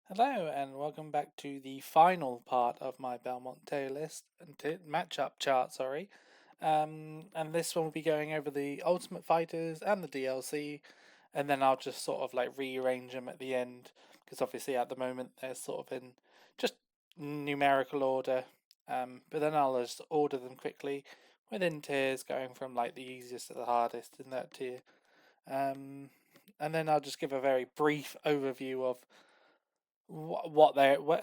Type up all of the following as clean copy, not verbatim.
Hello and welcome back to the final part of my Belmont tier list and matchup chart. Sorry, and this one will be going over the Ultimate Fighters and the DLC, and then I'll just sort of like rearrange them at the end because obviously at the moment they're sort of in just numerical order. But then I'll just order them quickly within tiers, going from like the easiest to the hardest in that tier. And then I'll just give a very brief overview of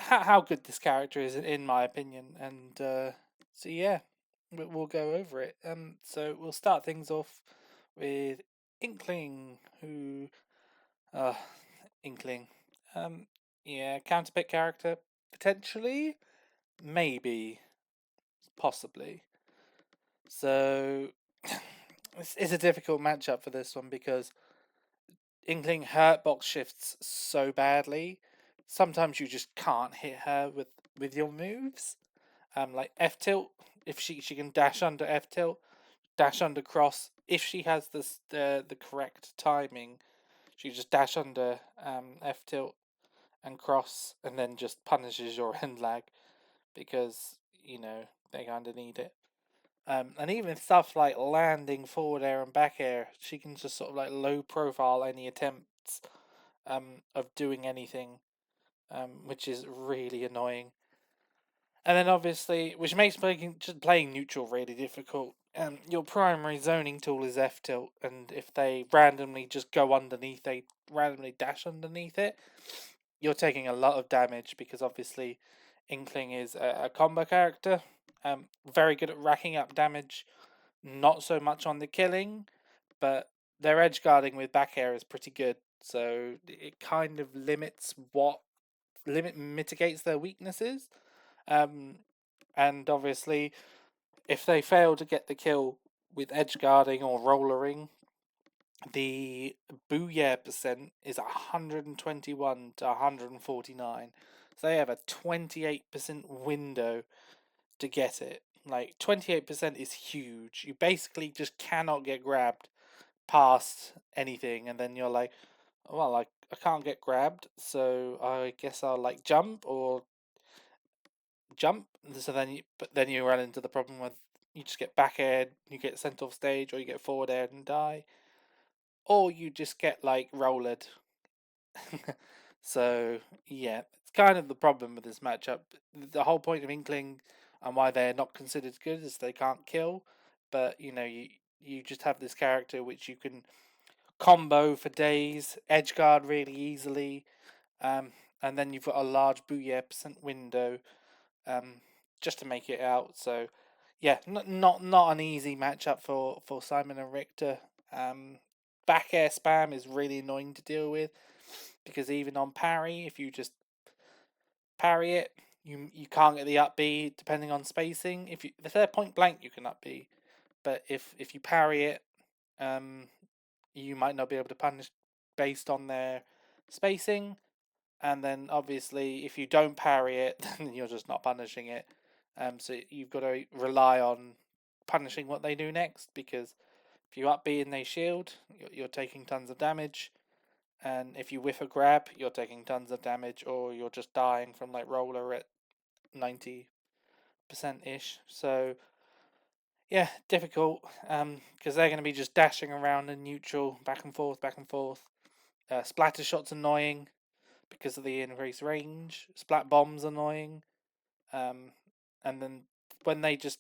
how good this character is in my opinion, and so yeah, we'll go over it. So we'll start things off with Inkling, who uh Inkling, yeah, counterpick character potentially, maybe, possibly. So it's a difficult matchup for this one because Inkling hurtbox shifts so badly. Sometimes you just can't hit her with your moves. Like F tilt, if she can dash under F tilt, dash under cross. If she has the correct timing, she just dash under F tilt and cross, and then just punishes your end lag because they kind of need it. And even stuff like landing forward air and back air, she can just sort of like low profile any attempts of doing anything, which is really annoying. And then obviously, which makes playing neutral really difficult. Your primary zoning tool is F tilt, and if they randomly just go underneath, they randomly dash underneath it, you're taking a lot of damage because obviously Inkling is a combo character. Very good at racking up damage, not so much on the killing, but their edge guarding with back air is pretty good. So it kind of mitigates their weaknesses. Um, and obviously, if they fail to get the kill with edge guarding or rollering, the booyah percent is 121 to 149. So they have a 28% window to get it. Like 28% is huge. You basically just cannot get grabbed past anything, and then you're like, well, I can't get grabbed, so I guess I'll like jump. So then you run into the problem with you just get back aired, you get sent off stage, or you get forward aired and die, or you just get like rollered. So yeah, it's kind of the problem with this matchup. The whole point of Inkling and why they're not considered good is they can't kill, but you just have this character which you can combo for days, edge guard really easily, um, and then you've got a large booyah percent window, um, just to make it out. So yeah, not an easy matchup for Simon and Richter. Um, Back air spam is really annoying to deal with because even on parry, if you just parry it, you can't get the up B depending on spacing. If they're point blank, you can up B, but if you parry it, um, you might not be able to punish based on their spacing. And then obviously, if you don't parry it, then you're just not punishing it. So you've got to rely on punishing what they do next because if you up B and they shield, you're taking tons of damage. And if you whiff a grab, you're taking tons of damage, or you're just dying from like roller at 90% ish. So yeah, difficult. Because they're going to be just dashing around in neutral, back and forth, back and forth. Splatter shot's annoying because of the increased range. Splat bomb's annoying. Um, and then when they just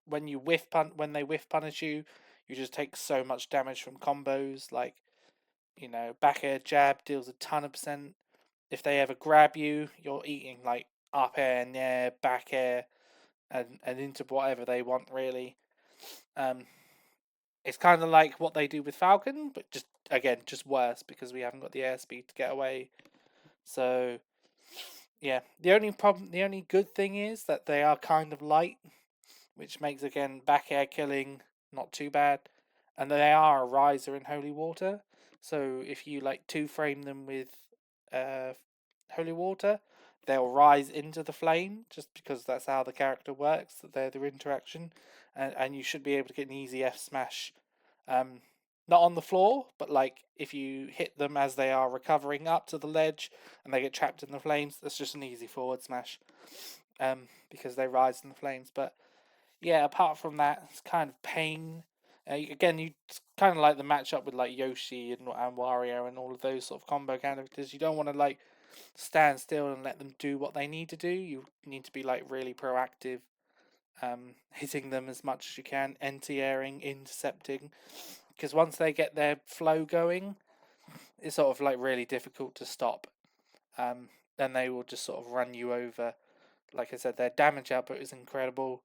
when they whiff punish you, you just take so much damage from combos. Like back air jab deals a ton of percent. If they ever grab you, you're eating like up air, nair, back air, and into whatever they want really. Um, it's kind of like what they do with Falcon, but just worse because we haven't got the airspeed to get away. So yeah, the only good thing is that they are kind of light, which makes again back air killing not too bad, and they are a riser in holy water. So if you like two frame them with uh, holy water, they'll rise into the flame just because that's how the character works. That they're their interaction, and you should be able to get an easy F smash, um, not on the floor, but like if you hit them as they are recovering up to the ledge and they get trapped in the flames, that's just an easy forward smash, because they rise in the flames. But yeah, apart from that, it's kind of pain. Again, you kind of like the matchup with like Yoshi and Wario and all of those sort of combo characters. You don't want to like stand still and let them do what they need to do. You need to be like really proactive, hitting them as much as you can, anti-airing, intercepting, because once they get their flow going, it's sort of like really difficult to stop. Then they will just sort of run you over. Like I said, their damage output is incredible.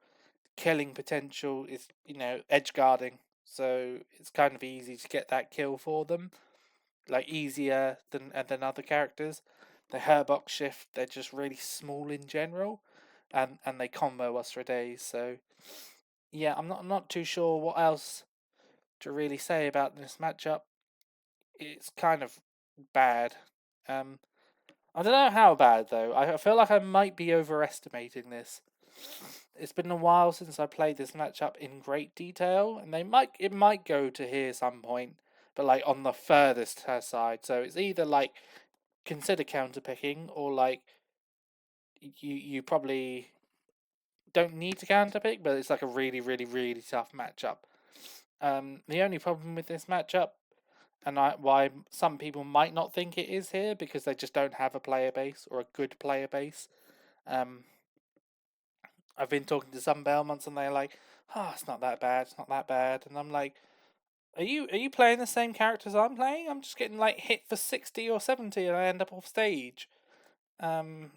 Killing potential is, edge guarding. So it's kind of easy to get that kill for them. Like easier than other characters. The Herbox shift, they're just really small in general. And they combo us for days. So yeah, I'm not too sure what else to really say about this matchup. It's kind of bad. Um, I don't know how bad though. I feel like I might be overestimating this. It's been a while since I played this matchup in great detail, and it might go to here some point, but like on the furthest side. So it's either like consider counterpicking, or like you probably don't need to counterpick, but it's like a really really really tough matchup. The only problem with this matchup, and why some people might not think it is here, because they just don't have a player base or a good player base. Um, I've been talking to some Belmonts and they're like, "Oh, it's not that bad. It's not that bad." And I'm like, "Are you playing the same characters I'm playing? I'm just getting like hit for 60 or 70 and I end up off stage." Um,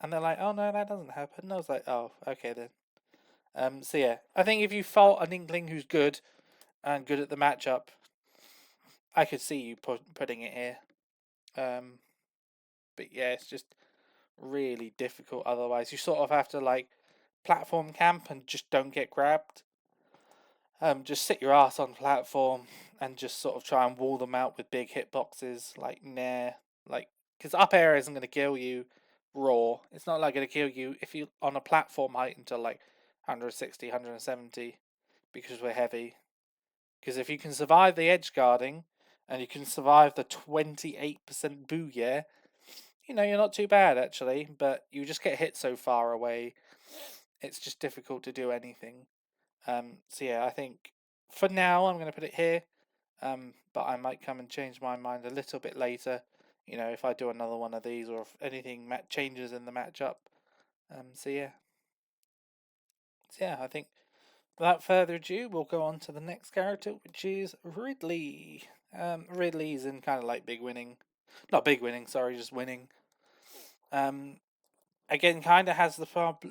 and they're like, "Oh no, that doesn't happen." And I was like, "Oh, okay then." So yeah, I think if you fault an Inkling who's good and good at the matchup, I could see you putting it here. Um, but yeah, it's just really difficult otherwise. You sort of have to like platform camp and just don't get grabbed. Just sit your ass on the platform and just sort of try and wall them out with big hitboxes like Nair. Like, because up air isn't going to kill you raw. It's not like going to kill you if you on a platform height until like 160, 170 because we're heavy. Because if you can survive the edge guarding and you can survive the 28% booyah, you're not too bad actually, but you just get hit so far away, it's just difficult to do anything. So yeah, I think for now I'm going to put it here, but I might come and change my mind a little bit later, if I do another one of these or if anything changes in the matchup. So yeah, I think without further ado, we'll go on to the next character, which is Ridley. Ridley's in kind of like big winning, not big winning, sorry, just winning. Um, Again, kind of has the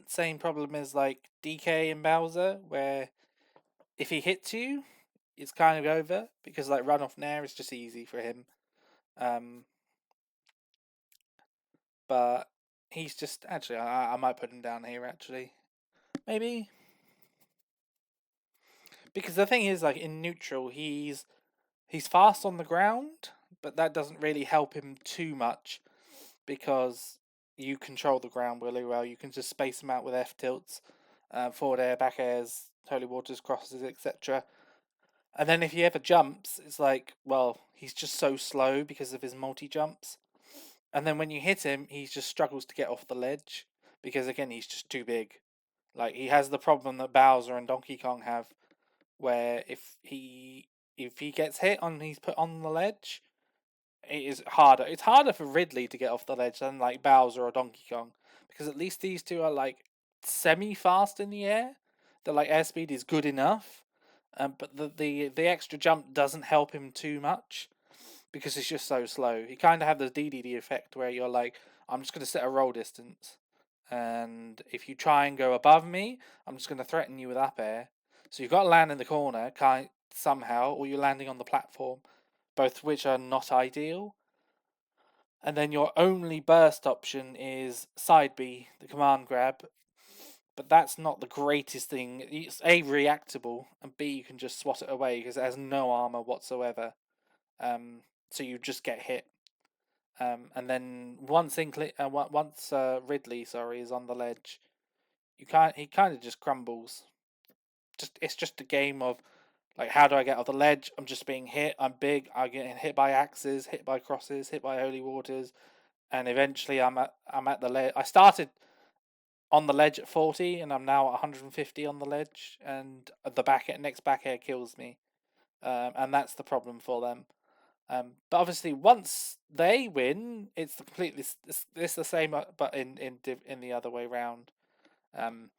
same problem as like DK and Bowser, where if he hits you, it's kind of over because like run off Nair is just easy for him. Um, but he's just actually I might put him down here actually, maybe, because the thing is like in neutral he's fast on the ground, but that doesn't really help him too much because you control the ground really well. You can just space him out with F tilts, forward air, back airs, holy waters, crosses, etc. And then if he ever jumps, it's like, well, he's just so slow because of his multi jumps. And then when you hit him, he just struggles to get off the ledge because again, he's just too big. Like he has the problem that Bowser and Donkey Kong have, where if he gets hit and he's put on the ledge, it is harder. It's harder for Ridley to get off the ledge than like Bowser or Donkey Kong because at least these two are like semi fast in the air. Their like airspeed is good enough, but the extra jump doesn't help him too much because it's just so slow. You kind of have the DDD effect where you're like, I'm just going to set a roll distance, and if you try and go above me, I'm just going to threaten you with up air. So you've got to land in the corner, somehow, or you're landing on the platform, both of which are not ideal. And then your only burst option is side B, the command grab, but that's not the greatest thing. It's A, reactable, and B, you can just swat it away because it has no armor whatsoever. So you just get hit. And then once Ridley, is on the ledge, he kind of just crumbles. It's just a game of Like, how do I get off the ledge? I'm just being hit. I'm big. I'm getting hit by axes, hit by crosses, hit by holy waters, and eventually I'm at the ledge. I started on the ledge at 40, and I'm now at 150 on the ledge, and the next back air kills me, and that's the problem for them. But obviously, once they win, it's it's the same, but in the other way round. Um,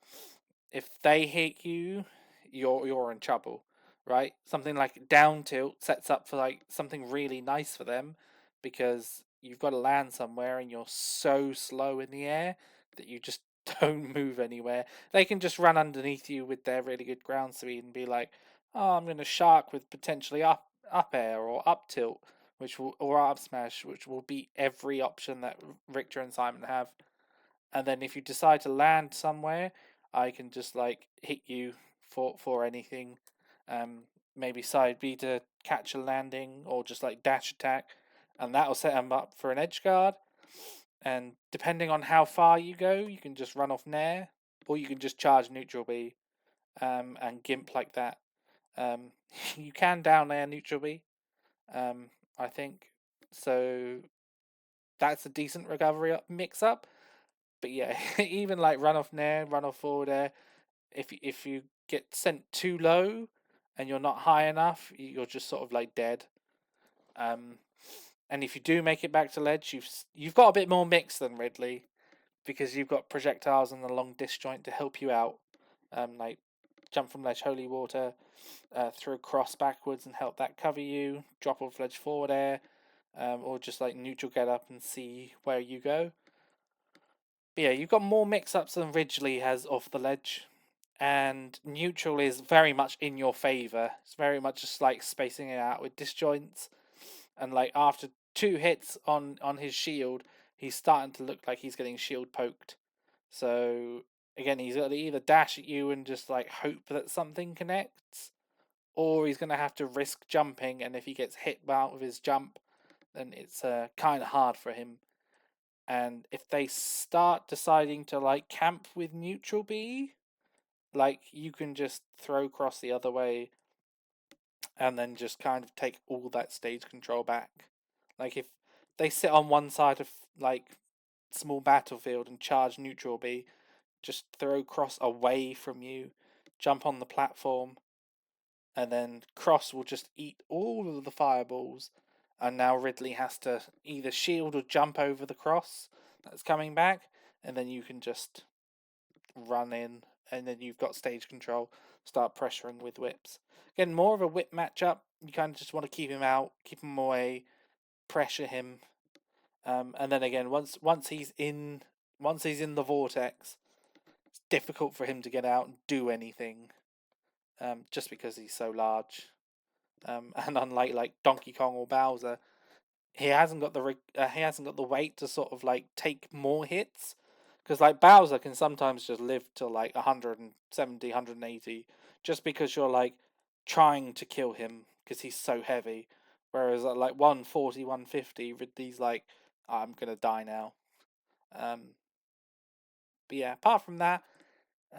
if they hit you, you're in trouble, right? Something like down tilt sets up for like something really nice for them, because you've got to land somewhere and you're so slow in the air that you just don't move anywhere. They can just run underneath you with their really good ground speed and be like, "Oh, I'm going to shark with potentially up air or up tilt." Or up smash, which will beat every option that Richter and Simon have. And then if you decide to land somewhere, I can just like hit you for anything. Maybe side B to catch a landing, or just like dash attack, and that'll set them up for an edge guard. And depending on how far you go, you can just run off Nair, or you can just charge neutral B, and gimp like that. Um, you can down air neutral B, I think. So that's a decent recovery mix up. But yeah, even like run off Nair, run off forward air, if you get sent too low and you're not high enough, you're just sort of like dead. Um, and if you do make it back to ledge, you've got a bit more mix than Ridley, because you've got projectiles and the long disjoint to help you out. Like jump from ledge, holy water, throw cross backwards and help that cover you. Drop off ledge, forward air, or just like neutral get up and see where you go. But yeah, you've got more mix-ups than Ridley has off the ledge, and neutral is very much in your favour. It's very much just like spacing it out with disjoints, and like after 2 hits on his shield, he's starting to look like he's getting shield poked. So again, he's got to either dash at you and just like hope that something connects, or he's going to have to risk jumping, and if he gets hit out with his jump, then it's kind of hard for him. And if they start deciding to like camp with neutral B, like you can just throw cross the other way and then just kind of take all that stage control back. Like if they sit on one side of like small battlefield and charge neutral B, just throw cross away from you, jump on the platform, and then cross will just eat all of the fireballs, and now Ridley has to either shield or jump over the cross that's coming back, and then you can just run in, and then you've got stage control, start pressuring with whips. Again, more of a whip matchup. You kind of just want to keep him out, keep him away, pressure him, and then again, once he's in the vortex, it's difficult for him to get out and do anything, just because he's so large. And unlike like Donkey Kong or Bowser, he hasn't got the weight to sort of like take more hits, because like Bowser can sometimes just live till like 170, 180, just because you're like trying to kill him because he's so heavy, whereas at like 140, 150, Ridley's like, I'm gonna die now. um but yeah, apart from that,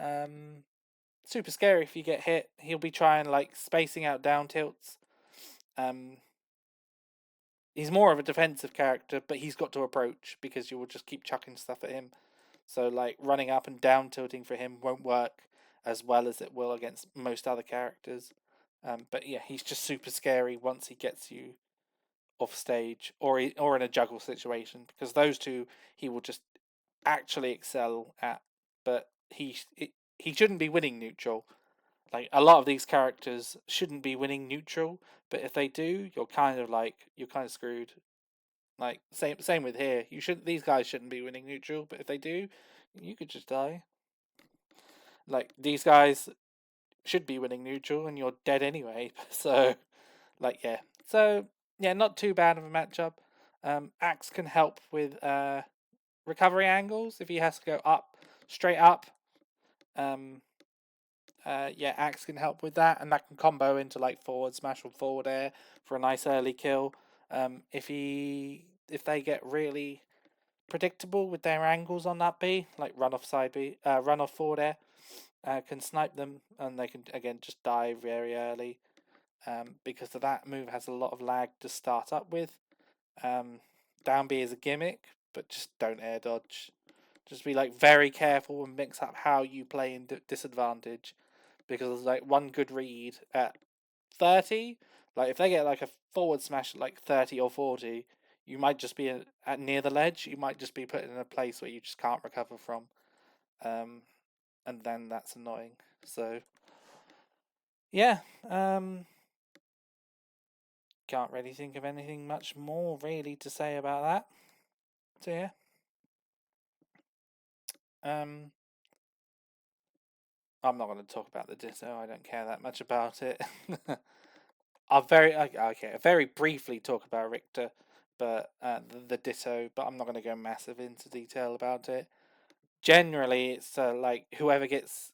um super scary. If you get hit, he'll be trying like spacing out down tilts. um he's more of a defensive character, but he's got to approach because you will just keep chucking stuff at him. So like running up and down tilting for him won't work as well as it will against most other characters. But yeah, he's just super scary once he gets you off stage, or in a juggle situation, because those two he will just actually excel at. But he shouldn't be winning neutral. Like a lot of these characters shouldn't be winning neutral, but if they do, you're kind of screwed. Like same with here. These guys shouldn't be winning neutral, but if they do, you could just die. Like these guys should be winning neutral and you're dead anyway. So like yeah. So yeah, not too bad of a matchup. Axe can help with recovery angles if he has to go up, straight up. Um yeah, Axe can help with that, and that can combo into like forward smash or forward air for a nice early kill. If they get really predictable with their angles on that B, like run off side B, run off forward air, can snipe them, and they can again just die very early. because of that move has a lot of lag to start up with. Down B is a gimmick, but just don't air dodge. Just be like very careful and mix up how you play in disadvantage, because like one good read at 30, like if they get like a forward smash at like 30 or 40, you might just be at near the ledge. You might just be put in a place where you just can't recover from, and then that's annoying. So yeah, can't really think of anything much more really to say about that. So yeah. I'm not going to talk about the ditto. I don't care that much about it. I'll very briefly talk about Richter, but the ditto. But I'm not going to go massive into detail about it. Generally, it's like whoever gets.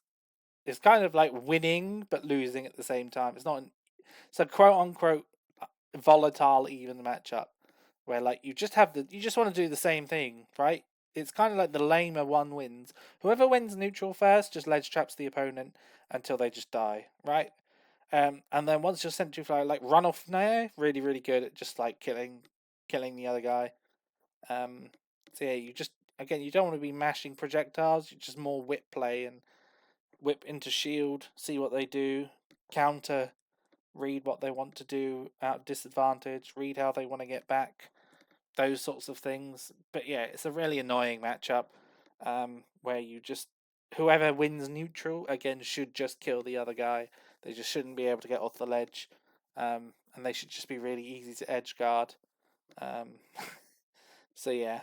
It's kind of like winning but losing at the same time. It's not. It's a quote unquote volatile even matchup where like you just want to do the same thing, right? It's kind of like the lamer one wins. Whoever wins neutral first just ledge traps the opponent until they just die, right? And then once you're sent to fly, like run off nair, really really good at just like killing the other guy. So yeah, you just again you don't want to be mashing projectiles. You just more whip play and whip into shield, see what they do, counter, read what they want to do at disadvantage, read how they want to get back, those sorts of things. But yeah, it's a really annoying matchup where you just whoever wins neutral again should just kill the other guy. They just shouldn't be able to get off the ledge, and they should just be really easy to edge guard. Um, so yeah,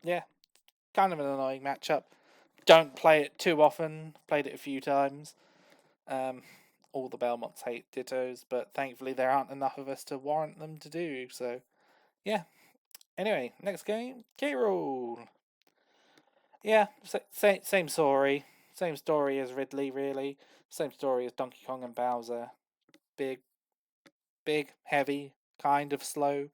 yeah, kind of an annoying matchup. Don't play it too often. Played it a few times. Um, all the Belmonts hate dittos, but thankfully there aren't enough of us to warrant them to do. So yeah. Anyway, next game, K.Rool. Yeah, same story. Same story as Ridley, really. Same story as Donkey Kong and Bowser. Big, big, heavy, kind of slow.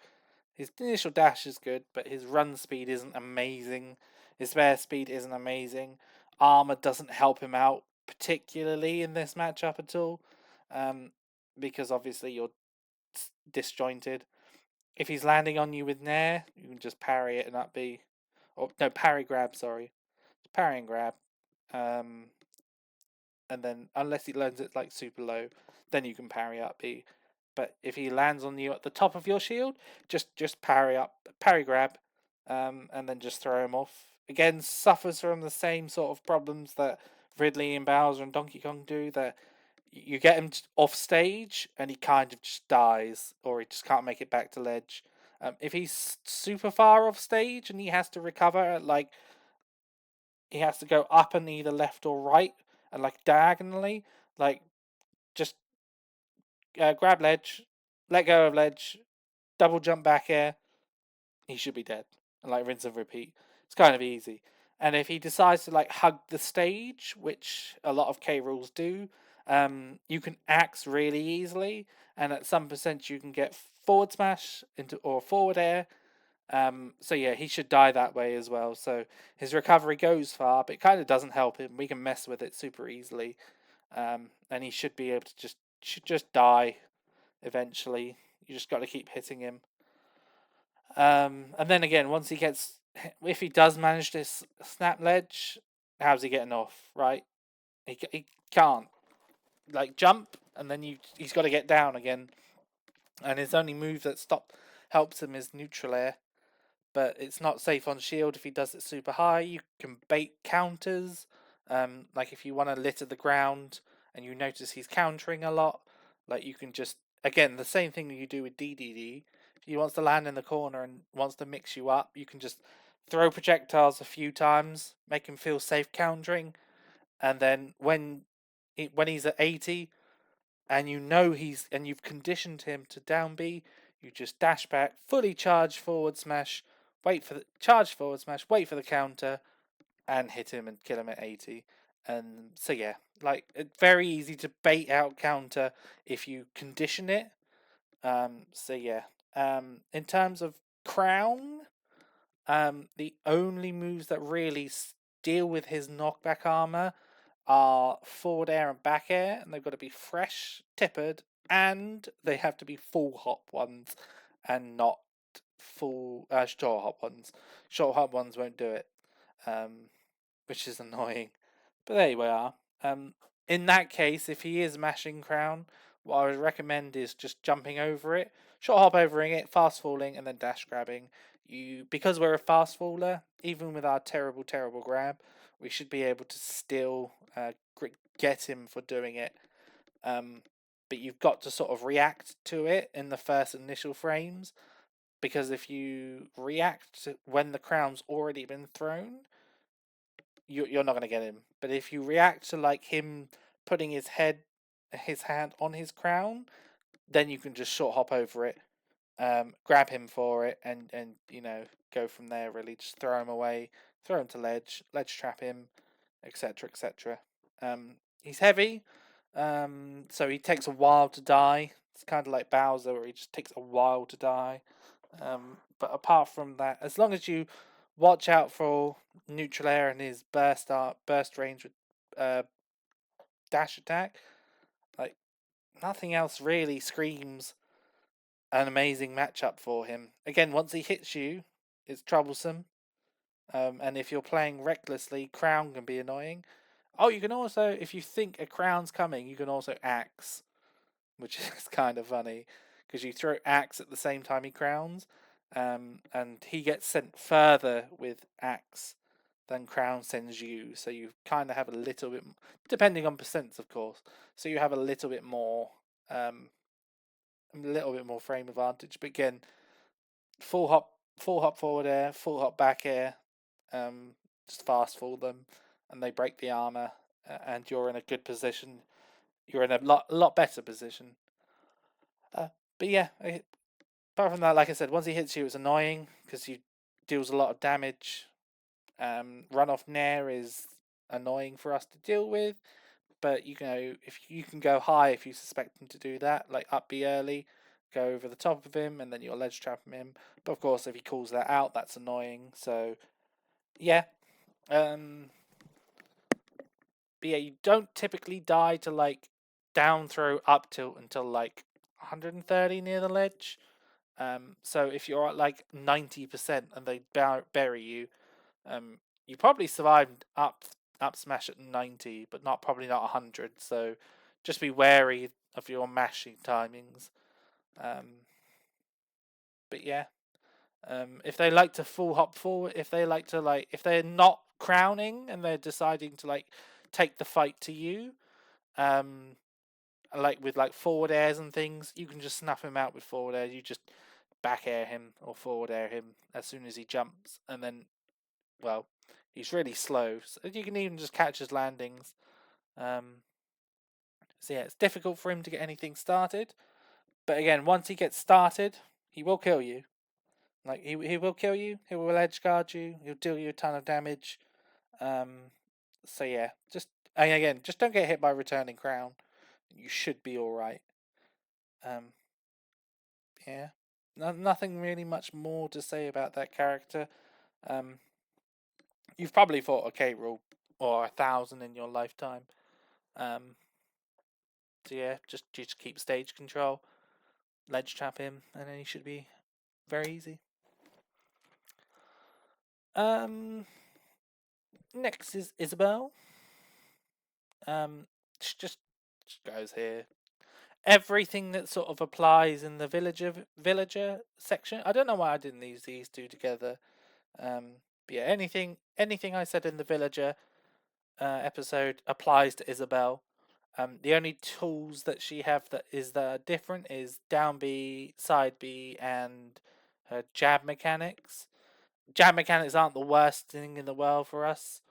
His initial dash is good, but his run speed isn't amazing. His spare speed isn't amazing. Armor doesn't help him out particularly in this matchup at all, um, because obviously you're disjointed. If he's landing on you with Nair, you can just parry it and that be, or no, parry grab. Sorry, parry and grab. Um, and then unless he lands it like super low, then you can parry up B. But if he lands on you at the top of your shield, just parry up, parry grab, and then just throw him off. Again, suffers from the same sort of problems that Ridley and Bowser and Donkey Kong do. That you get him off stage and he kind of just dies, or he just can't make it back to ledge. If he's super far off stage and he has to recover, like he has to go up and either left or right, and like diagonally, like just grab ledge, let go of ledge, double jump back air, he should be dead. And like rinse and repeat. It's kind of easy. And if he decides to like hug the stage, which a lot of K.Rools do, you can axe really easily, and at some percent you can get forward smash into or forward air. So yeah, he should die that way as well. So his recovery goes far, but it kind of doesn't help him. We can mess with it super easily, and he should be able to should just die eventually. You just got to keep hitting him. And then again, once he gets, if he does manage this snap ledge, how's he getting off? Right? He can't like jump, and then he's got to get down again. And his only move that helps him is neutral air, but it's not safe on shield if he does it super high. You can bait counters, like if you want to litter the ground and you notice he's countering a lot, like you can just again the same thing that you do with DDD. If he wants to land in the corner and wants to mix you up, you can just throw projectiles a few times, make him feel safe countering, and then when he's at 80, and you know you've conditioned him to down B, you just dash back, fully charge forward smash, wait for the charge forward smash, wait for the counter, and hit him and kill him at 80. And so yeah, like it's very easy to bait out counter if you condition it. So yeah. In terms of crown, the only moves that really deal with his knockback armor are forward air and back air, and they've got to be fresh, tippered, and they have to be full hop ones, and not full short hop ones. Short hop ones won't do it, which is annoying. But there you are. In that case, if he is mashing crown, what I would recommend is just jumping over it, short hop overing it, fast falling, and then dash grabbing. Because we're a fast faller, even with our terrible grab, we should be able to still get him for doing it. But you've got to sort of react to it in the first initial frames, because if you react when the crown's already been thrown, you're not going to get him. But if you react to like him putting his hand on his crown, then you can just short hop over it, grab him for it, and go from there. Really, just throw him away, throw him to ledge trap him, etc. etc. He's heavy, so he takes a while to die. It's kind of like Bowser, where he just takes a while to die. But apart from that, as long as you watch out for neutral air and his burst range with dash attack, like nothing else really screams an amazing matchup for him. Again, once he hits you, it's troublesome. And if you're playing recklessly, crown can be annoying. Oh, you can also, if you think a crown's coming, you can also axe, which is kind of funny, because you throw axe at the same time he crowns, and he gets sent further with axe than crown sends you. So you kind of have a little bit, depending on percents, of course. So you have a little bit more frame advantage. But again, full hop forward air, full hop back air, just fast fall them, and they break the armor, and you're in a good position. You're in a lot better position. But yeah, apart from that, like I said, once he hits you, it's annoying because he deals a lot of damage. Runoff Nair is annoying for us to deal with, but if you can go high if you suspect him to do that, like up B early, go over the top of him, and then you'll ledge trap him. But of course, if he calls that out, that's annoying. So yeah, but yeah, you don't typically die to like down throw up tilt until like 130 near the ledge. So if you're at like 90% and they bury you, you probably survived up smash at 90, but probably not 100. So just be wary of your mashing timings. But yeah, if they like to full hop forward, if they're not crowning and they're deciding to like take the fight to you, like with like forward airs and things, you can just snuff him out with forward air. You just back air him or forward air him as soon as he jumps, and then, well, he's really slow, so you can even just catch his landings. So yeah, it's difficult for him to get anything started, but again, once he gets started, he will kill you. Like he will kill you. He will edge guard you. He'll deal you a ton of damage. So yeah, just don't get hit by returning crown. You should be all right. Yeah, nothing really much more to say about that character. You've probably fought a K.Rool or 1,000 in your lifetime. So yeah, just keep stage control, ledge trap him, and then he should be very easy. Next is Isabelle. She just goes here. Everything that sort of applies in the villager section. I don't know why I didn't use these two together. But yeah, anything I said in the villager episode applies to Isabelle. The only tools that she have that is different is down B, side B, and her jab mechanics. Jab mechanics aren't the worst thing in the world for us,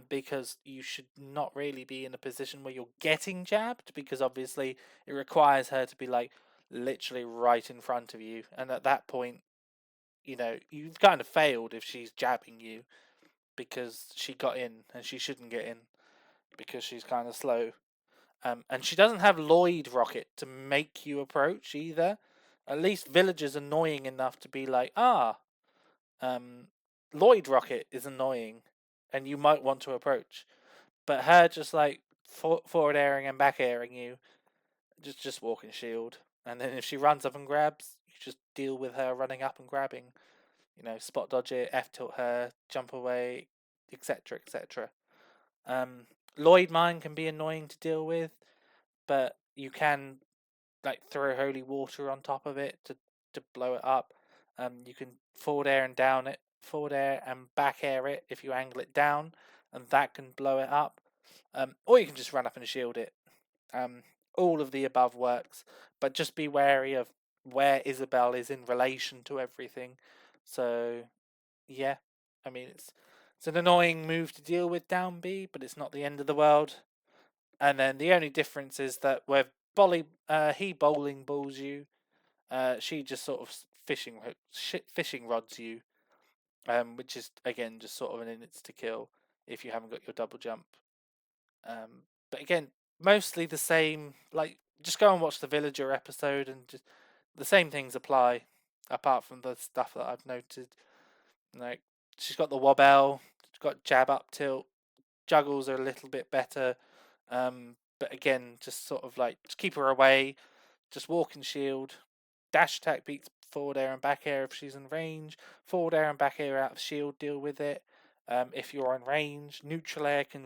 because you should not really be in a position where you're getting jabbed, because obviously it requires her to be like literally right in front of you, and at that point, you've kind of failed if she's jabbing you, because she got in and she shouldn't get in because she's kind of slow. And she doesn't have Lloyd Rocket to make you approach either. At least Villager's annoying enough to be like, Lloyd Rocket is annoying and you might want to approach. But her just like forward airing and back airing you, just walk and shield. And then if she runs up and grabs, you just deal with her running up and grabbing. Spot dodge it, F tilt her, jump away, etc. etc. Lloyd Mine can be annoying to deal with, but you can like throw holy water on top of it to blow it up. You can forward air and down it, forward air and back air it if you angle it down, and that can blow it up. Or you can just run up and shield it. All of the above works, but just be wary of where Isabelle is in relation to everything. So, yeah, I mean it's an annoying move to deal with down B, but it's not the end of the world. And then the only difference is that where he bowling balls you, she just sort of fishing rods you, which is again just sort of an insta kill if you haven't got your double jump. But again, mostly the same. Like, just go and watch the Villager episode, and just the same things apply, apart from the stuff that I've noted. Like, she's got the Wobble, she's got jab up tilt, juggles are a little bit better. But again, just sort of like just keep her away, just walk and shield. Dash attack beats forward air and back air if she's in range. Forward air and back air out of shield, deal with it. If you're in range, neutral air can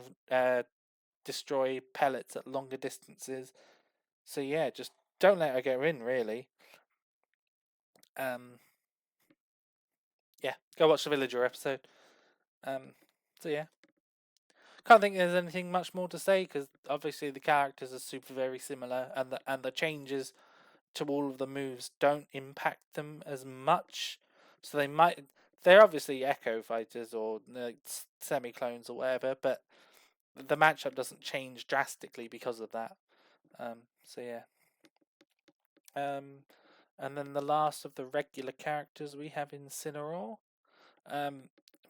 destroy pellets at longer distances. So yeah, just don't let her go in, really. Yeah, go watch the Villager episode. So yeah, can't think there's anything much more to say because obviously the characters are super very similar, and the changes to all of the moves don't impact them as much. So they're obviously Echo fighters or like, semi clones or whatever, but the matchup doesn't change drastically because of that. So yeah. And then the last of the regular characters we have Incineroar.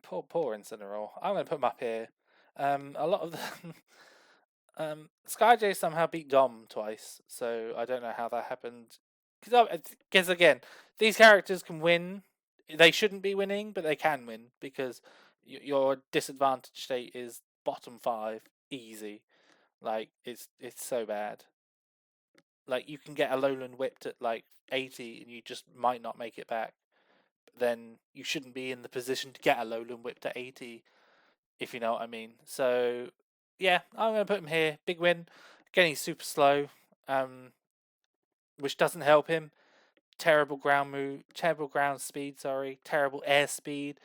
Poor Incineroar. I'm going to put him up here. A lot of the Skyj somehow beat Dom twice, so I don't know how that happened. Because again, these characters can win. They shouldn't be winning, but they can win because your disadvantage state is bottom 5 easy. Like it's so bad. Like you can get a lowland whipped at like 80 and you just might not make it back. Then you shouldn't be in the position to get a lowland whipped at 80, if you know what I mean. So yeah, I'm gonna put him here. Big win. Again, he's super slow, which doesn't help him. Terrible ground speed. Sorry, terrible air speed.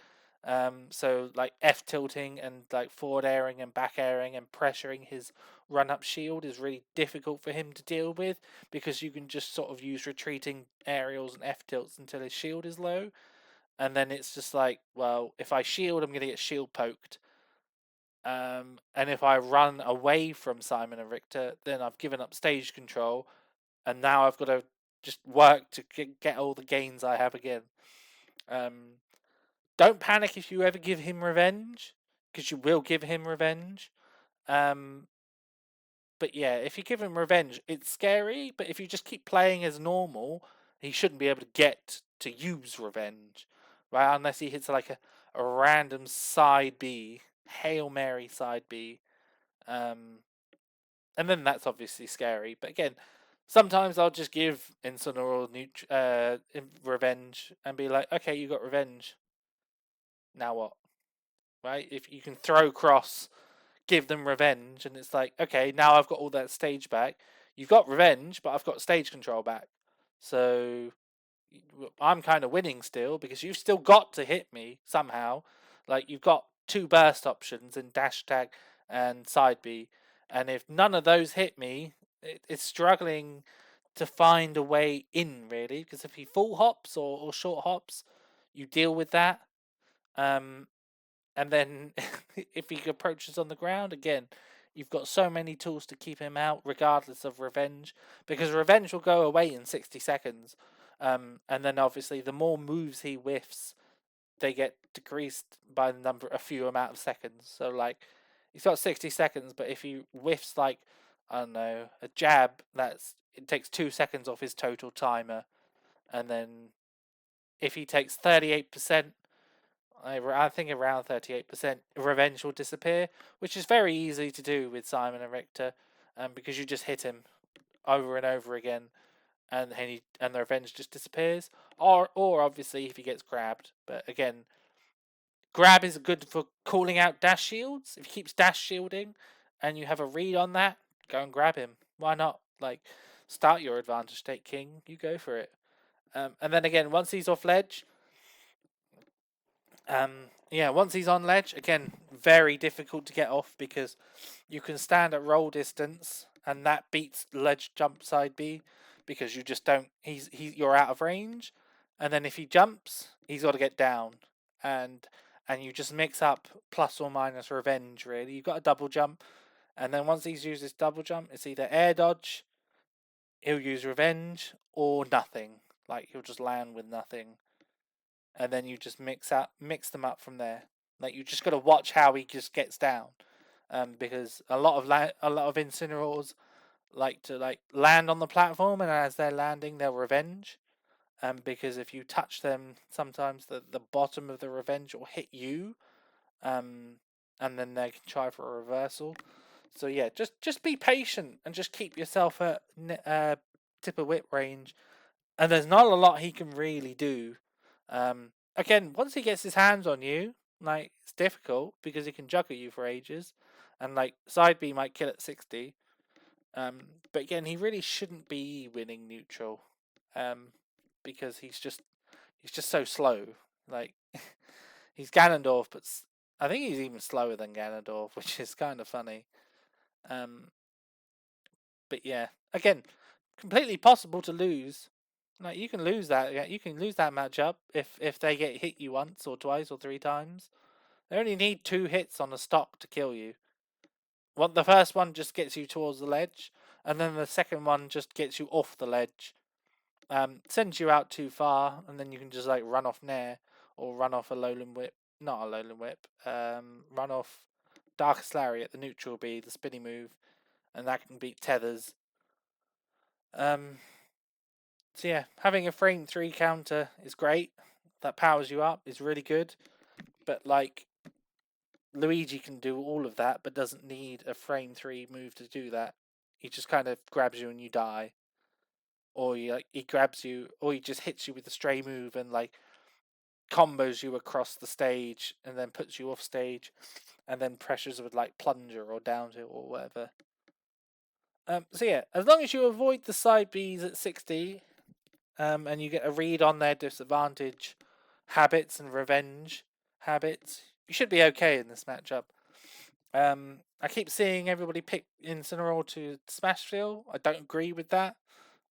So like F tilting and like forward airing and back airing and pressuring his run up shield is really difficult for him to deal with because you can just sort of use retreating aerials and F tilts until his shield is low, and then it's just like, well, if I shield, I'm gonna get shield poked. And if I run away from Simon and Richter, then I've given up stage control, and now I've got to just work to get all the gains I have again. Don't panic if you ever give him revenge, because you will give him revenge. But yeah, if you give him revenge, it's scary. But if you just keep playing as normal, he shouldn't be able to get to use revenge, right? Unless he hits like a random side B, Hail Mary side B. And then that's obviously scary. But again, sometimes I'll just give Incineroar revenge and be like, okay, you got revenge. Now what? Right? If you can throw cross, give them revenge, and it's like, okay, now I've got all that stage back. You've got revenge, but I've got stage control back. So I'm kind of winning still because you've still got to hit me somehow. Like you've got 2 burst options in dash attack and side B, and if none of those hit me, it's struggling to find a way in really. Because if he full hops or short hops, you deal with that. And then if he approaches on the ground again, you've got so many tools to keep him out, regardless of revenge, because revenge will go away in 60 seconds. And then obviously, the more moves he whiffs, they get decreased by a few amount of seconds. So like, he's got 60 seconds, but if he whiffs like, I don't know, a jab, it takes 2 seconds off his total timer, and then if he takes 38%, I think around 38%, revenge will disappear, which is very easy to do with Simon and Richter, because you just hit him over and over again, and the revenge just disappears. Or obviously if he gets grabbed, but again, grab is good for calling out dash shields. If he keeps dash shielding, and you have a read on that, go and grab him. Why not? Like, start your advantage state king. You go for it. And then again, once he's off ledge, once he's on ledge, again, very difficult to get off because you can stand at roll distance, and that beats ledge jump side B because you just don't. You're out of range, and then if he jumps, he's got to get down, and you just mix up plus or minus revenge. Really, you've got a double jump, and then once he's used his double jump, it's either air dodge, he'll use revenge, or nothing. Like, he'll just land with nothing, and then you just mix them up from there. Like, you just got to watch how he just gets down, because a lot of Incineroars like to land on the platform, and as they're landing, they'll revenge. Because if you touch them, sometimes the bottom of the revenge will hit you, and then they can try for a reversal. So yeah, just be patient and just keep yourself at tip of whip range, and there's not a lot he can really do. Again, once he gets his hands on you, like, it's difficult because he can juggle you for ages, and like side B might kill at 60. But again, he really shouldn't be winning neutral, because he's just so slow. Like, he's Ganondorf, but I think he's even slower than Ganondorf, which is kind of funny. But yeah, again, completely possible to lose. Like, you can lose that. Yeah, you can lose that matchup if they get hit you once or twice or three times. They only need 2 hits on a stock to kill you. The first one just gets you towards the ledge, and then the second one just gets you off the ledge. Sends you out too far, and then you can just like run off Nair or run off a Lowland Whip. Not a Lowland Whip. Run off Darkest Lariat, the neutral B, the spinny move, and that can beat tethers. So yeah, having a frame 3 counter is great. That powers you up, is really good. But like, Luigi can do all of that, but doesn't need a frame 3 move to do that. He just kind of grabs you and you die. Or he grabs you, or he just hits you with a stray move and like combos you across the stage and then puts you off stage, and then pressures with like plunger or down tilt or whatever. So yeah, as long as you avoid the side Bs at 60, and you get a read on their disadvantage habits and revenge habits, you should be okay in this matchup. I keep seeing everybody pick Incineroar to Smashville. I don't agree with that.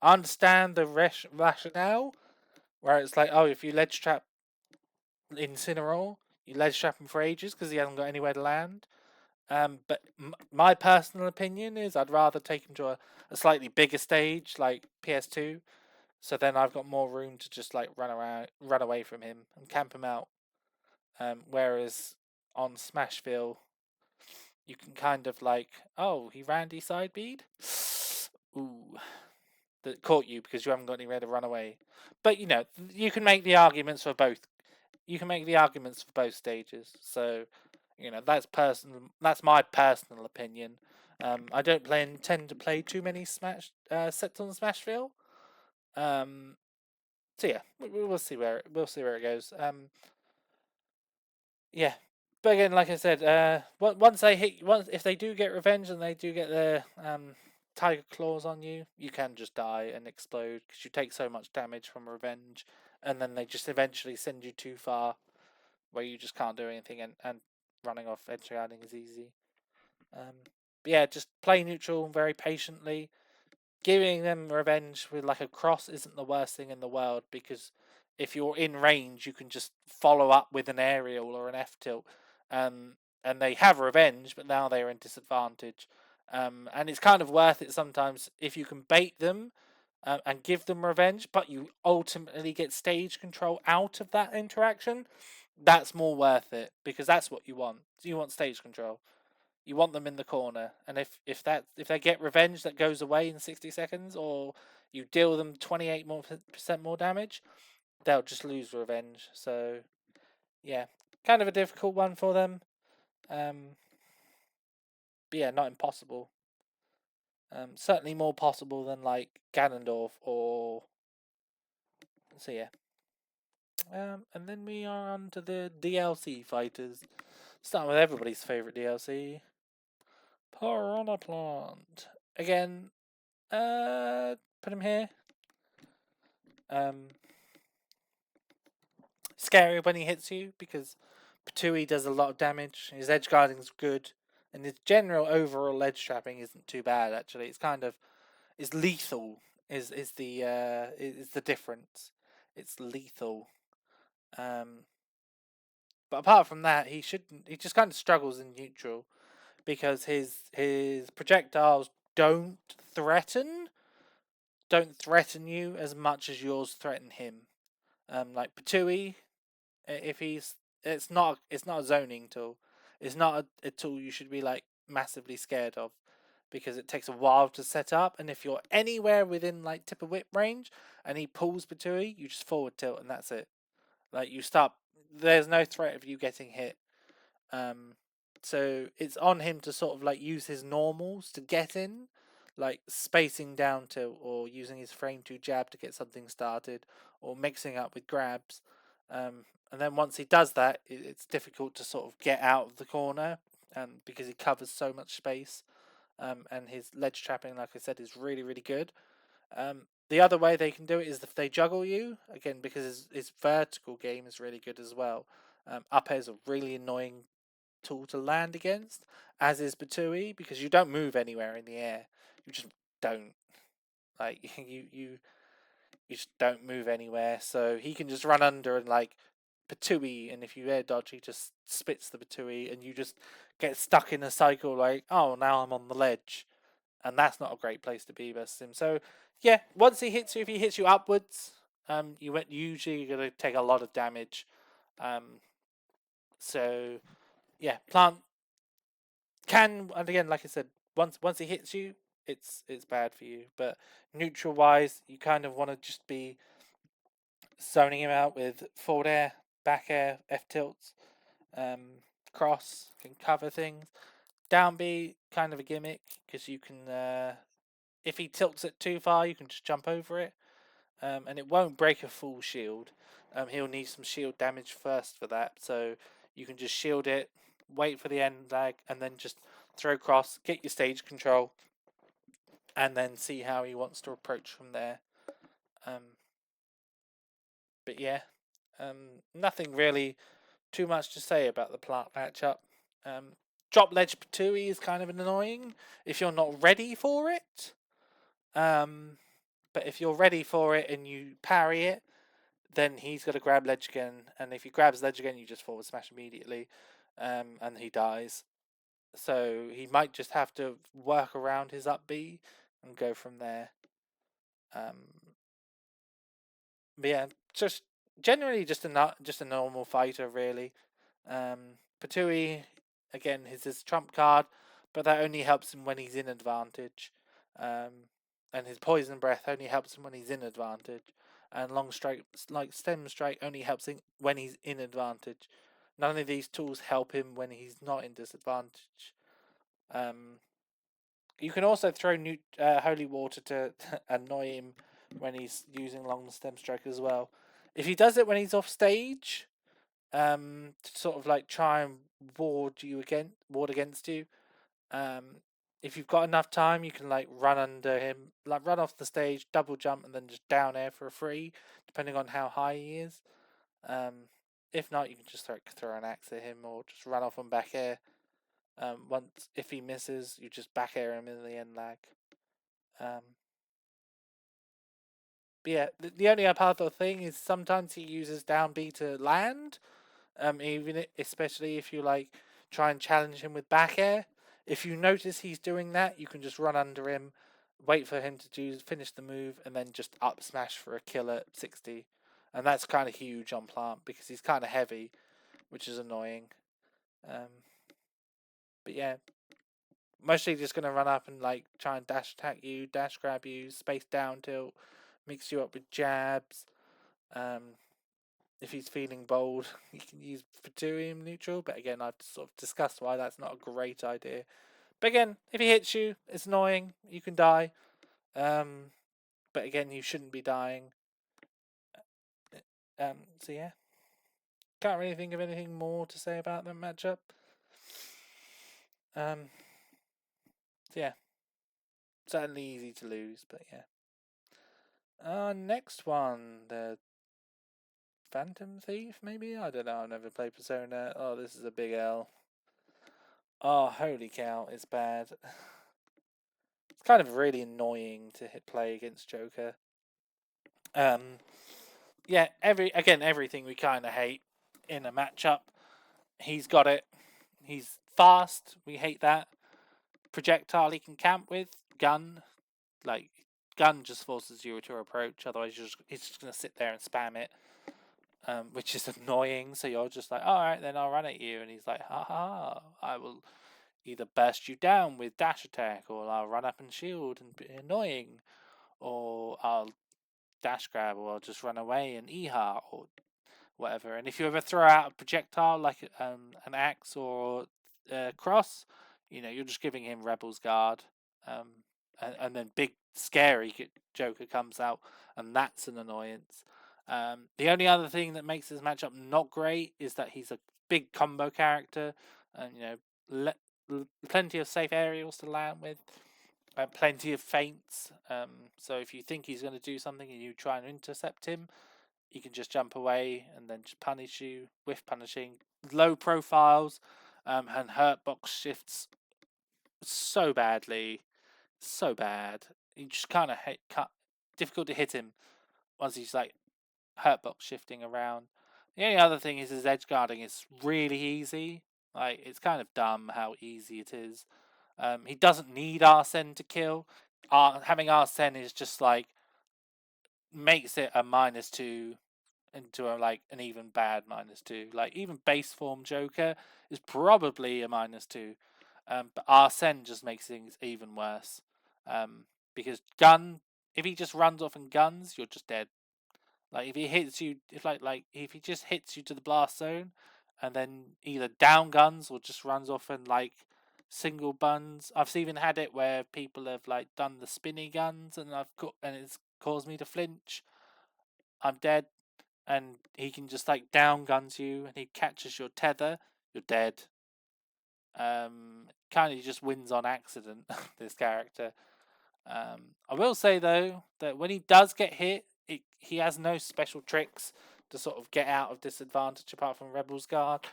I understand the rationale, where it's like, oh, if you ledge trap Incineroar, you ledge trap him for ages because he hasn't got anywhere to land. But my personal opinion is I'd rather take him to a slightly bigger stage like PS2, so then I've got more room to just like run away from him and camp him out. Whereas on Smashville, you can kind of like, oh, he randy side bead. Ooh, that caught you because you haven't got anywhere to run away. But you can make the arguments for both. You can make the arguments for both stages. So, that's personal. That's my personal opinion. I don't tend to play too many Smash sets on Smashville. So yeah, we'll see where it goes. Yeah, but again, like I said, once if they do get revenge and they do get their tiger claws on you, you can just die and explode because you take so much damage from revenge, and then they just eventually send you too far, where you just can't do anything, and running off edge guarding is easy. But yeah, just play neutral very patiently. Giving them revenge with like a cross isn't the worst thing in the world, because if you're in range, you can just follow up with an aerial or an F tilt, and they have revenge, but now they're in disadvantage. And it's kind of worth it sometimes if you can bait them, and give them revenge, but you ultimately get stage control out of that interaction. That's more worth it, because that's what you want. You want stage control. You want them in the corner, and if they get revenge that goes away in 60 seconds, or you deal them 28% more damage, they'll just lose revenge. So yeah, kind of a difficult one for them. But yeah, not impossible. Certainly more possible than like Ganondorf or so yeah. And then we are on to the DLC fighters. Starting with everybody's favourite DLC. Piranha Plant. Again, put him here. Scary when he hits you because Patui does a lot of damage. His edge guarding's good, and his general overall edge trapping isn't too bad actually. It's kind of is lethal. Is the difference? It's lethal. But apart from that, he shouldn't. He just kind of struggles in neutral because his projectiles threaten don't threaten you as much as yours threaten him. Like Patui, if he's it's not a zoning tool. It's not a tool you should be like massively scared of because it takes a while to set up, and if you're anywhere within like tip of whip range and he pulls Patui, you just forward tilt and that's it. Like you stop. There's no threat of you getting hit. Um, so it's on him to sort of like use his normals to get in, like spacing down tilt or using his frame 2 jab to get something started, or mixing up with grabs. And then once he does that, it's difficult to sort of get out of the corner, because he covers so much space. And his ledge trapping, like I said, is really really good. The other way they can do it is if they juggle you again because his vertical game is really good as well. Up air is a really annoying tool to land against, as is Batui, because you don't move anywhere in the air. You just don't. Like you just don't move anywhere. So he can just run under and like Patui, and if you air dodge, he just spits the Patui, and you just get stuck in a cycle like, oh, now I'm on the ledge, and that's not a great place to be versus him. So yeah, once he hits you, if he hits you upwards, you went usually gonna take a lot of damage. So yeah, plant can, and again, like I said, once he hits you, it's bad for you. But neutral wise, you kind of want to just be zoning him out with forward air, back air, F tilts, cross can cover things. Down B kind of a gimmick because you can, if he tilts it too far, you can just jump over it, and it won't break a full shield. He'll need some shield damage first for that, so you can just shield it, wait for the end lag, and then just throw cross, get your stage control, and then see how he wants to approach from there. Um, but yeah, nothing really too much to say about the plant matchup. Drop ledge Patui is kind of annoying if you're not ready for it. But if you're ready for it and you parry it, then he's got to grab ledge again, and if he grabs ledge again, you just forward smash immediately, and he dies. So he might just have to work around his up B and go from there. But yeah, just generally just a normal fighter really. Patui again is his trump card, but that only helps him when he's in advantage. And his poison breath only helps him when he's in advantage. And long strike, like stem strike, only helps him when he's in advantage. None of these tools help him when he's not in disadvantage. You can also throw holy water to annoy him when he's using long stem strike as well. If he does it when he's off stage, to sort of like try and ward against you. If you've got enough time, you can like run under him, like run off the stage, double jump, and then just down air for a free, depending on how high he is. If not, you can just throw an axe at him or just run off on back air. Once if he misses, you just back air him in the end lag. But yeah, the only other thing is sometimes he uses down B to land. Especially if you like try and challenge him with back air. If you notice he's doing that, you can just run under him, wait for him to finish the move, and then just up smash for a kill at 60. And that's kind of huge on Plant because he's kind of heavy, which is annoying. But yeah, mostly just gonna run up and like try and dash attack you, dash grab you, space down tilt, mix you up with jabs. if he's feeling bold, you can use Faturium neutral. But again, I've sort of discussed why that's not a great idea. But again, if he hits you, it's annoying. You can die. But again, you shouldn't be dying. So yeah, can't really think of anything more to say about that matchup. So yeah, certainly easy to lose, but yeah. Next one, the Phantom Thief, maybe? I don't know, I've never played Persona. Oh, this is a big L. Oh, holy cow, it's bad. It's kind of really annoying to play against Joker. Yeah, everything we kind of hate in a matchup. He's got it. He's fast. We hate that. Projectile he can camp with. Gun. Like, gun just forces you to approach. Otherwise, he's just going to sit there and spam it. Which is annoying. So you're just like, alright, then I'll run at you. And he's like, haha, I will either burst you down with dash attack, or I'll run up and shield and be annoying, or I'll dash grab, or I'll just run away and e-heart, or whatever. And if you ever throw out a projectile like an axe or a cross, you're just giving him Rebel's Guard. And then big scary Joker comes out, and that's an annoyance. The only other thing that makes this matchup not great is that he's a big combo character, and plenty of safe aerials to land with, plenty of feints. So if you think he's going to do something and you try and intercept him, he can just jump away and then just punish you with punishing. Low profiles, and hurt box shifts so badly, so bad. You just kind of difficult to hit him once he's like hurt box shifting around. The only other thing is his edge guarding is really easy. Like, it's kind of dumb how easy it is. He doesn't need Arsene to kill. Having Arsene is just like makes it a -2 into an even bad -2. Like, even base form Joker is probably a -2. But Arsene just makes things even worse. Because if he just runs off and guns, you're just dead. Like, if he hits you, if he just hits you to the blast zone, and then either down guns or just runs off and single buns. I've even had it where people have done the spinny guns, and it's caused me to flinch. I'm dead, and he can just down guns you, and he catches your tether. You're dead. Kind of just wins on accident. This character. I will say though that when he does get hit, he has no special tricks to sort of get out of disadvantage apart from Rebel's Guard.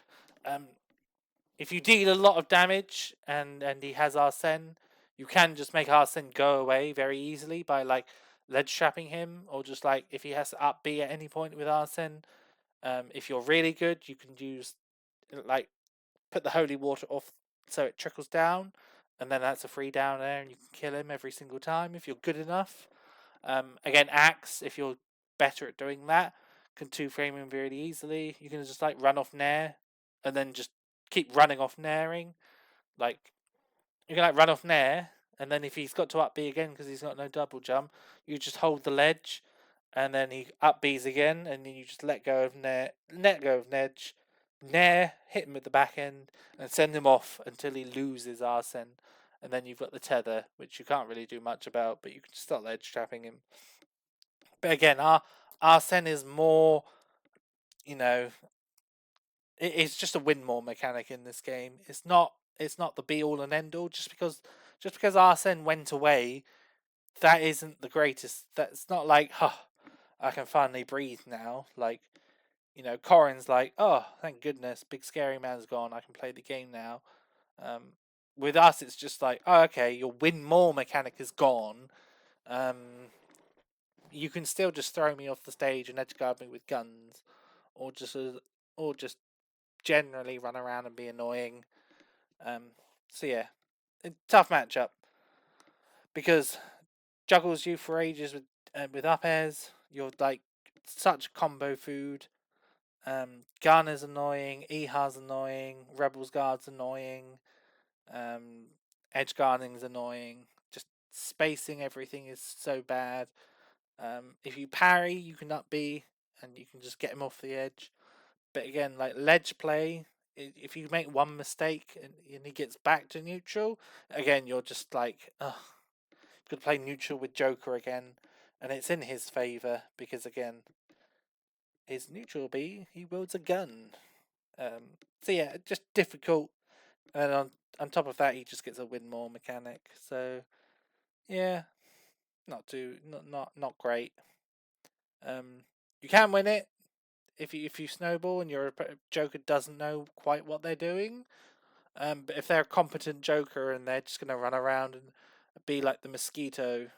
If you deal a lot of damage and he has Arsene, you can just make Arsene go away very easily by ledge trapping him, or just if he has to up B at any point with Arsene. If you're really good, you can use put the holy water off so it trickles down, and then that's a free down there, and you can kill him every single time if you're good enough. Again, Axe, if you're better at doing that, can two-frame him really easily. You can just run off Nair, and then just keep running off Nairing. You can run off Nair, and then if he's got to up B again because he's got no double jump, you just hold the ledge, and then he up B's again, and then you just let go of Nair, Nair, hit him at the back end, and send him off until he loses Arsene. And then you've got the tether, which you can't really do much about, but you can start ledge trapping him. But again, Arsene is more, it's just a win more mechanic in this game. It's not the be all and end all. Just because Arsene went away, that isn't the greatest. That's not I can finally breathe now. Corin's oh, thank goodness, big scary man's gone. I can play the game now. With us, it's just oh, okay, your win more mechanic is gone. You can still just throw me off the stage and edge guard me with guns, or just generally run around and be annoying. So yeah, tough matchup because juggles you for ages with up airs. You're such combo food. Garner's annoying, Ehar's annoying, Rebel's Guard's annoying, Edge Guarding's annoying. Just spacing everything is so bad. If you parry, you can up B, and you can just get him off the edge. But again, like ledge play, if you make one mistake and he gets back to neutral, again you're just like, ugh, could play neutral with Joker again, and it's in his favour because again, his neutral B, he wields a gun. So yeah, just difficult, and on top of that, he just gets a win more mechanic. So yeah, not great. You can win it if you snowball and your Joker doesn't know quite what they're doing. But if they're a competent Joker and they're just gonna run around and be like the mosquito,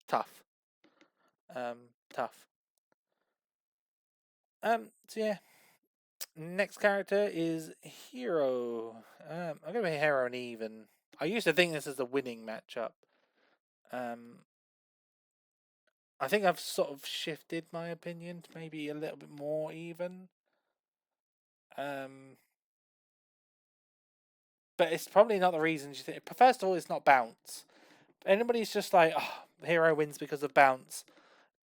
tough. Tough. So yeah. Next character is Hero. I'm gonna be Hero and even. I used to think this is a winning matchup. Um, I think I've sort of shifted my opinion to maybe a little bit more even. Um, but it's probably not the reasons you think. First of all, it's not bounce. Anybody's just like, oh, Hero wins because of bounce.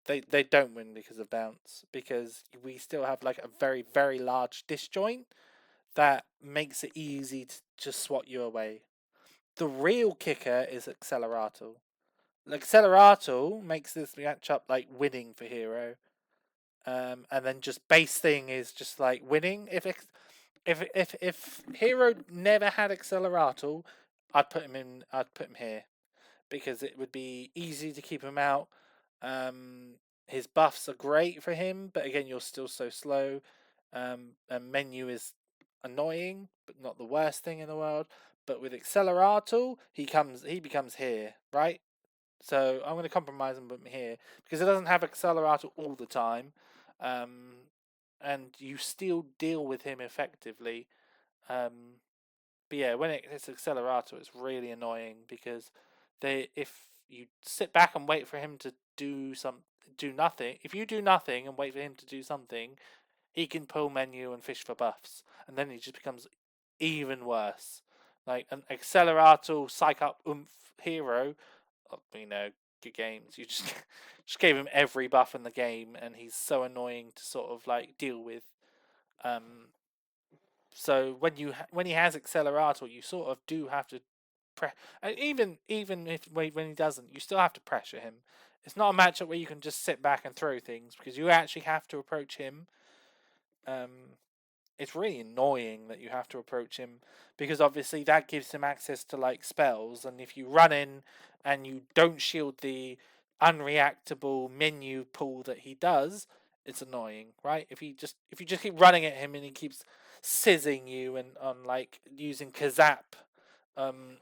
They don't win because of bounce because we still have like a very large disjoint that makes it easy to just swat you away. The real kicker is Accelerator. Accelerator makes this matchup like winning for Hero. And then just base thing is just like winning. If Hero never had Accelerator, I'd put him here because it would be easy to keep him out. His buffs are great for him, but again, you're still so slow. And menu is annoying, but not the worst thing in the world. But with Accelerator, he becomes here, right? So I'm going to compromise and put him here because it doesn't have Accelerator all the time, and you still deal with him effectively. But yeah, when it's Accelerator, it's really annoying because if you sit back and wait for him to do nothing, if you do nothing and wait for him to do something, he can pull menu and fish for buffs, and then he just becomes even worse. Like an Accelerator, psych up, hero. Good games. You just just gave him every buff in the game, and he's so annoying to sort of like deal with. Um, so when he has Accelerator, you sort of do have to even if when he doesn't, you still have to pressure him. It's not a matchup where you can just sit back and throw things because you actually have to approach him. Um, it's really annoying that you have to approach him because obviously that gives him access to like spells, and if you run in and you don't shield the unreactable menu pull that he does, it's annoying, right? If you just keep running at him and he keeps sizzing you and on like using Kazap,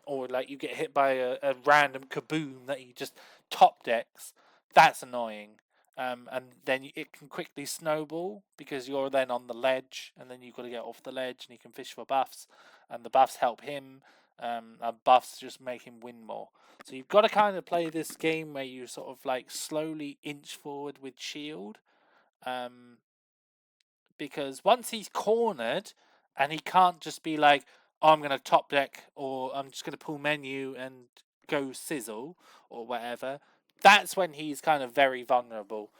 or like you get hit by a random kaboom that he just top decks, that's annoying. And then it can quickly snowball because you're then on the ledge, and then you've got to get off the ledge, and you can fish for buffs, and the buffs help him, and buffs just make him win more. So you've got to kind of play this game where you sort of like slowly inch forward with shield, um, because once he's cornered, and he can't just be like, oh, I'm going to top deck, or I'm just going to pull menu and go sizzle, or whatever, that's when he's kind of very vulnerable.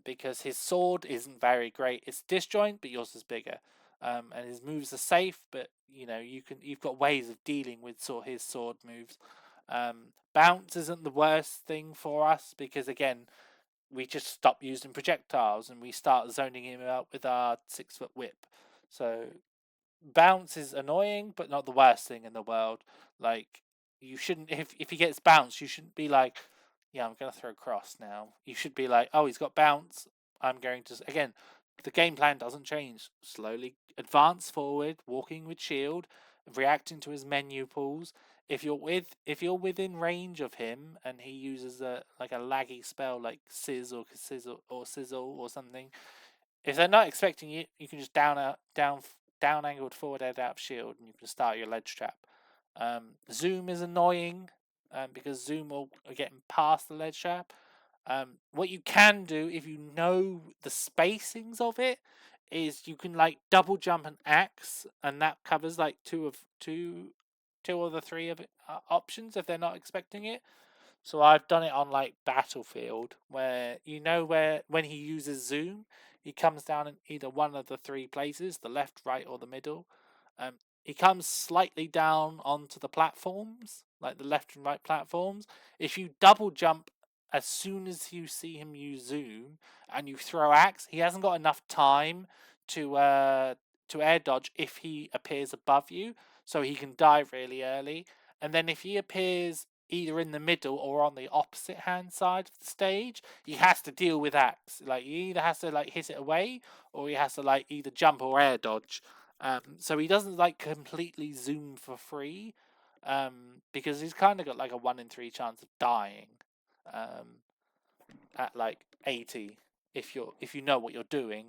Because his sword isn't very great. It's disjoint, but yours is bigger. And his moves are safe, but you've got ways of dealing with his sword moves. Bounce isn't the worst thing for us because again, we just stop using projectiles and we start zoning him out with our 6-foot whip. So bounce is annoying, but not the worst thing in the world. Like you shouldn't, if he gets bounce, you shouldn't be like, yeah, I'm gonna throw cross now. You should be like, oh, he's got bounce. I'm going to again. The game plan doesn't change. Slowly advance forward, walking with shield, reacting to his menu pulls. If you're within range of him and he uses a laggy spell like sizzle or something, if they're not expecting you, you can just down angled forward head out of shield, and you can start your ledge trap. Zoom is annoying, because Zoom will get him past the ledge trap. What you can do if you know the spacings of it is you can like double jump an axe, and that covers like two or the three of it, options if they're not expecting it. So I've done it on like Battlefield, where where when he uses zoom, he comes down in either one of the three places, the left, right, or the middle. Um, he comes slightly down onto the platforms, like the left and right platforms. If you double jump as soon as you see him use zoom and you throw axe, he hasn't got enough time to air dodge if he appears above you, so he can die really early. And then if he appears either in the middle or on the opposite hand side of the stage, he has to deal with axe. Like he either has to like hit it away, or he has to like either jump or air dodge. So he doesn't like completely zoom for free, because he's kind of got like a 1 in 3 chance of dying, um, at like 80 if you know what you're doing.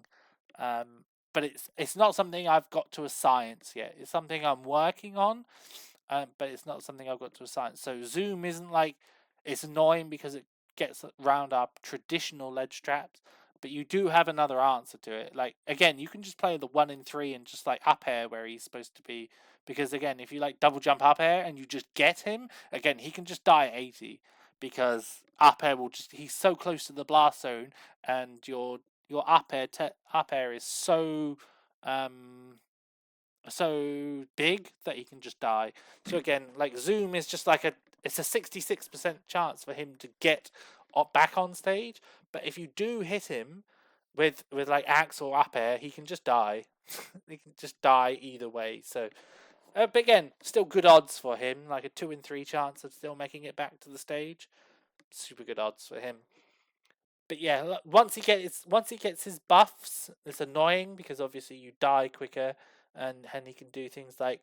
But it's not something I've got to a science yet. It's something I'm working on, but it's not something I've got to a science. So zoom isn't like, it's annoying because it gets around our traditional ledge traps, but you do have another answer to it. Like again, you can just play the 1 in 3 and just like up air where he's supposed to be, because again, if you like double jump up air and you just get him, again he can just die at 80, because up air will just, he's so close to the blast zone, and your up air is um so big that he can just die. So again, like zoom is just like it's a 66% chance for him to get back on stage. But if you do hit him with like axe or up air, he can just die. He can just die either way. So, but again, still good odds for him. Like a 2 in 3 chance of still making it back to the stage. Super good odds for him. But yeah, once he gets his buffs, it's annoying because obviously you die quicker, and he can do things like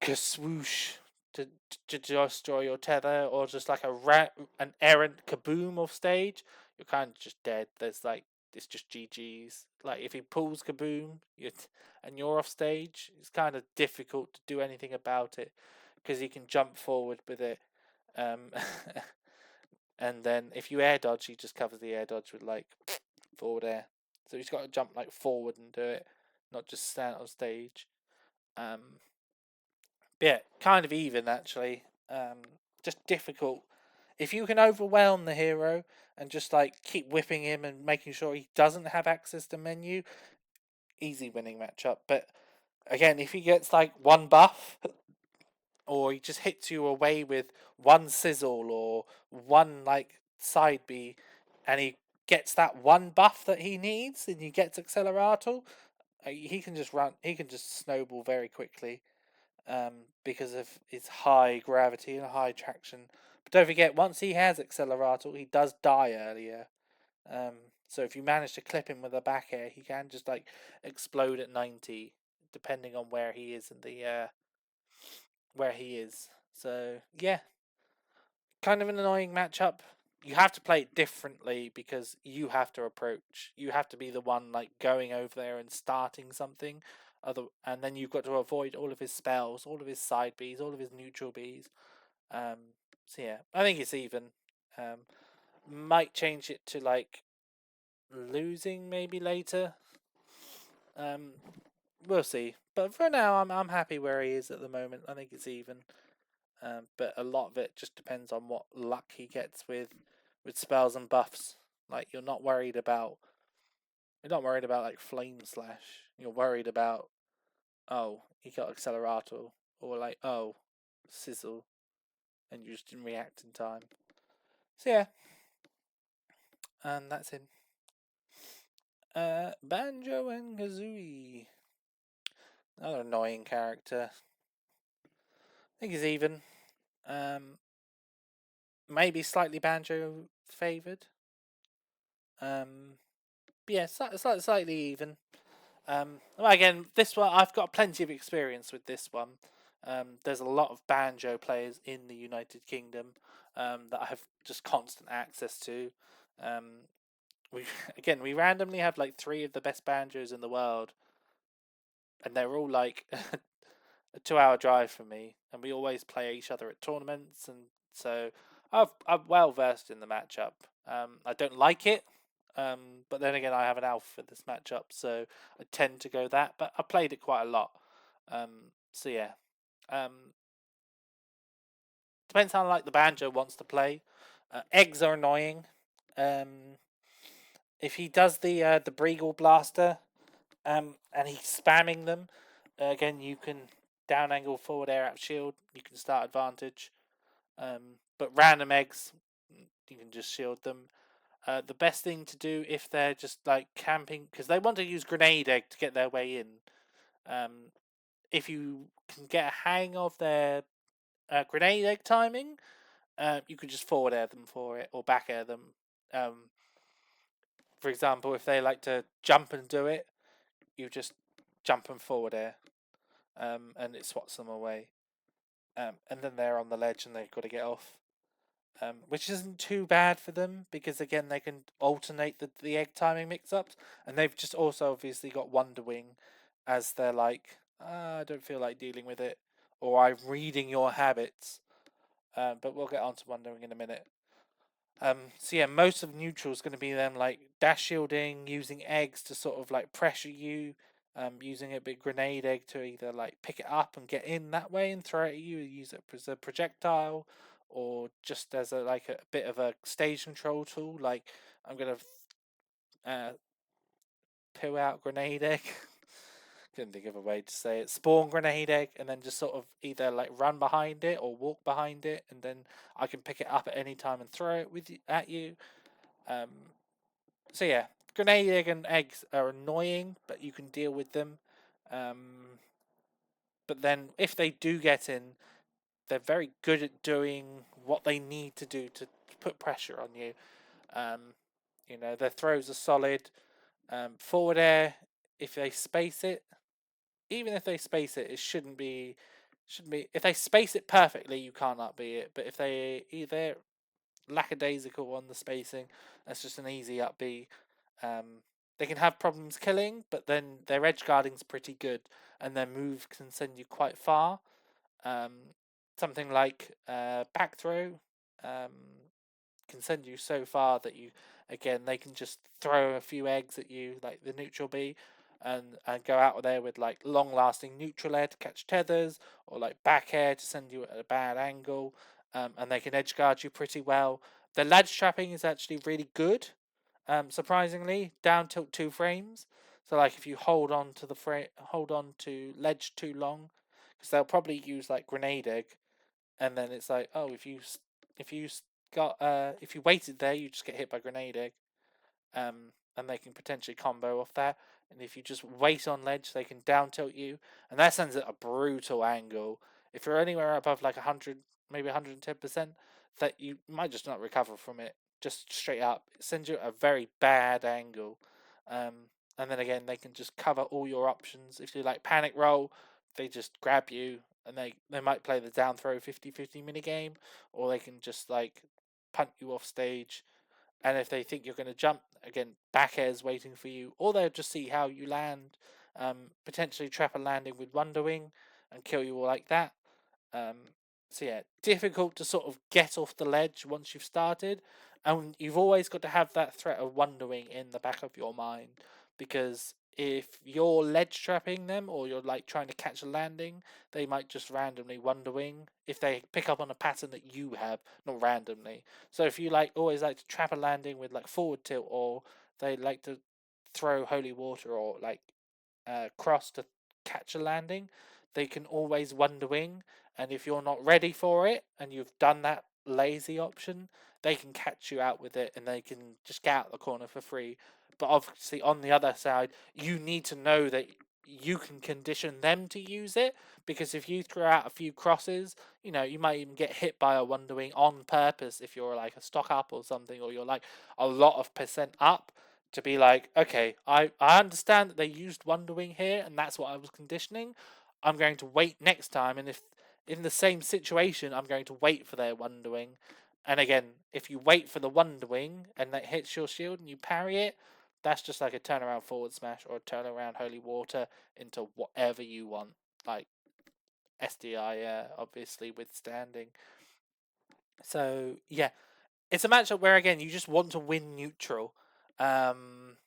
kaswoosh to destroy your tether, or just like an errant kaboom off stage. You're kind of just dead. There's like, it's just GG's. Like if he pulls kaboom, and you're off stage, it's kind of difficult to do anything about it because he can jump forward with it. Um, and then if you air dodge, he just covers the air dodge with like forward air. So he's got to jump like forward and do it, not just stand on stage. Um, yeah, kind of even actually. Just difficult. If you can overwhelm the hero and just like keep whipping him and making sure he doesn't have access to menu, easy winning matchup. But again, if he gets like one buff, or he just hits you away with one sizzle or one like side B, and he gets that one buff that he needs, and he gets Accelerator, he can just run. He can just snowball very quickly, because of his high gravity and high traction. But don't forget, once he has Accelerator, he does die earlier. Um, so if you manage to clip him with a back air, he can just like explode at 90, depending on where he is in the where he is. So yeah, kind of an annoying matchup. You have to play it differently because you have to approach. You have to be the one like going over there and starting something. And then you've got to avoid all of his spells, all of his side Bs, all of his neutral Bs. Um, so yeah, I think it's even. Um, might change it to like losing maybe later. Um, we'll see. But for now, I'm happy where he is at the moment. I think it's even. But a lot of it just depends on what luck he gets with spells and buffs. Like you're not worried about like flame slash. You're worried about, oh, he got accelerator, or like, oh, sizzle, and you just didn't react in time. So yeah, and that's him. Banjo and Kazooie, another annoying character. I think he's even. Um, Maybe slightly Banjo favored. But yeah, slightly even. Well, again, this one I've got plenty of experience with this one. There's a lot of banjo players in the United Kingdom, that I have just constant access to. Um, we we randomly have like 3 of the best banjos in the world, and they're all like a 2-hour drive from me, and we always play each other at tournaments, and so I'm well versed in the matchup. I don't like it, but then again, I have an alpha for this matchup, so I tend to go that. But I played it quite a lot, so yeah. Um, depends how like the Banjo wants to play. Eggs are annoying. Um, if he does the Breagle Blaster, and he's spamming them, again you can down angle forward air out shield. You can start advantage. But random eggs, you can just shield them. The best thing to do if they're just like camping, because they want to use grenade egg to get their way in. Um, if you can get a hang of their grenade egg timing, you can just forward air them for it or back air them. Um, for example, if they like to jump and do it, you just jump and forward air, and it swats them away. And then they're on the ledge and they've got to get off. Which isn't too bad for them because again they can alternate the egg timing mix-ups, and they've just also obviously got Wonder Wing as they're like, I don't feel like dealing with it, or I'm reading your habits. But we'll get on to Wonder Wing in a minute. So yeah, most of neutral is going to be them like dash shielding, using eggs to sort of like pressure you, using a big grenade egg to either like pick it up and get in that way and throw it at you, use it as a projectile, or just as a like a bit of a stage control tool. Like I'm gonna poo out grenade egg. Couldn't think of a way to say it. Spawn grenade egg, and then just sort of either like run behind it or walk behind it, and then I can pick it up at any time and throw it at you. Um, so yeah, grenade egg and eggs are annoying, but you can deal with them. But then if they do get in, they're very good at doing what they need to do to put pressure on you. Um, their throws are solid. Forward air, if they space it, even if they space it, it shouldn't be. If they space it perfectly, you can't upbeat it. But if they either lackadaisical on the spacing, that's just an easy upbeat. Um, they can have problems killing, but then their edge guarding's pretty good, and their move can send you quite far. Um, Something like back throw um, can send you so far that they can just throw a few eggs at you, like the neutral bee, and go out there with like long lasting neutral air to catch tethers, or like back air to send you at a bad angle, and they can edge guard you pretty well. The ledge trapping is actually really good, surprisingly. Down tilt 2 frames. So like if you hold on to ledge too long, because they'll probably use like grenade egg, and then it's like, oh, if you if you waited there, you just get hit by grenade egg, and they can potentially combo off that. And if you just wait on ledge, they can down tilt you, and that sends it a brutal angle. If you're anywhere above like 100, maybe 110%, that you might just not recover from it. Just straight up, it sends you a very bad angle. And then again, they can just cover all your options. If you like panic roll, they just grab you, and they might play the down throw 50-50 minigame, or they can just like punt you off stage. And if they think you're going to jump, again, back air's waiting for you, or they'll just see how you land, potentially trap a landing with Wonder Wing and kill you all like that. Um, so yeah, difficult to sort of get off the ledge once you've started, and you've always got to have that threat of Wonder Wing in the back of your mind, because if you're ledge trapping them or you're like trying to catch a landing, they might just randomly Wonder Wing if they pick up on a pattern that you have, not randomly. So if you like always like to trap a landing with like forward tilt, or they like to throw holy water or like cross to catch a landing, they can always Wonder Wing, and if you're not ready for it and you've done that lazy option, they can catch you out with it and they can just get out the corner for free. But obviously, on the other side, you need to know that you can condition them to use it, because if you throw out a few crosses, you might even get hit by a Wonder Wing on purpose if you're like a stock up or something, or you're like a lot of percent up, to be like, okay, I understand that they used Wonder Wing here and that's what I was conditioning. I'm going to wait next time, and if in the same situation, I'm going to wait for their Wonder Wing. And again, if you wait for the Wonder Wing and that hits your shield and you parry it, that's just like a turnaround forward smash or a turnaround holy water into whatever you want. Like SDI, obviously withstanding. So yeah, it's a matchup where again you just want to win neutral. Um,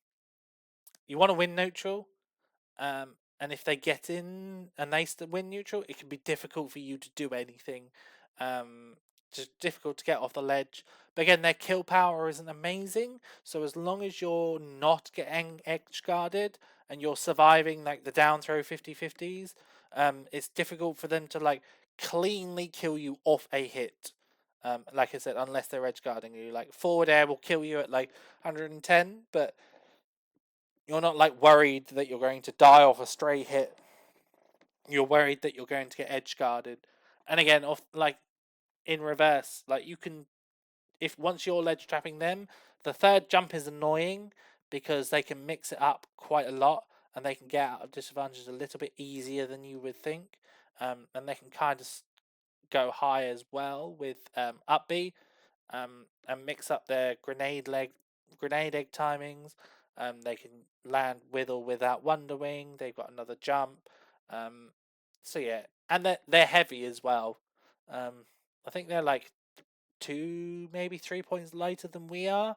you want to win neutral, and if they get in and they win neutral, it can be difficult for you to do anything. just difficult to get off the ledge. But again, their kill power isn't amazing, so as long as you're not getting edge guarded and you're surviving like the down throw 50-50s, it's difficult for them to like cleanly kill you off a hit. Like I said, unless they're edge guarding you, like forward air will kill you at like 110, but you're not like worried that you're going to die off a stray hit. You're worried that you're going to get edge guarded, and again, off like in reverse, like you can, if once you're ledge trapping them, the third jump is annoying because they can mix it up quite a lot and they can get out of disadvantage a little bit easier than you would think. And they can kind of go high as well with up B, and mix up their grenade egg timings. They can land with or without Wonder Wing. They've got another jump. Um, so yeah, and they're heavy as well. I think they're like 2, maybe 3 points lighter than we are.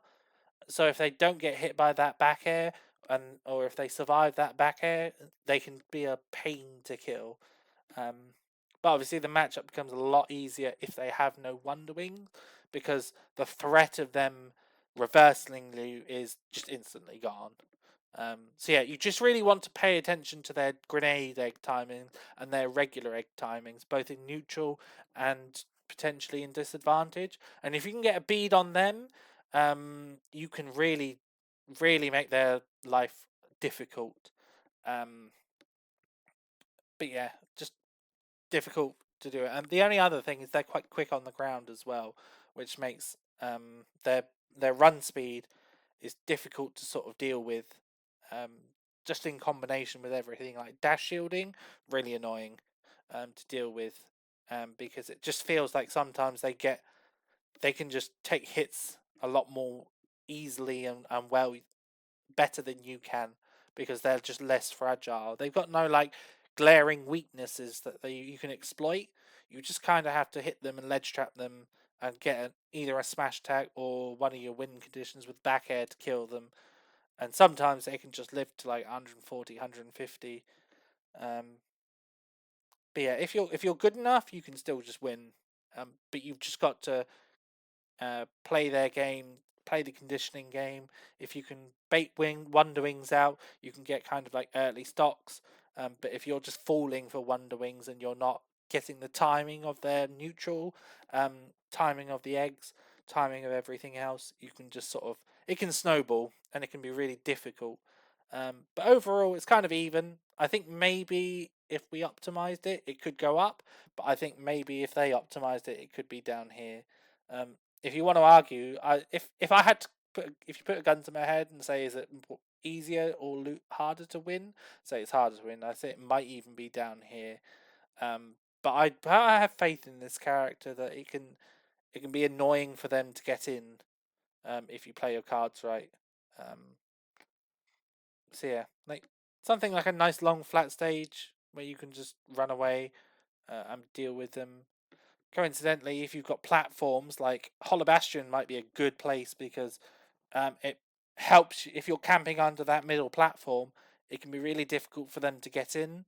So if they don't get hit by that back air, or if they survive that back air, they can be a pain to kill. Um, but obviously the matchup becomes a lot easier if they have no Wonder Wings, because the threat of them reversing you is just instantly gone. So yeah, you just really want to pay attention to their grenade egg timings and their regular egg timings, both in neutral and potentially in disadvantage. And if you can get a bead on them, you can really, really make their life difficult. Um, but yeah, just difficult to do it. And the only other thing is they're quite quick on the ground as well, which makes their run speed is difficult to sort of deal with. Um, just in combination with everything like dash shielding, really annoying to deal with, because it just feels like sometimes they can just take hits a lot more easily and well better than you can, because they're just less fragile. They've got no like glaring weaknesses that you can exploit. You just kind of have to hit them and ledge trap them and get either a smash attack or one of your win conditions with back air to kill them. And sometimes they can just live to like 140, 150. But yeah, if you're good enough, you can still just win. But you've just got to play their game, play the conditioning game. If you can bait Wonder Wings out, you can get kind of like early stocks. But if you're just falling for Wonder Wings and you're not getting the timing of their neutral, timing of the eggs, timing of everything else, you can just sort of, it can snowball and it can be really difficult. But overall, it's kind of even. I think maybe if we optimized it, it could go up. But I think maybe if they optimized it, it could be down here. Um, if you want to argue, if I had to if you put a gun to my head and say is it easier or harder to win, say it's harder to win. I think it might even be down here. But I have faith in this character that it can be annoying for them to get in, if you play your cards right. Um, so yeah, like something like a nice long flat stage where you can just run away and deal with them. Coincidentally, if you've got platforms like Hollow Bastion might be a good place, because it helps if you're camping under that middle platform. It can be really difficult for them to get in.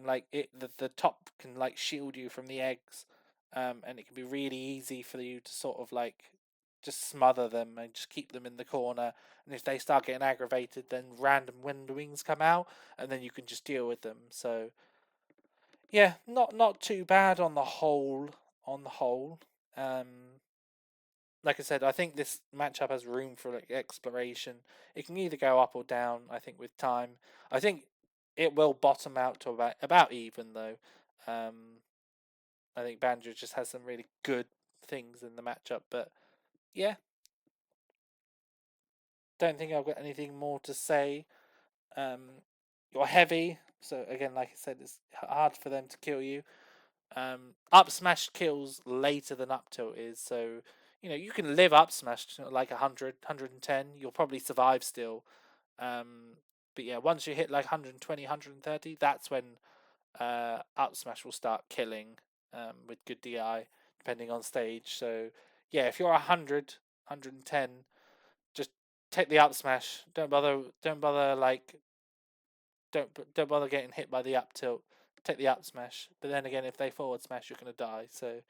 Like the top can like shield you from the eggs, and it can be really easy for you to sort of like just smother them and just keep them in the corner. And if they start getting aggravated, then random wind wings come out, and then you can just deal with them. So yeah, not too bad on the whole. On the whole, um, like I said, I think this matchup has room for like exploration. It can either go up or down. I think with time, I think it will bottom out to about even though. Um, I think Banjo just has some really good things in the matchup, but yeah, don't think I've got anything more to say. Um, you're heavy, so again, like I said, it's hard for them to kill you. Up smash kills later than up tilt is, so you can live up smash to like 100, 110. You'll probably survive still. But yeah, once you hit like 120, 130, that's when up smash will start killing, with good DI, depending on stage. So yeah, if you're 100, 110, just take the up smash. Don't bother like don't bother getting hit by the up tilt. Take the up smash. But then again, if they forward smash, you're gonna die. So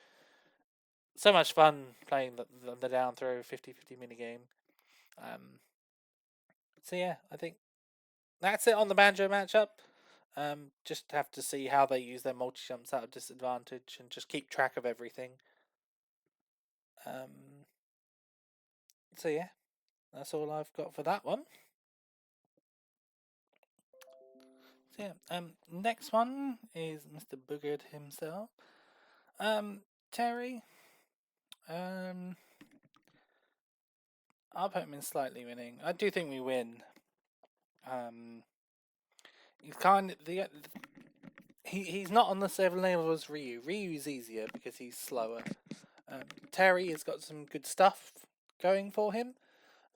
so much fun playing the down throw 50-50 minigame. So yeah, I think that's it on the Banjo matchup. Just have to see how they use their multi jumps out of disadvantage and just keep track of everything. So yeah, that's all I've got for that one. So yeah, next one is Mr. Boogard himself. Terry. I'll put him in slightly winning. I do think we win. He's kind of he's not on the same level as Ryu. Ryu's easier because he's slower. Terry has got some good stuff going for him.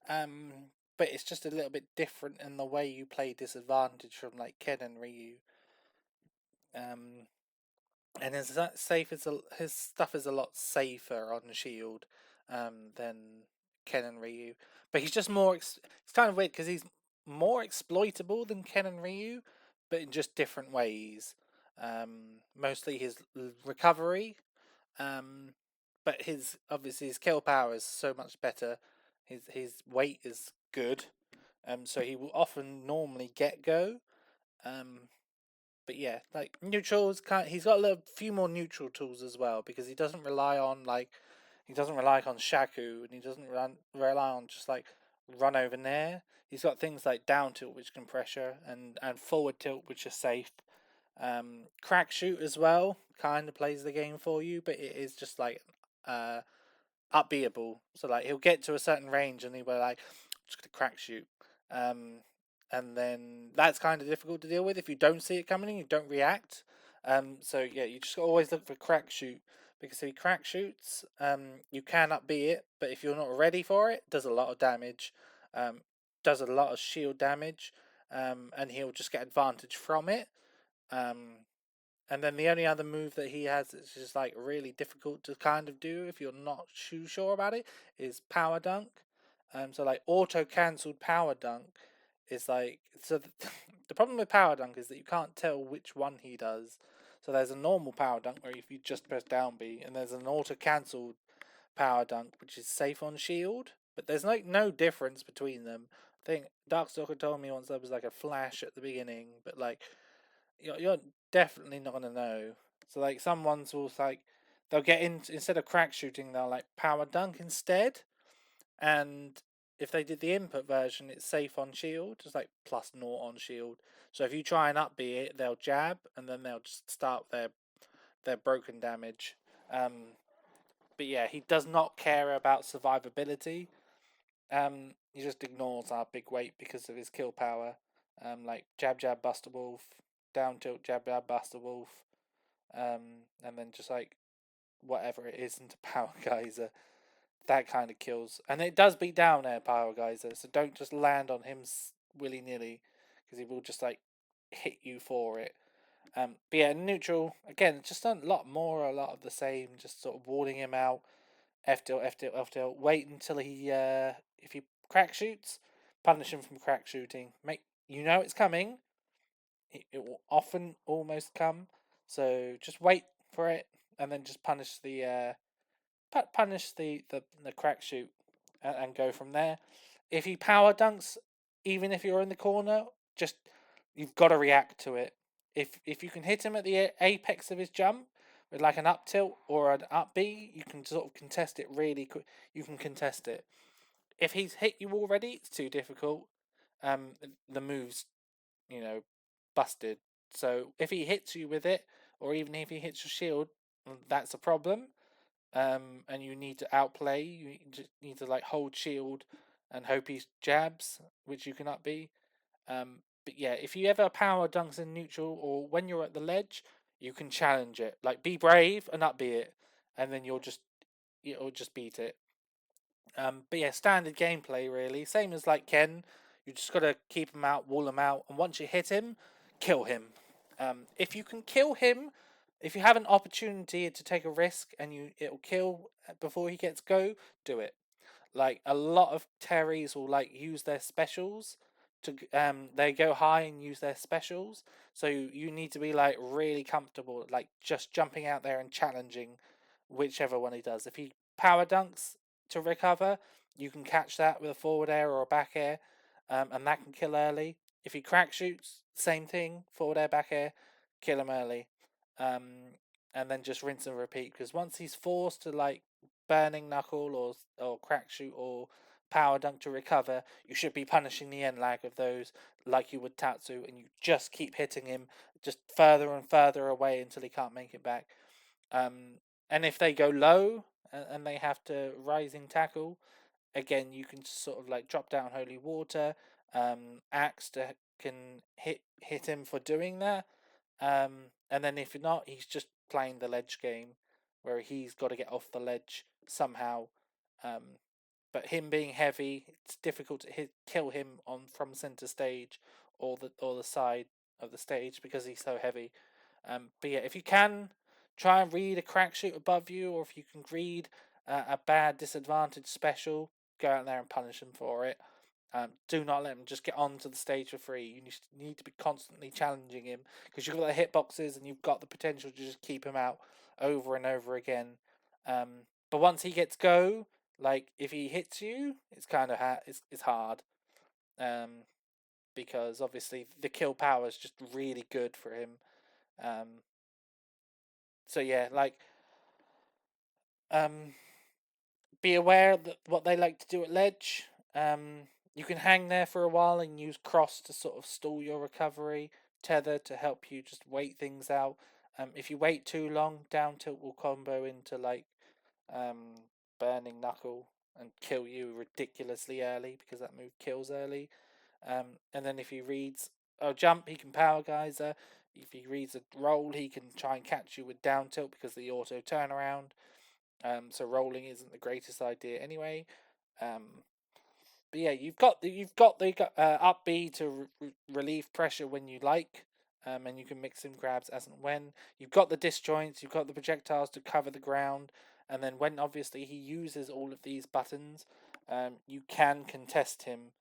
But it's just a little bit different in the way you play disadvantage from like Ken and Ryu. And his stuff is a lot safer on Shield than Ken and Ryu. But he's just more. It's kind of weird because he's more exploitable than Ken and Ryu, but in just different ways. Mostly his recovery, but his kill power is so much better. His weight is good, so he will often normally get go. But yeah, like neutrals, he's got a few more neutral tools as well because he doesn't rely on Shaku, and he doesn't rely on just like run over Nair. He's got things like down tilt which can pressure and forward tilt which are safe. Crack shoot as well kind of plays the game for you, but it is just like uh upbeatable. So like he'll get to a certain range and he'll be like, just gonna crack shoot. Um, and then that's kind of difficult to deal with if you don't see it coming, you don't react. So yeah, you just always look for crack shoot because if he crack shoots, you can upbeat it, but if you're not ready for it, it does a lot of damage. Um, does a lot of shield damage. And he'll just get advantage from it. Um, and then the only other move that he has that's just like really difficult to kind of do if you're not too sure about it is power dunk. So like auto cancelled power dunk is like the problem with power dunk is that you can't tell which one he does. So there's a normal power dunk where if you just press down B, and there's an auto cancelled power dunk which is safe on shield. But there's like no difference between them. I think Darkstalker told me once there was like a flash at the beginning, but like you're definitely not gonna know. So like some ones will like they'll get in instead of crack shooting, they'll like power dunk instead. And if they did the input version, it's safe on shield, it's like plus naught on shield. So if you try and upbeat it, they'll jab and then they'll just start their broken damage. But yeah, he does not care about survivability. He just ignores our big weight because of his kill power. Like jab jab buster wolf, down tilt jab jab buster wolf, and then just like whatever it is into power geyser. That kind of kills, and it does beat down air power geyser. So don't just land on him willy nilly, because he will just like hit you for it. But yeah, neutral again, just a lot of the same, just sort of warding him out. F tilt, F tilt, F tilt. Wait until he if he crack shoots, punish him from crack shooting. Make it's coming. It will often almost come, so just wait for it and then just punish the crack shoot and go from there. If he power dunks, even if you're in the corner, just you've got to react to it. If you can hit him at the apex of his jump with like an up tilt or an up B, you can sort of contest it really quick. You can contest it. If he's hit you already, it's too difficult. The move's busted. So if he hits you with it, or even if he hits your shield, that's a problem. And you need to outplay. You just need to like hold shield and hope he jabs, which you can up B. But yeah, if you ever power dunks in neutral or when you're at the ledge, you can challenge it. Like be brave and up B it, and then you'll just beat it. But yeah, standard gameplay really, same as like Ken. You just gotta keep him out, wall him out, and once you hit him, kill him. If you can kill him, if you have an opportunity to take a risk and it'll kill before he gets go, do it. Like a lot of Terrys will like use their specials to they go high and use their specials. So you need to be like really comfortable, like just jumping out there and challenging whichever one he does. If he power dunks to recover, you can catch that with a forward air or a back air, and that can kill early. If he crack shoots, same thing, forward air, back air, kill him early. And then just rinse and repeat, because once he's forced to like burning knuckle or crack shoot or power dunk to recover, you should be punishing the end lag of those like you would Tatsu, and you just keep hitting him just further and further away until he can't make it back. And if they go low and they have to rising tackle, again you can sort of like drop down holy water, axe can hit him for doing that. And then if not, he's just playing the ledge game, where he's got to get off the ledge somehow. Um, but him being heavy, it's difficult to kill him on from center stage or the side of the stage because he's so heavy. But yeah, if you can try and read a crack shoot above you, or if you can read a bad disadvantage special, go out there and punish him for it. Do not let him just get onto the stage for free. You need to be constantly challenging him, because you've got the hitboxes and you've got the potential to just keep him out over and over again. But once he gets go, like if he hits you, it's kind of it's hard. Because obviously the kill power is just really good for him. Um, so yeah, like um, be aware that what they like to do at ledge. You can hang there for a while and use cross to sort of stall your recovery, tether to help you just wait things out. If you wait too long, down tilt will combo into like um, burning knuckle and kill you ridiculously early, because that move kills early. And then if he reads a jump, he can power geyser. If he reads a roll, he can try and catch you with down tilt because of the auto turnaround. So rolling isn't the greatest idea anyway. Um, but yeah, you've got the up B to relieve pressure when you like, and you can mix in grabs as and when. You've got the disjoints, you've got the projectiles to cover the ground, and then when obviously he uses all of these buttons, you can contest him,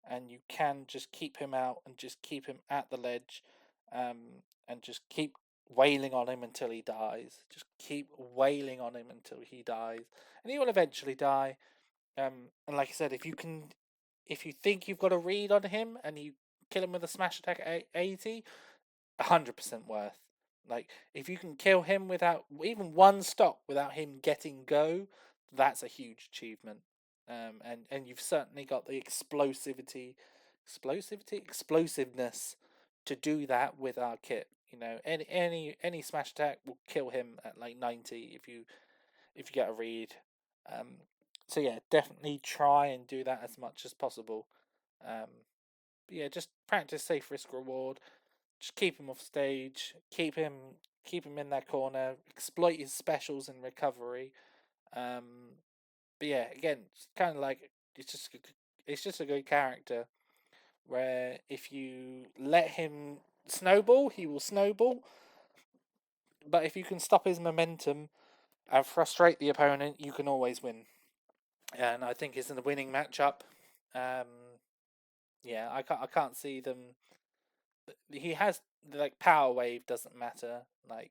and you can just keep him out and just keep him at the ledge, and just keep wailing on him until he dies. Just keep wailing on him until he dies, and he will eventually die. And like I said, if you think you've got a read on him and you kill him with a smash attack at 80, 100% worth. Like, if you can kill him without even one stock without him getting go, that's a huge achievement. And you've certainly got the explosiveness to do that with our kit. You know, any smash attack will kill him at like 90 if you get a read. Um, so yeah, definitely try and do that as much as possible. Um, yeah, just practice safe risk reward. Just keep him off stage. Keep him in that corner. Exploit his specials and recovery. Um, but yeah, again, it's kind of like it's just a good character. Where if you let him snowball, he will snowball. But if you can stop his momentum and frustrate the opponent, you can always win. And I think it's in the winning matchup. Um, yeah, I can't see them. He has like power wave doesn't matter. Like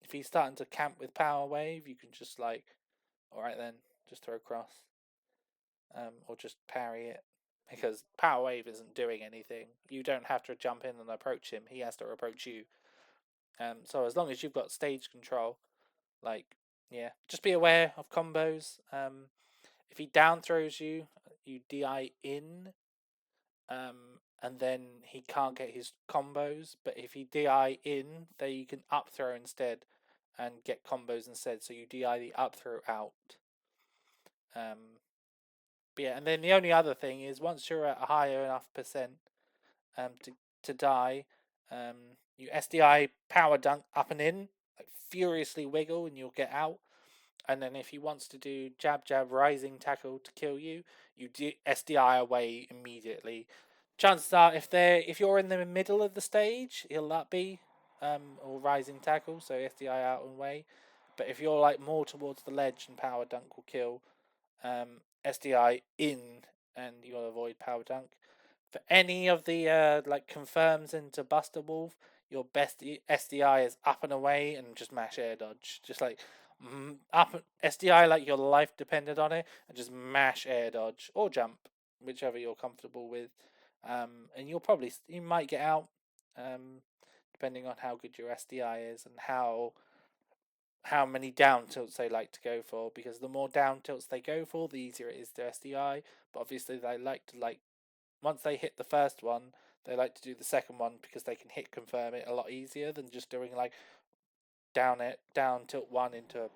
if he's starting to camp with power wave, you can just like, all right then, just throw cross, or just parry it, because power wave isn't doing anything. You don't have to jump in and approach him. He has to approach you. So as long as you've got stage control, like yeah, just be aware of combos. If he down throws you, you DI in, and then he can't get his combos. But if he DI in, then you can up throw instead and get combos instead. So you DI the up throw out. But yeah, and then the only other thing is once you're at a higher enough percent to die, you SDI power dunk up and in, like furiously wiggle, and you'll get out. And then if he wants to do jab jab rising tackle to kill you, you SDI away immediately. Chances are if you're in the middle of the stage, he'll up be or rising tackle, so SDI out and away. But if you're like more towards the ledge, and power dunk will kill, SDI in, and you'll avoid power dunk. For any of the like confirms into Buster Wolf, your best SDI is up and away and just mash air dodge. Just like up SDI like your life depended on it, and just mash air dodge or jump, whichever you're comfortable with. And you might get out, depending on how good your SDI is and how many down tilts they like to go for. Because the more down tilts they go for, the easier it is to SDI. But obviously they like to once they hit the first one, they like to do the second one because they can hit confirm it a lot easier than just doing down tilt one into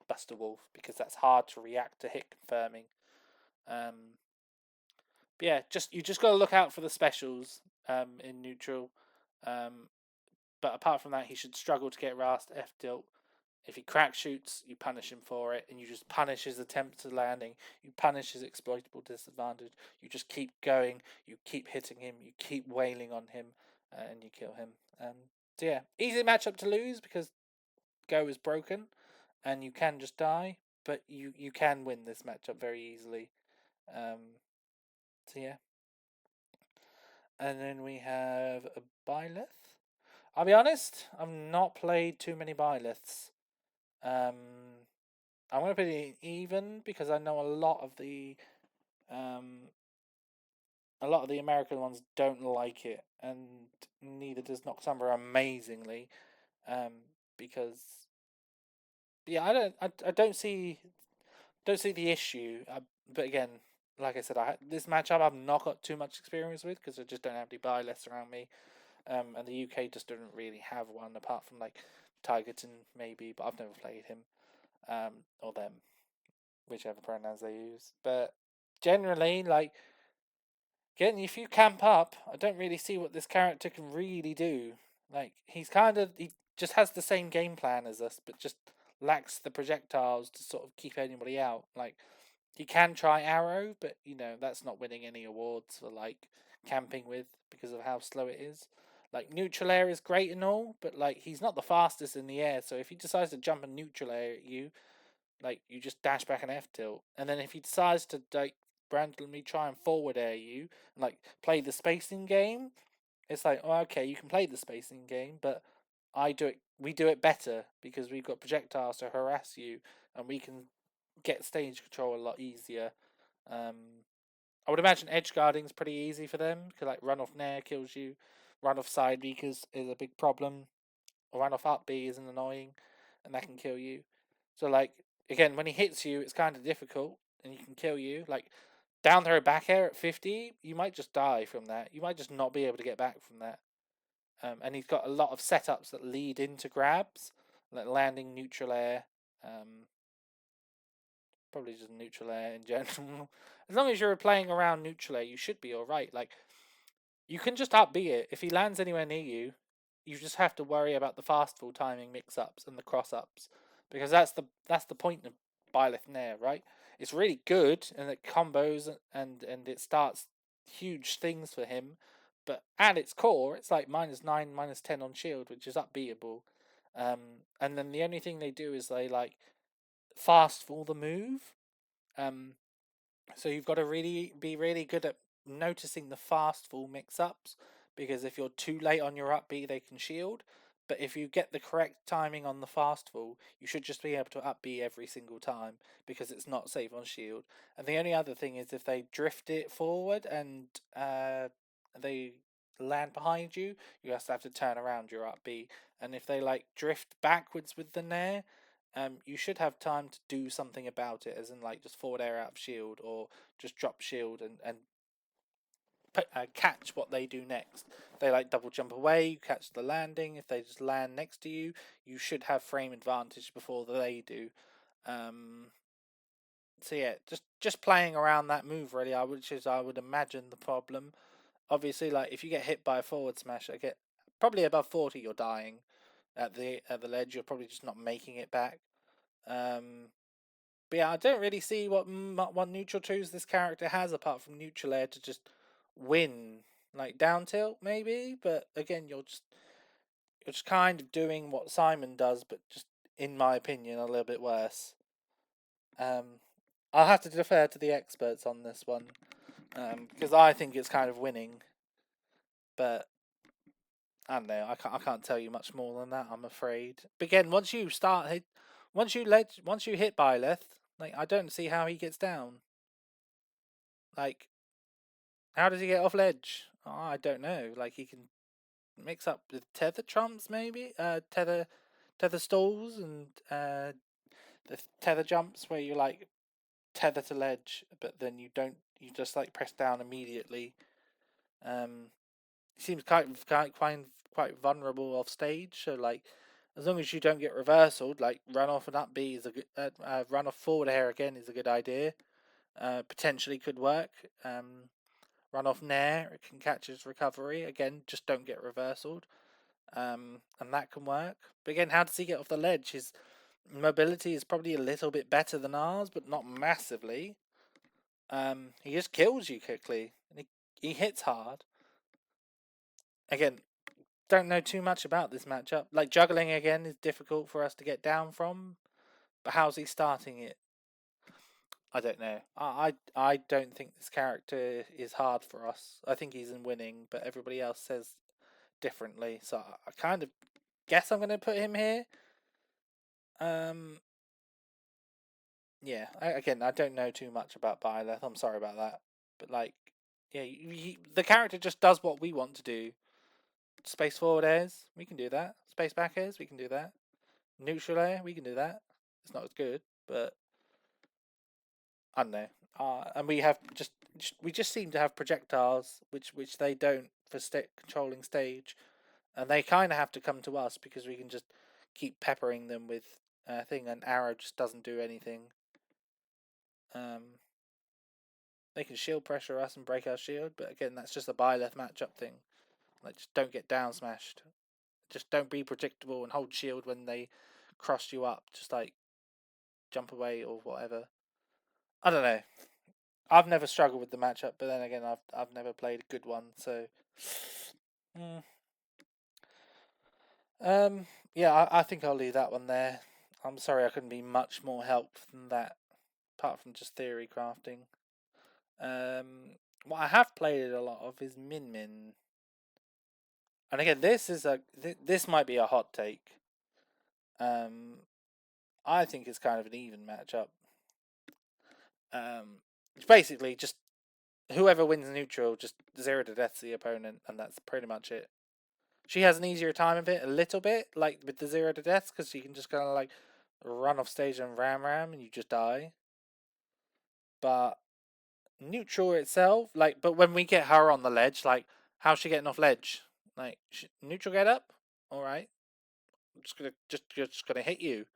Buster Wolf, because that's hard to react to hit confirming. But yeah, you just got to look out for the specials in neutral. But apart from that, he should struggle to get Rast F tilt. If he crack shoots, you punish him for it, and you just punish his attempt to landing. You punish his exploitable disadvantage. You just keep going. You keep hitting him. You keep wailing on him, and you kill him. So yeah, easy matchup to lose because Go is broken, and you can just die. But you can win this matchup very easily. So yeah, and then we have a Byleth. I'll be honest, I've not played too many Byleths. I'm gonna put it even because I know um, a lot of the American ones don't like it, and neither does Noxumber amazingly. Um, because yeah, I don't see the issue. But again, like I said, this matchup I've not got too much experience with because I just don't have any Byleths around me. And the UK just doesn't really have one apart from like Tigerton maybe, but I've never played him, or them, whichever pronouns they use. But generally, again, if you camp up, I don't really see what this character can really do. Like he just has the same game plan as us, but just lacks the projectiles to sort of keep anybody out. Like he can try arrow, but that's not winning any awards for camping with because of how slow it is. Like neutral air is great and all, but he's not the fastest in the air. So if he decides to jump a neutral air at you, you just dash back an F tilt. And then if he decides to randomly try and forward air you, play the spacing game, it's like, oh, okay, you can play the spacing game, but we do it better because we've got projectiles to harass you, and we can get stage control a lot easier. Um, I would imagine edge guarding is pretty easy for them because run off nair kills you, run off side B is a big problem, or run off up B is an annoying, and that can kill you. So again, when he hits you, it's kind of difficult, and he can kill you. Down throw back air at 50, you might just die from that. You might just not be able to get back from that. And he's got a lot of setups that lead into grabs, like landing neutral air. Probably just neutral air in general. As long as you're playing around neutral air, you should be alright. You can just up B it. If he lands anywhere near you, you just have to worry about the fast fall timing mix ups and the cross ups. Because that's the point of Byleth Nair, right? It's really good and it combos and it starts huge things for him. But at its core, it's like -9, -10 on shield, which is upbeatable. And then the only thing they do is they fast fall the move. So you've got to be really good at noticing the fast fall mix ups, because if you're too late on your up B, they can shield. But if you get the correct timing on the fast fall, you should just be able to up B every single time because it's not safe on shield. And the only other thing is if they drift it forward and they land behind you, you just have to turn around your up B. And if they drift backwards with the nair, you should have time to do something about it, as in just forward air out of shield or just drop shield and catch what they do next. If they double jump away, you catch the landing. If they just land next to you, you should have frame advantage before they do. So yeah, just playing around that move really, which is I would imagine the problem. Obviously, if you get hit by a forward smash, I get probably above 40, you're dying at the ledge. You're probably just not making it back. But yeah, I don't really see what neutral twos this character has apart from neutral air to just win. Down tilt maybe, but again, you're just kind of doing what Simon does, but just in my opinion a little bit worse. I'll have to defer to the experts on this one, because I think it's kind of winning, but I don't know. I can't tell you much more than that, I'm afraid. But again, once you hit Byleth, like I don't see how he gets down. Like, how does he get off ledge? Oh, I don't know. Like he can mix up the tether trumps, maybe tether stalls and the tether jumps where you like tether to ledge, but then you don't. You just like press down immediately. He seems quite vulnerable off stage. So like, as long as you don't get reversaled, like run off and up B is a good run off forward air again is a good idea. Potentially could work. Run off Nair, it can catch his recovery. Again, just don't get reversaled. And that can work. But again, how does he get off the ledge? His mobility is probably a little bit better than ours, but not massively. He just kills you quickly. And he hits hard. Again, don't know too much about this matchup. Like, juggling again is difficult for us to get down from. But how's he starting it? I don't know. I don't think this character is hard for us. I think he's in winning, but everybody else says differently. So I kind of guess I'm going to put him here. Yeah. Again, I don't know too much about Byleth. I'm sorry about that. But like, yeah, the character just does what we want to do. Space forward airs, we can do that. Space back airs, we can do that. Neutral air, we can do that. It's not as good, but I don't know. And we have we just seem to have projectiles, which they don't for controlling stage, and they kind of have to come to us because we can just keep peppering them with thing, and arrow just doesn't do anything. They can shield pressure us and break our shield, but again, that's just a Byleth matchup thing. Like, just don't get down smashed. Just don't be predictable and hold shield when they cross you up. Just like jump away or whatever. I don't know. I've never struggled with the matchup, but then again, I've never played a good one, so. Yeah, I think I'll leave that one there. I'm sorry I couldn't be much more help than that, apart from just theory crafting. What I have played a lot of is Min Min, and again, this might be a hot take. I think it's kind of an even matchup. It's basically just whoever wins neutral, just 0 to death the opponent, and that's pretty much it. She has an easier time of it a little bit, like with the 0 to death, because she can just kind of like run off stage and ram and you just die. But neutral itself, like, but when we get her on the ledge, like, how's she getting off ledge? Like, neutral get up, all right. I'm just gonna hit you.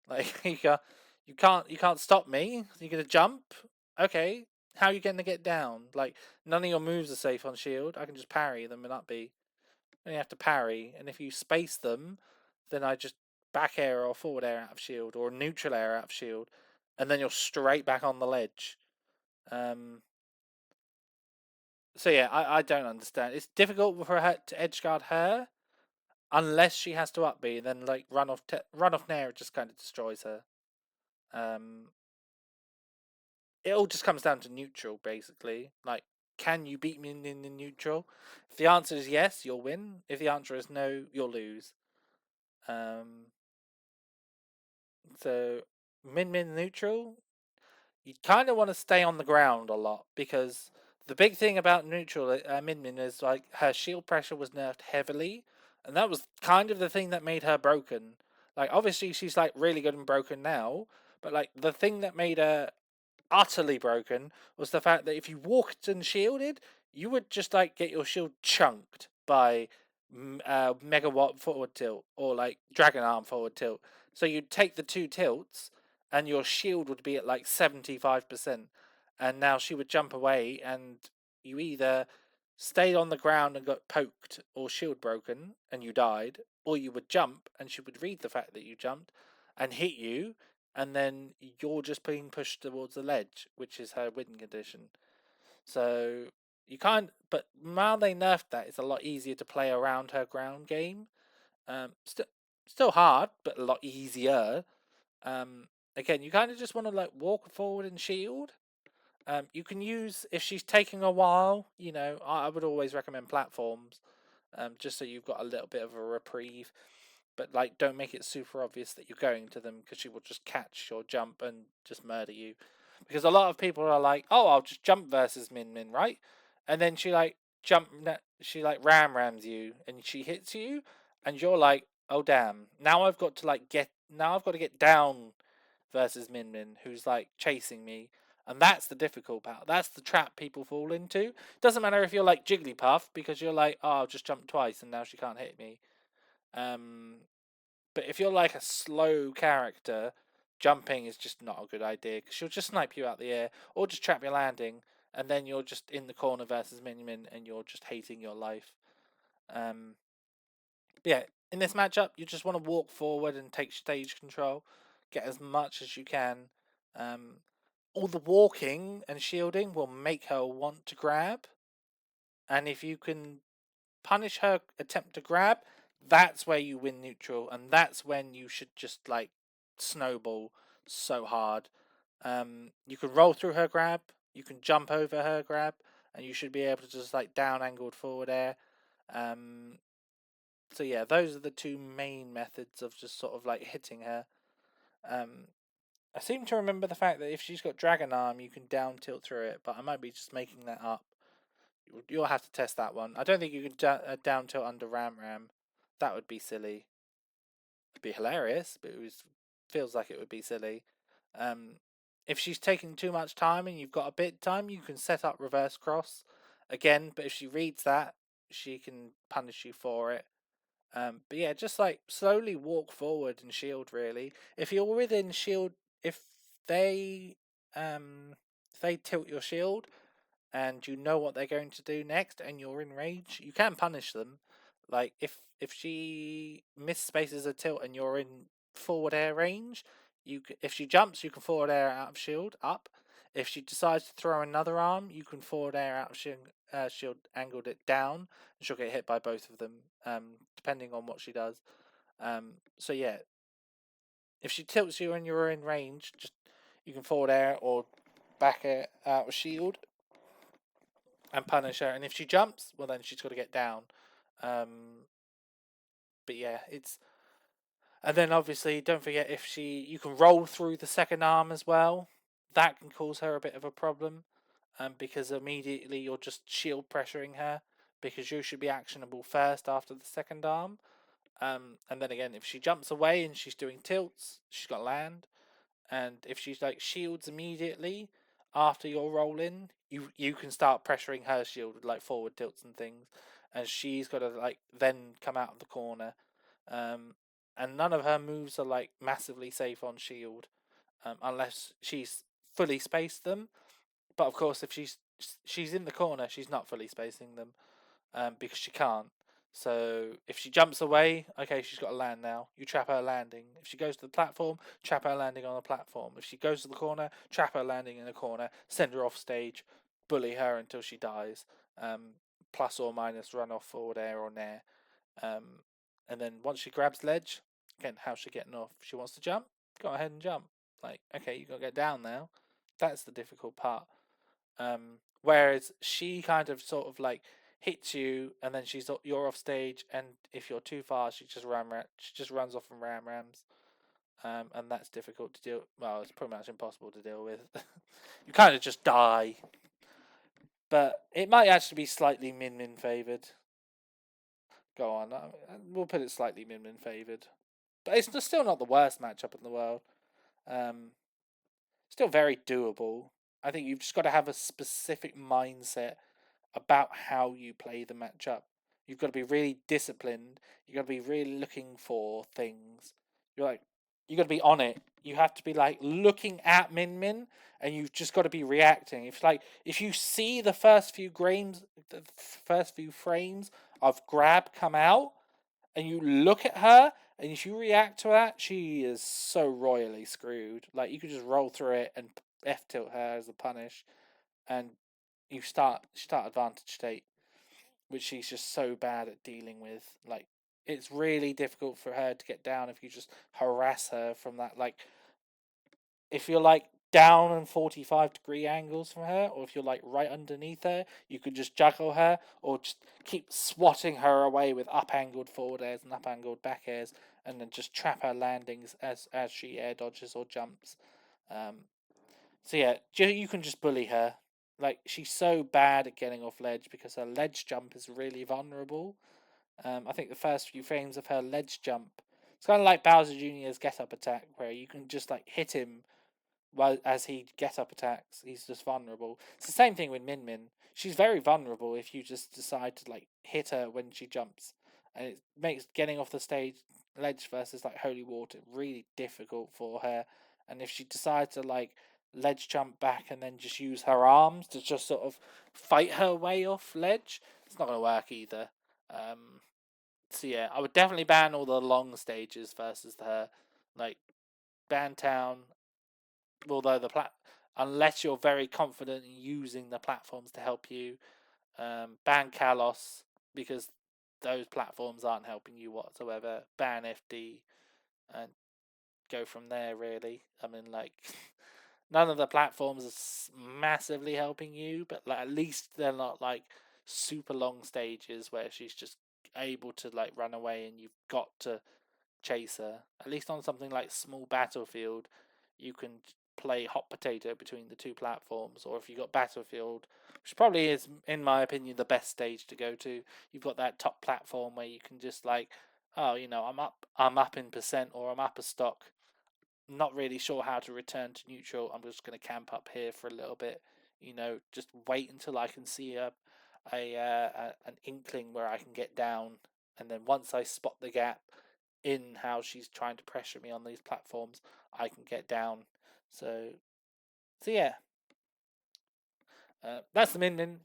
Like, you can't stop me. You're gonna jump. Okay, how are you going to get down? Like, none of your moves are safe on shield. I can just parry them and up B. And you have to parry, and if you space them, then I just back air or forward air out of shield or neutral air out of shield, and then you're straight back on the ledge. So yeah, I don't understand. It's difficult for her to edge guard her, unless she has to up B. Then like run off Nair just kind of destroys her. It all just comes down to neutral, basically. Like, can you beat me in the neutral? If the answer is yes, you'll win. If the answer is no, you'll lose. So Min neutral, you kind of want to stay on the ground a lot, because the big thing about neutral Min is like her shield pressure was nerfed heavily, and that was kind of the thing that made her broken. Like, obviously she's like really good and broken now, but like the thing that made her utterly broken was the fact that if you walked and shielded, you would just like get your shield chunked by megawatt forward tilt or like dragon arm forward tilt. So you'd take the two tilts and your shield would be at like 75%, and now she would jump away and you either stayed on the ground and got poked or shield broken and you died, or you would jump and she would read the fact that you jumped and hit you, and then you're just being pushed towards the ledge, which is her win condition. So you can't. But now they nerfed that, it's a lot easier to play around her ground game. Still hard, but a lot easier. Again, you kind of just want to like walk forward and shield. You can use, if she's taking a while, you know, I would always recommend platforms, just so you've got a little bit of a reprieve. but like don't make it super obvious that you're going to them, because she will just catch your jump and just murder you. Because a lot of people are like, oh, I'll just jump versus Min Min, right? And then she like she like rams you, and she hits you, and you're like, oh damn, now I've got to get down versus Min Min, who's like chasing me. And that's the difficult part. That's the trap people fall into. Doesn't matter if you're like Jigglypuff, because you're like, oh, I'll just jump twice and now she can't hit me. Um, but if you're like a slow character, jumping is just not a good idea, because she'll just snipe you out the air or just trap your landing, and then you're just in the corner versus Min Min and you're just hating your life. Um, yeah, in this matchup, you just want to walk forward and take stage control, get as much as you can. Um, all the walking and shielding will make her want to grab, and if you can punish her attempt to grab, that's where you win neutral, and that's when you should just like snowball so hard. You can roll through her grab, you can jump over her grab, and you should be able to just like down angled forward air. Um, so yeah, those are the two main methods of just sort of like hitting her. Um, I seem to remember the fact that if she's got Dragon Arm, you can down tilt through it, but I might be just making that up. You'll have to test that one. I don't think you can down tilt under Ram Ram. That would be silly. It'd be hilarious, but feels like it would be silly. Um, if she's taking too much time and you've got a bit time, you can set up reverse cross again. But if she reads that, she can punish you for it. But yeah, just like slowly walk forward and shield. Really, if you're within shield, if they if they tilt your shield and you know what they're going to do next, and you're in range, you can punish them. Like if she misspaces a tilt and you're in forward air range, if she jumps, you can forward air out of shield up. If she decides to throw another arm, you can forward air out of shield angled it down, and she'll get hit by both of them, depending on what she does. So yeah, if she tilts you and you're in range, just you can forward air or back air out of shield and punish her. And if she jumps, well, then she's got to get down. But yeah, it's and then obviously don't forget, if you can roll through the second arm as well. That can cause her a bit of a problem, because immediately you're just shield pressuring her, because you should be actionable first after the second arm. And then again, if she jumps away and she's doing tilts, she's got land. And if she's like shields immediately after your roll in, you can start pressuring her shield with like forward tilts and things, and she's got to like then come out of the corner. Um, and none of her moves are like massively safe on shield, unless she's fully spaced them. But of course, if she's in the corner, she's not fully spacing them, because she can't. So if she jumps away, okay, she's got to land now. You trap her landing. If she goes to the platform, trap her landing on the platform. If she goes to the corner, trap her landing in the corner. Send her off stage, bully her until she dies. Plus or minus run off forward air or nair. Um, and then once she grabs ledge, again, how's she getting off? If she wants to jump, go ahead and jump. Like, okay, you got to get down now. That's the difficult part. Whereas she kind of sort of like hits you, and then you're off stage, and if you're too far, she just runs off and rams, and that's difficult to deal. Well, it's pretty much impossible to deal with. You kind of just die, but it might actually be slightly Min favored. Go on, we'll put it slightly Min favored, but it's still not the worst matchup in the world. Um, Still very doable. I think you've just got to have a specific mindset about how you play the matchup. You've got to be really disciplined. You've got to be really looking for things. You got to be on it. You have to be like looking at Min Min, and you've just got to be reacting. If you see the first few frames of grab come out, and you look at her, and if you react to that, she is so royally screwed. Like, you could just roll through it and F tilt her as a punish, and you start advantage state, which she's just so bad at dealing with. Like, it's really difficult for her to get down if you just harass her from that. Like, if you're like down and 45-degree angles from her, or if you're like right underneath her, you could just juggle her, or just keep swatting her away with up-angled forward airs and up-angled back airs, and then just trap her landings as she air dodges or jumps. Um, so yeah, you can just bully her. Like, she's so bad at getting off ledge because her ledge jump is really vulnerable. I think the first few frames of her ledge jump, it's kind of like Bowser Jr.'s get up attack, where you can just like hit him while as he get up attacks. He's just vulnerable. It's the same thing with Min Min. She's very vulnerable if you just decide to like hit her when she jumps, and it makes getting off the stage ledge versus like holy water really difficult for her. And if she decides to like ledge jump back and then just use her arms to just sort of fight her way off ledge, it's not gonna work either. So yeah, I would definitely ban all the long stages versus her. Like, ban town, although unless you're very confident in using the platforms to help you. Ban Kalos, because those platforms aren't helping you whatsoever. Ban FD and go from there, really. I mean, like, none of the platforms are massively helping you, but like, at least they're not like super long stages where she's just able to like run away and you've got to chase her. At least on something like Small Battlefield, you can play hot potato between the two platforms. Or if you got Battlefield, which probably is, in my opinion, the best stage to go to, you've got that top platform where you can just like, oh, I'm up in percent, or I'm up a stock. Not really sure how to return to neutral. I'm just going to camp up here for a little bit. Just wait until I can see an inkling where I can get down, and then once I spot the gap in how she's trying to pressure me on these platforms, I can get down. So yeah, that's the Min Min.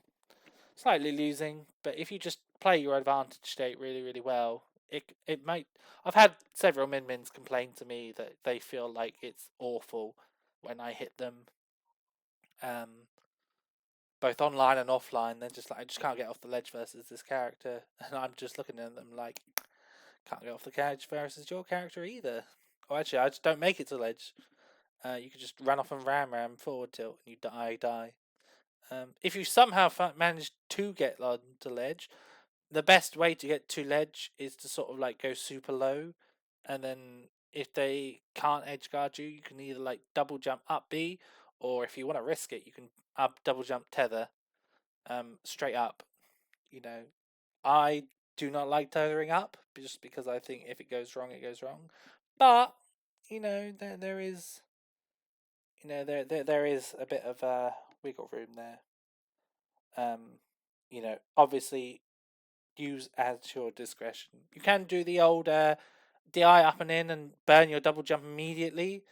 Slightly losing, but if you just play your advantage state really, really well, it might. I've had several Min Mins complain to me that they feel like it's awful when I hit them, um, both online and offline. They're just like, I just can't get off the ledge versus this character, and I'm just looking at them like, can't get off the ledge versus your character either. Or actually, I just don't make it to ledge. You could just run off and ram forward tilt, and you die. If you somehow manage to get on to ledge, the best way to get to ledge is to sort of like go super low, and then if they can't edge guard you, you can either like double jump up B, or if you want to risk it, you can up double jump tether, straight up. You know, I do not like tethering up just because I think if it goes wrong, it goes wrong. But there is there is a bit of wiggle room there. Obviously use at your discretion. You can do the old DI up and in and burn your double jump immediately,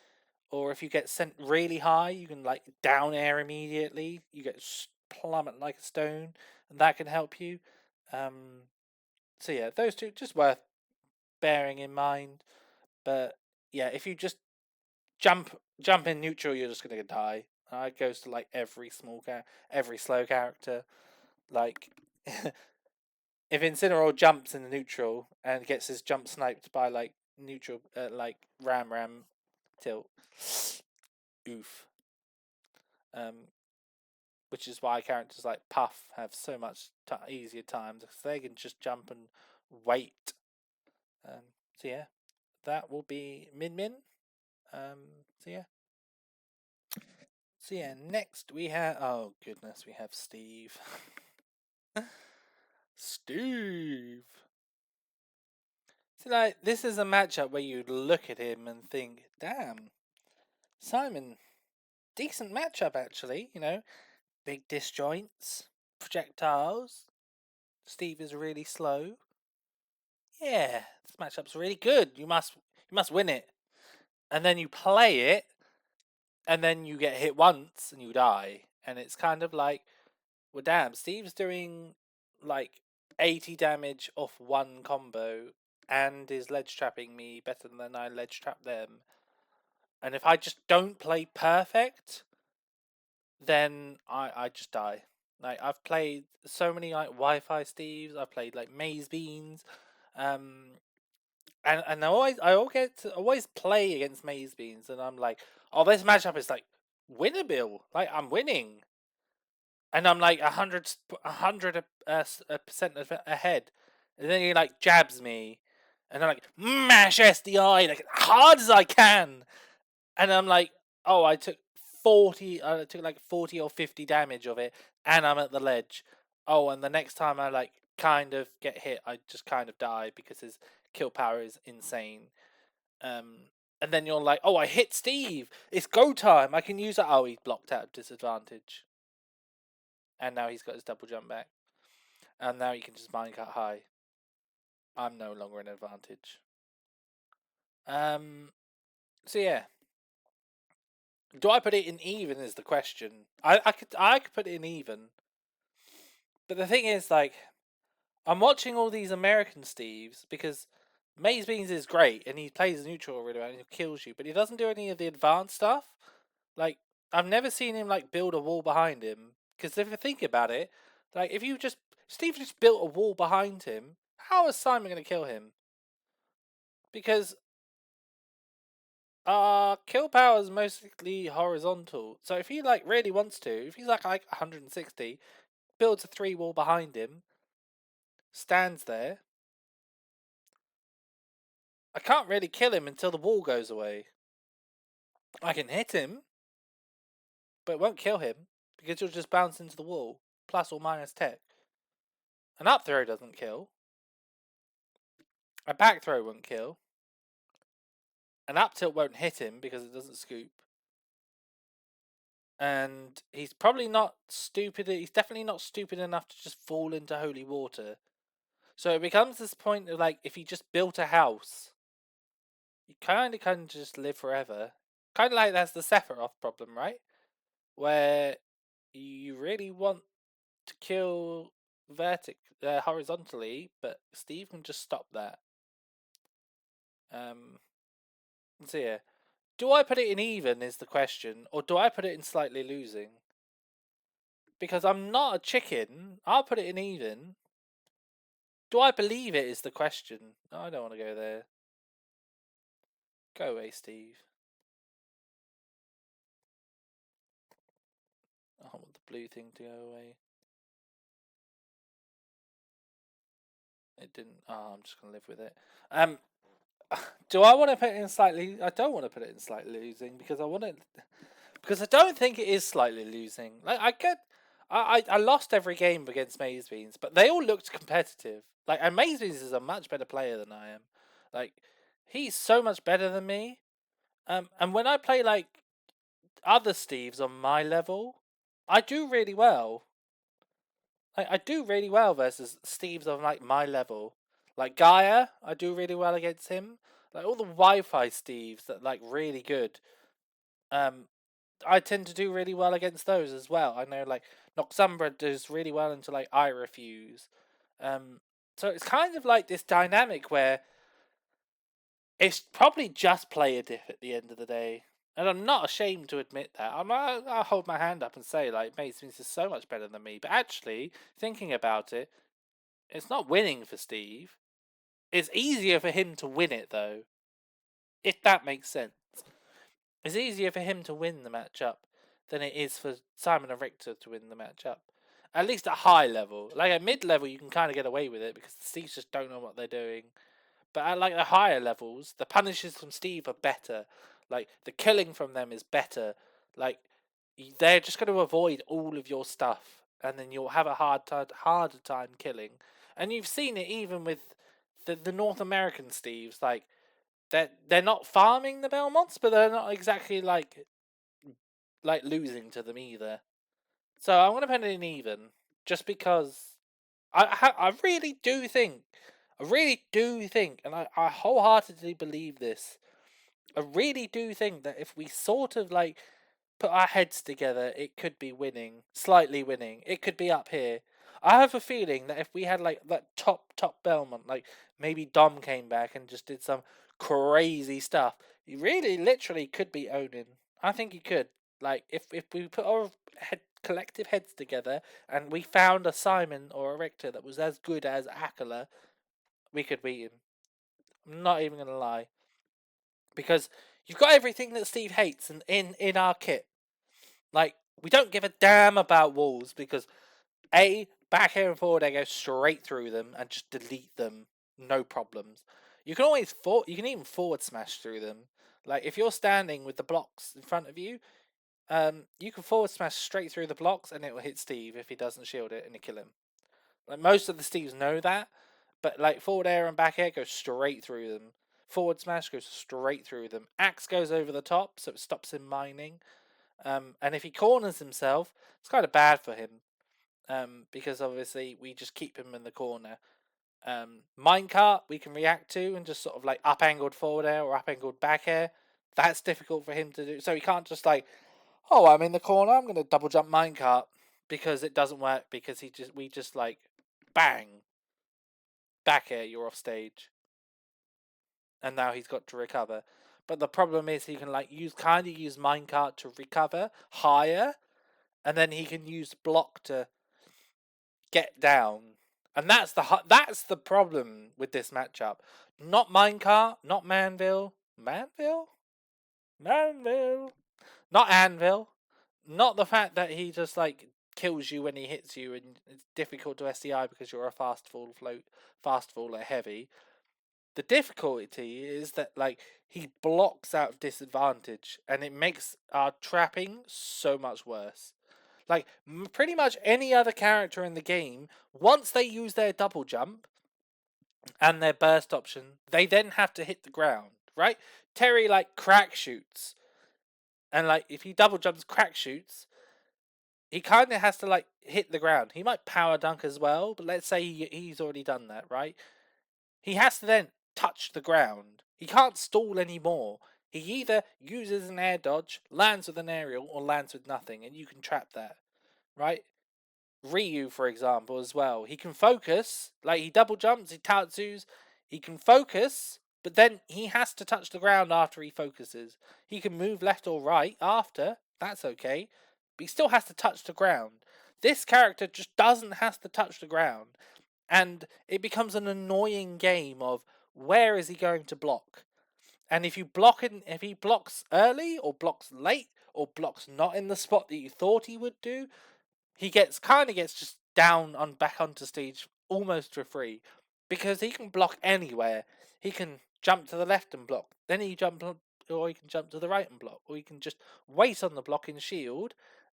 or if you get sent really high, you can like down air immediately. You get plummet like a stone, and that can help you. So yeah, those two just worth bearing in mind. But yeah, if you just jump in neutral, you're just gonna die. It goes to like every every slow character. Like, if Incineroar jumps in the neutral and gets his jump sniped by like neutral, like Ram tilt, oof. Which is why characters like Puff have so much easier times because they can just jump and wait. So yeah, that will be Min Min. So yeah. So yeah, next we have, oh goodness, we have Steve. Steve. So like, this is a matchup where you look at him and think, damn, Simon, decent matchup actually. Big disjoints, projectiles. Steve is really slow. Yeah, this matchup's really good. You must win it. And then you play it, and then you get hit once and you die. And it's kind of like, well, damn, Steve's doing like 80 damage off one combo and is ledge trapping me better than I ledge trap them. And if I just don't play perfect, then I just die. Like, I've played so many like Wi-Fi Steves. I've played like Maze Beans, and I always play against Maze Beans, and I'm like, oh, this matchup is like winnable. Like, I'm winning. And I'm like 100% ahead. And then he like jabs me. And I'm like, mash SDI like hard as I can. And I'm like, oh, I took like 40 or 50 damage of it, and I'm at the ledge. Oh, and the next time I like kind of get hit, I just kind of die because his kill power is insane. And then you're like, oh, I hit Steve. It's go time. I can use it. Oh, he's blocked out of disadvantage. And now he's got his double jump back. And now he can just minecart high. I'm no longer an advantage. So yeah. Do I put it in even is the question. I could put it in even. But the thing is, like, I'm watching all these American Steves because Maze Beans is great and he plays neutral really well and he kills you, but he doesn't do any of the advanced stuff. Like, I've never seen him like build a wall behind him. Because if you think about it, like if you just Steve just built a wall behind him, how is Simon going to kill him? Because kill power is mostly horizontal. So if he like really wants to, if he's like 160, builds a 3 wall behind him, stands there. I can't really kill him until the wall goes away. I can hit him, but it won't kill him because he'll just bounce into the wall, plus or minus tech. An up throw doesn't kill. A back throw won't kill. An up tilt won't hit him because it doesn't scoop. And he's probably not stupid. He's definitely not stupid enough to just fall into holy water. So it becomes this point of like, if he just built a house, you kind of can just live forever. Kind of like that's the Sephiroth problem, right? Where you really want to kill horizontally, but Steve can just stop that. So yeah, do I put it in even is the question, or do I put it in slightly losing? Because I'm not a chicken. I'll put it in even. Do I believe it is the question? No, I don't want to go there. Go away, Steve. I want the blue thing to go away. It didn't. Oh, I'm just gonna live with it. Do I want to put it in slightly? I don't want to put it in slightly losing because I want it. Because I don't think it is slightly losing. Like I lost every game against Maze Beans, but they all looked competitive. Like, and Maze Beans is a much better player than I am. Like, he's so much better than me. And when I play like other Steves on my level, I do really well. Like, I do really well versus Steves on like my level. Like Gaia, I do really well against him. Like all the Wi-Fi Steves that like really good. Um, I tend to do really well against those as well. I know like Noxumbra does really well into like I refuse. So it's kind of like this dynamic where it's probably just player diff at the end of the day. And I'm not ashamed to admit that. I'll hold my hand up and say, like, Mace Smith is so much better than me. But actually, thinking about it, it's not winning for Steve. It's easier for him to win it, though. If that makes sense. It's easier for him to win the matchup than it is for Simon and Richter to win the matchup. At least at high level. Like at mid level, you can kind of get away with it because the Steves just don't know what they're doing. But at like the higher levels, the punishes from Steve are better. Like the killing from them is better. Like they're just going to avoid all of your stuff, and then you'll have a harder time killing. And you've seen it even with the North American Steves. Like they're not farming the Belmonts, but they're not exactly like losing to them either. So I'm gonna put it in even, just because I really do think, and I wholeheartedly believe this. I really do think that if we sort of like put our heads together, it could be winning, slightly winning. It could be up here. I have a feeling that if we had like that top Belmont, like maybe Dom came back and just did some crazy stuff, he really literally could be owning. I think he could. Like if we put our collective heads together and we found a Simon or a Richter that was as good as Akala, we could beat him. I'm not even gonna lie, because you've got everything that Steve hates in our kit. Like, we don't give a damn about walls because back air and forward air go straight through them and just delete them, no problems. You can always you can even forward smash through them. Like, if you're standing with the blocks in front of you, you can forward smash straight through the blocks and it will hit Steve if he doesn't shield it and you kill him. Like, most of the Steves know that, but like forward air and back air goes straight through them. Forward smash goes straight through them. Axe goes over the top, so it stops him mining. And if he corners himself, it's kind of bad for him. Because obviously we just keep him in the corner. Minecart we can react to and just sort of like up angled forward air or up angled back air. That's difficult for him to do. So he can't just like, oh, I'm in the corner, I'm gonna double jump minecart, because it doesn't work because we just like bang, back air, you're off stage. And now he's got to recover. But the problem is he can like use minecart to recover higher, and then he can use block to get down. And that's the problem with this matchup. Not minecart, not Manville. Manville? Not Anvil. Not the fact that he just like kills you when he hits you and it's difficult to SDI because you're a fast faller heavy. The difficulty is that like he blocks out of disadvantage and it makes our trapping so much worse. Like, pretty much any other character in the game, once they use their double jump and their burst option, they then have to hit the ground, right? Terry, like, crack shoots. And, like, if he double jumps crack shoots, he kind of has to, like, hit the ground. He might power dunk as well, but let's say he's already done that, right? He has to then touch the ground. He can't stall anymore. He either uses an air dodge, lands with an aerial, or lands with nothing, and you can trap that, right? Ryu, for example, as well. He can focus, like he double jumps, he tatsus, he can focus, but then he has to touch the ground after he focuses. He can move left or right after, that's okay, but he still has to touch the ground. This character just doesn't have to touch the ground, and it becomes an annoying game of where is he going to block? And if if he blocks early or blocks late or blocks not in the spot that you thought he would do, he gets just down on back onto stage almost for free because he can block anywhere. He can jump to the left and block, then or he can jump to the right and block, or he can just wait on the block in shield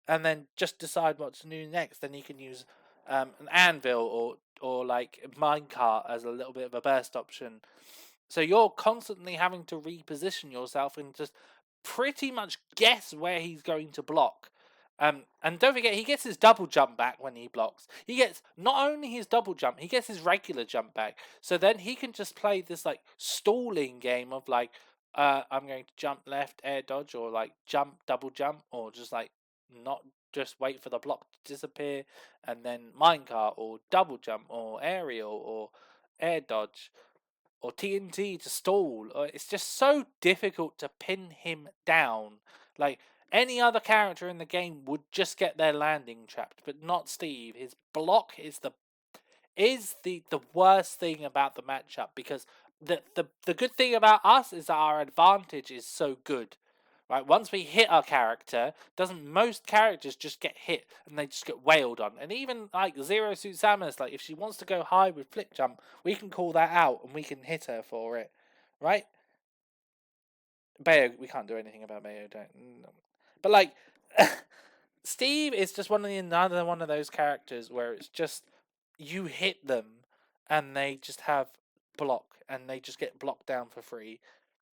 and then just decide what to do next. Then he can use an anvil or like minecart as a little bit of a burst option. So you're constantly having to reposition yourself and just pretty much guess where he's going to block. And don't forget, he gets his double jump back when he blocks. He gets not only his double jump, he gets his regular jump back. So then he can just play this like stalling game of like, I'm going to jump left, air dodge, or like jump, double jump, or just like not just wait for the block to disappear, and then minecart, or double jump, or aerial, or air dodge, or TNT to stall. It's just so difficult to pin him down. Like, any other character in the game would just get their landing trapped, but not Steve. His block is the worst thing about the matchup, because the good thing about us is that our advantage is so good. Right, once we hit our character, doesn't most characters just get hit and they just get wailed on? And even like Zero Suit Samus, like if she wants to go high with flip jump, we can call that out and we can hit her for it, right? Bayo, we can't do anything about Bayo, don't. No. But like, Steve is just another one of those characters where it's just you hit them and they just have block and they just get blocked down for free,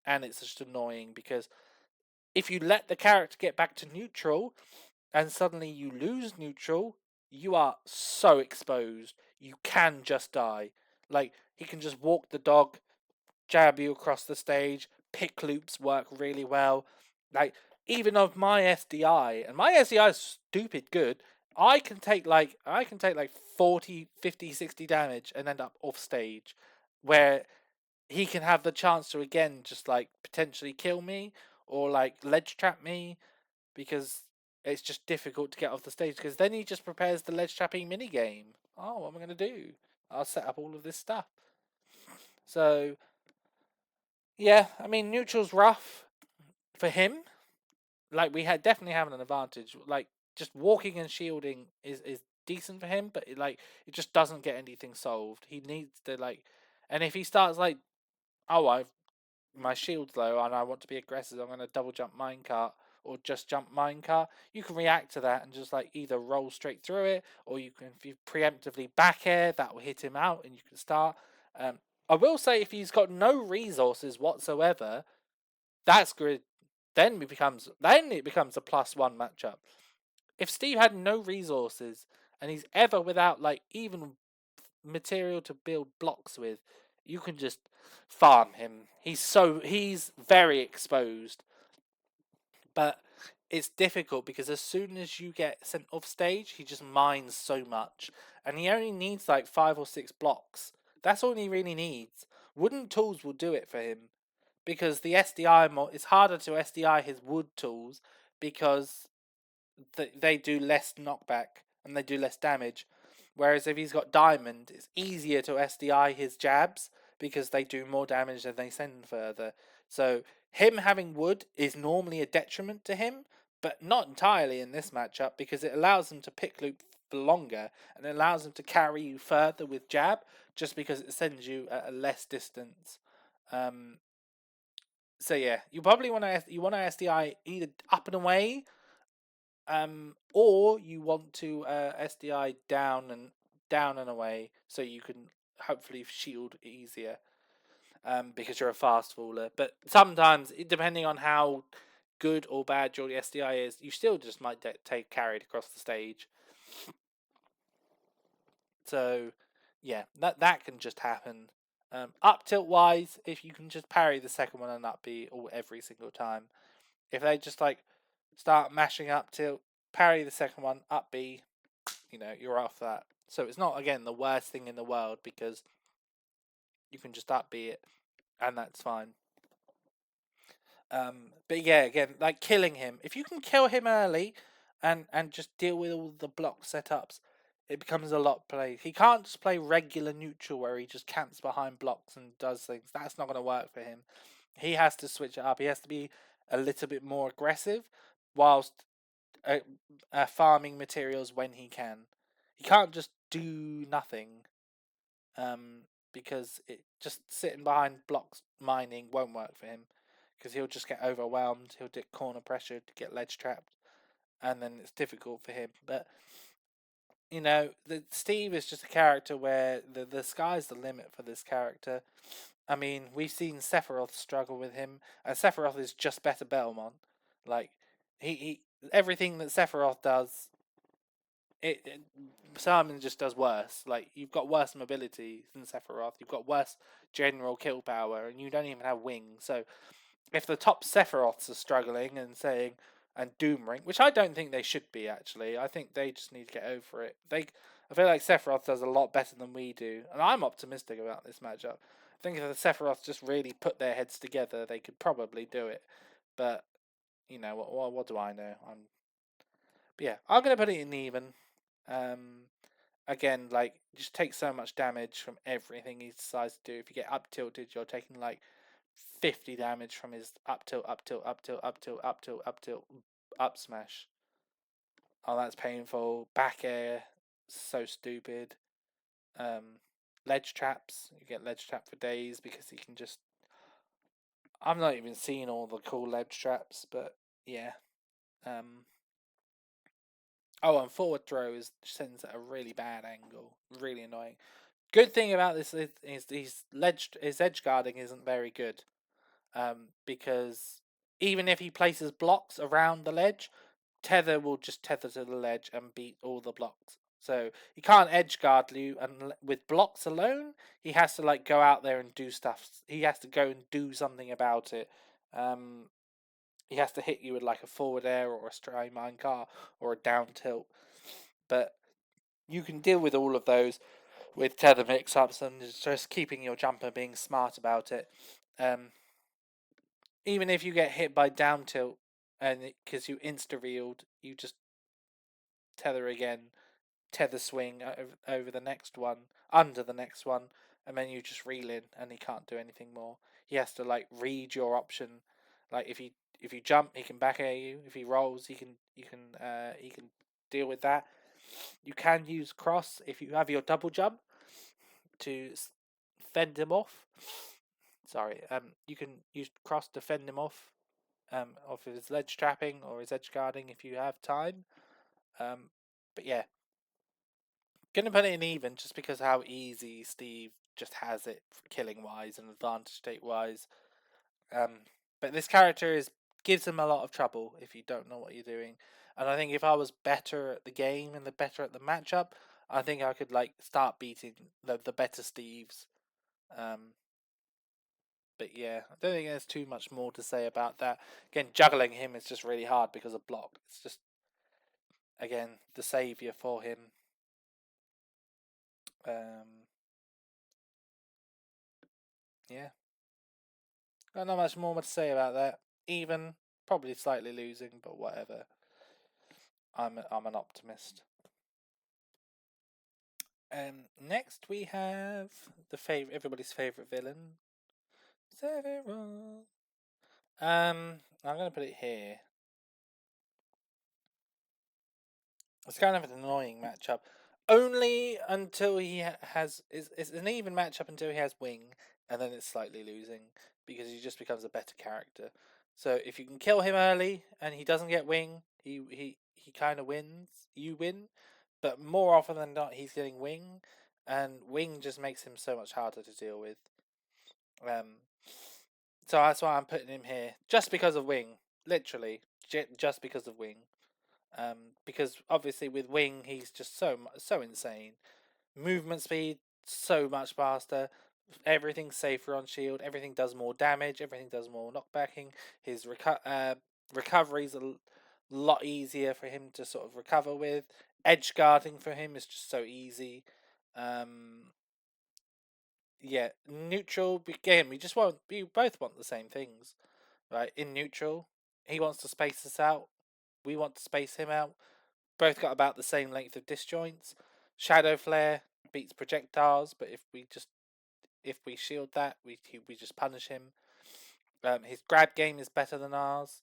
and it's just annoying because if you let the character get back to neutral and suddenly you lose neutral, you are so exposed. You can just die. Like, he can just walk the dog, jab you across the stage. Pick loops work really well. Like, even of my SDI, and my SDI is stupid good, I can take like 40, 50, 60 damage and end up off stage, where he can have the chance to again just like potentially kill me or like ledge trap me, because it's just difficult to get off the stage, because then he just prepares the ledge trapping mini game. Oh, what am I going to do? I'll set up all of this stuff. So yeah, I mean, neutral's rough for him, like we had definitely having an advantage. Like just walking and shielding is decent for him, but it just doesn't get anything solved. He needs to and if he starts oh, my shield's low and I want to be aggressive, I'm going to double jump minecart or just jump minecart. You can react to that and just either roll straight through it, or you can, if you preemptively back air, that will hit him out and you can start. I will say if he's got no resources whatsoever, that's good. Then it becomes a +1 matchup. If Steve had no resources and he's ever without even material to build blocks with, you can just farm him. He's very exposed, but it's difficult because as soon as you get sent off stage, he just mines so much, and he only needs 5 or 6 blocks. That's all he really needs. Wooden tools will do it for him because the SDI it's harder to SDI his wood tools because they do less knockback and they do less damage. Whereas if he's got diamond, it's easier to SDI his jabs because they do more damage and they send further. So him having wood is normally a detriment to him, but not entirely in this matchup because it allows him to pick loop for longer and it allows him to carry you further with jab just because it sends you at a less distance. So yeah, you probably want to SDI either up and away, or you want to SDI down and away, so you can hopefully shield easier. Because you're a fast faller. But sometimes, depending on how good or bad your SDI is, you still just might take carried across the stage. So, yeah, that can just happen. Up tilt wise, if you can just parry the second one and up B all every single time. If they just start mashing up tilt, parry the second one, up B, you're off that. So it's not again the worst thing in the world because you can just up B it and that's fine. But yeah, again, killing him. If you can kill him early and just deal with all the block setups, it becomes a lot play. He can't just play regular neutral where he just camps behind blocks and does things. That's not going to work for him. He has to switch it up. He has to be a little bit more aggressive whilst farming materials when he can. He can't just do nothing. Because it just sitting behind blocks mining won't work for him because he'll just get overwhelmed. He'll get corner pressured to get ledge trapped, and then it's difficult for him. But Steve is just a character where the sky's the limit for this character. I mean, we've seen Sephiroth struggle with him, and Sephiroth is just better Belmont. Like he everything that Sephiroth does, it Simon just does worse. You've got worse mobility than Sephiroth. You've got worse general kill power, and you don't even have wings. So if the top Sephiroths are struggling and saying and Doomring, which I don't think they should be actually, I think they just need to get over it. I feel like Sephiroth does a lot better than we do, and I'm optimistic about this matchup. I think if the Sephiroths just really put their heads together, they could probably do it. But what do I know? But yeah, I'm gonna put it in even. Again, just take so much damage from everything he decides to do. If you get up tilted, you're taking 50 damage from his up tilt, up tilt, up tilt, up tilt, up tilt, up tilt, up smash. Oh, that's painful. Back air, so stupid. Ledge traps, you get ledge trap for days because he can just. I'm not even seeing all the cool ledge traps, but yeah. Oh, and forward throw sends at a really bad angle, really annoying. Good thing about this is his edge guarding isn't very good, because even if he places blocks around the ledge, Tether will just tether to the ledge and beat all the blocks. So he can't edge guard you, and with blocks alone, he has to go out there and do stuff. He has to go and do something about it. He has to hit you with a forward air or a stray minecart or a down tilt. But you can deal with all of those with tether mix-ups and just keeping your jumper being smart about it. Even if you get hit by down tilt and because you insta-reeled, you just tether again, tether swing over the next one, under the next one, and then you just reel in and he can't do anything more. He has to read your option Like if you jump, he can back air you. If he rolls, he can deal with that. You can use cross if you have your double jump to fend him off. Sorry, you can use cross to fend him off of his ledge trapping or his edge guarding if you have time. But yeah, gonna put it in even just because how easy Steve just has it killing wise and advantage state wise. But this character gives him a lot of trouble if you don't know what you're doing. And I think if I was better at the game and better at the matchup, I think I could like start beating the better Steves. But yeah, I don't think there's too much more to say about that. Again, juggling him is just really hard because of block. It's just again the savior for him. Yeah, got not much more to say about that. Even probably slightly losing, but whatever. I'm an optimist. Next we have everybody's favorite villain, Sephiroth. I'm gonna put it here. It's kind of an annoying matchup. Only until he has it's an even matchup until he has wing, and then it's slightly losing because he just becomes a better character. So if you can kill him early and he doesn't get wing, he kind of wins. You win, but more often than not, he's getting wing, and wing just makes him so much harder to deal with. Um, so that's why I'm putting him here, just because of wing, literally, just because of wing. Because obviously with wing he's just so insane. Movement speed so much faster. Everything's safer on shield. Everything does more damage. Everything does more knockbacking. His recovery's a lot easier for him to sort of recover with. Edge guarding for him is just so easy. Yeah, neutral. Again, we both want the same things, right? In neutral, he wants to space us out. We want to space him out. Both got about the same length of disjoints. Shadow Flare beats projectiles, but if we shield that, we just punish him. His grab game is better than ours,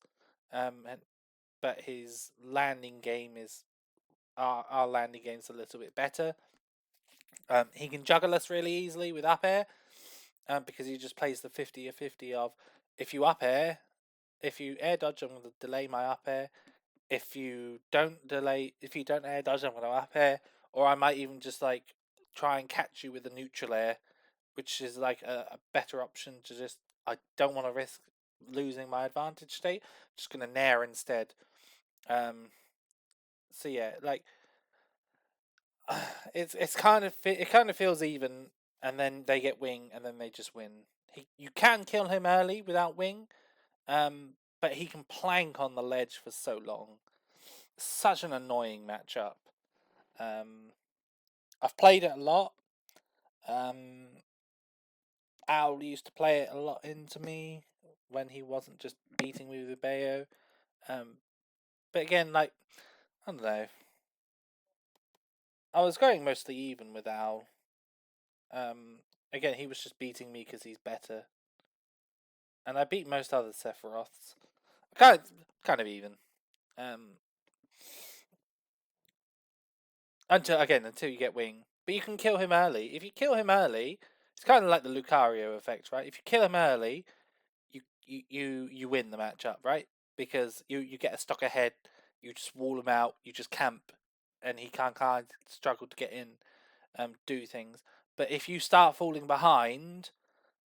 but his landing game is our landing game's a little bit better. He can juggle us really easily with up air, because he just plays the 50 of if you up air, if you air dodge, I'm going to delay my up air. If you don't air dodge, I'm going to up air, or I might even just like try and catch you with a neutral air, which is like a better option to just. I don't want to risk losing my advantage state. I'm just going to nair instead. So yeah, like it kind of feels even, and then they get wing, and then they just win. You can kill him early without wing, but he can plank on the ledge for so long. Such an annoying matchup. I've played it a lot. Al used to play it a lot into me when he wasn't just beating me with Bayo. But again, like I don't know. I was going mostly even with Al. Again, he was just beating me because he's better, and I beat most other Sephiroths. Kind of even. Um, until you get wing, but you can kill him early. If you kill him early, it's kind of like the Lucario effect, right? If you kill him early, you win the matchup, right? Because you get a stock ahead, you just wall him out, you just camp, and he can't kind of struggle to get in, do things. But if you start falling behind,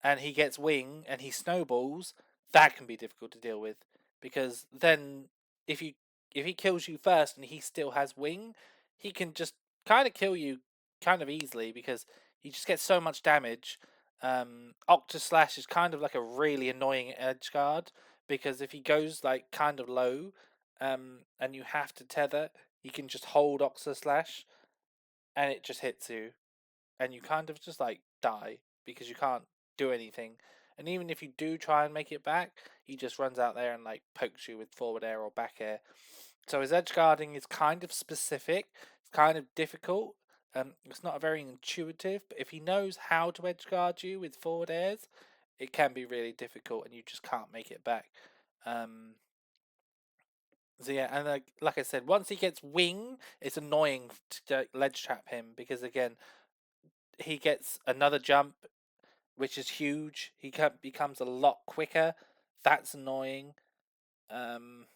and he gets wing and he snowballs, that can be difficult to deal with because then if you if he kills you first and he still has wing, he can just kind of kill you kind of easily because he just gets so much damage. Octa Slash is kind of like a really annoying edge guard because if he goes like kind of low, and you have to tether, he can just hold Octa Slash and it just hits you and you kind of just like die because you can't do anything. And even if you do try and make it back, he just runs out there and like pokes you with forward air or back air. So his edge guarding is kind of specific. It's kind of difficult. It's not very intuitive, but if he knows how to edge guard you with forward airs, it can be really difficult, and you just can't make it back. So yeah, and like I said, once he gets wing, it's annoying to ledge trap him because again, he gets another jump, which is huge. He becomes a lot quicker. That's annoying. Um,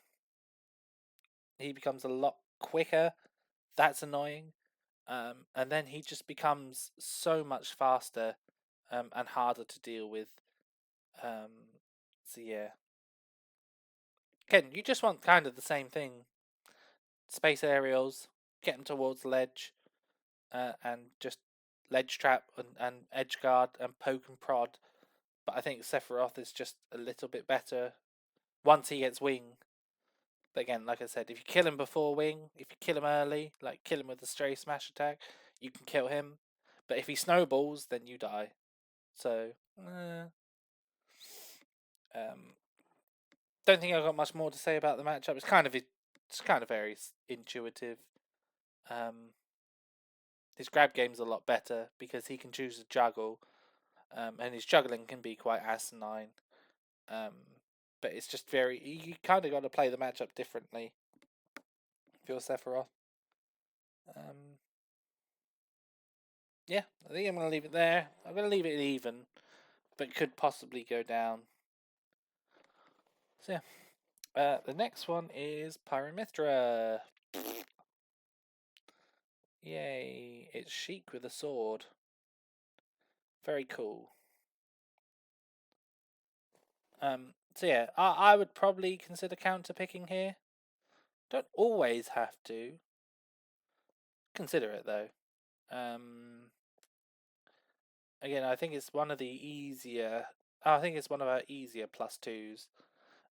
he becomes a lot quicker. That's annoying. And then he just becomes so much faster and harder to deal with. So yeah, again, you just want kind of the same thing: space aerials, get him towards the ledge, and just ledge trap and edge guard and poke and prod. But I think Sephiroth is just a little bit better once he gets wing. But again, like I said, if you kill him before wing, if you kill him early, like kill him with a stray smash attack, you can kill him. But if he snowballs, then you die. So, don't think I've got much more to say about the matchup. It's kind of very intuitive. His grab game's a lot better because he can choose to juggle, and his juggling can be quite asinine. Um, but it's just very you kind of got to play the matchup differently if you're Sephiroth. Yeah, I think I'm gonna leave it there. I'm gonna leave it even, but could possibly go down. So yeah, the next one is Pyra Mythra. Yay! It's Sheik with a sword. Very cool. So yeah, I would probably consider counter picking here. Don't always have to. Consider it though. Again, I think it's one of the easier. I think it's one of our easier plus twos.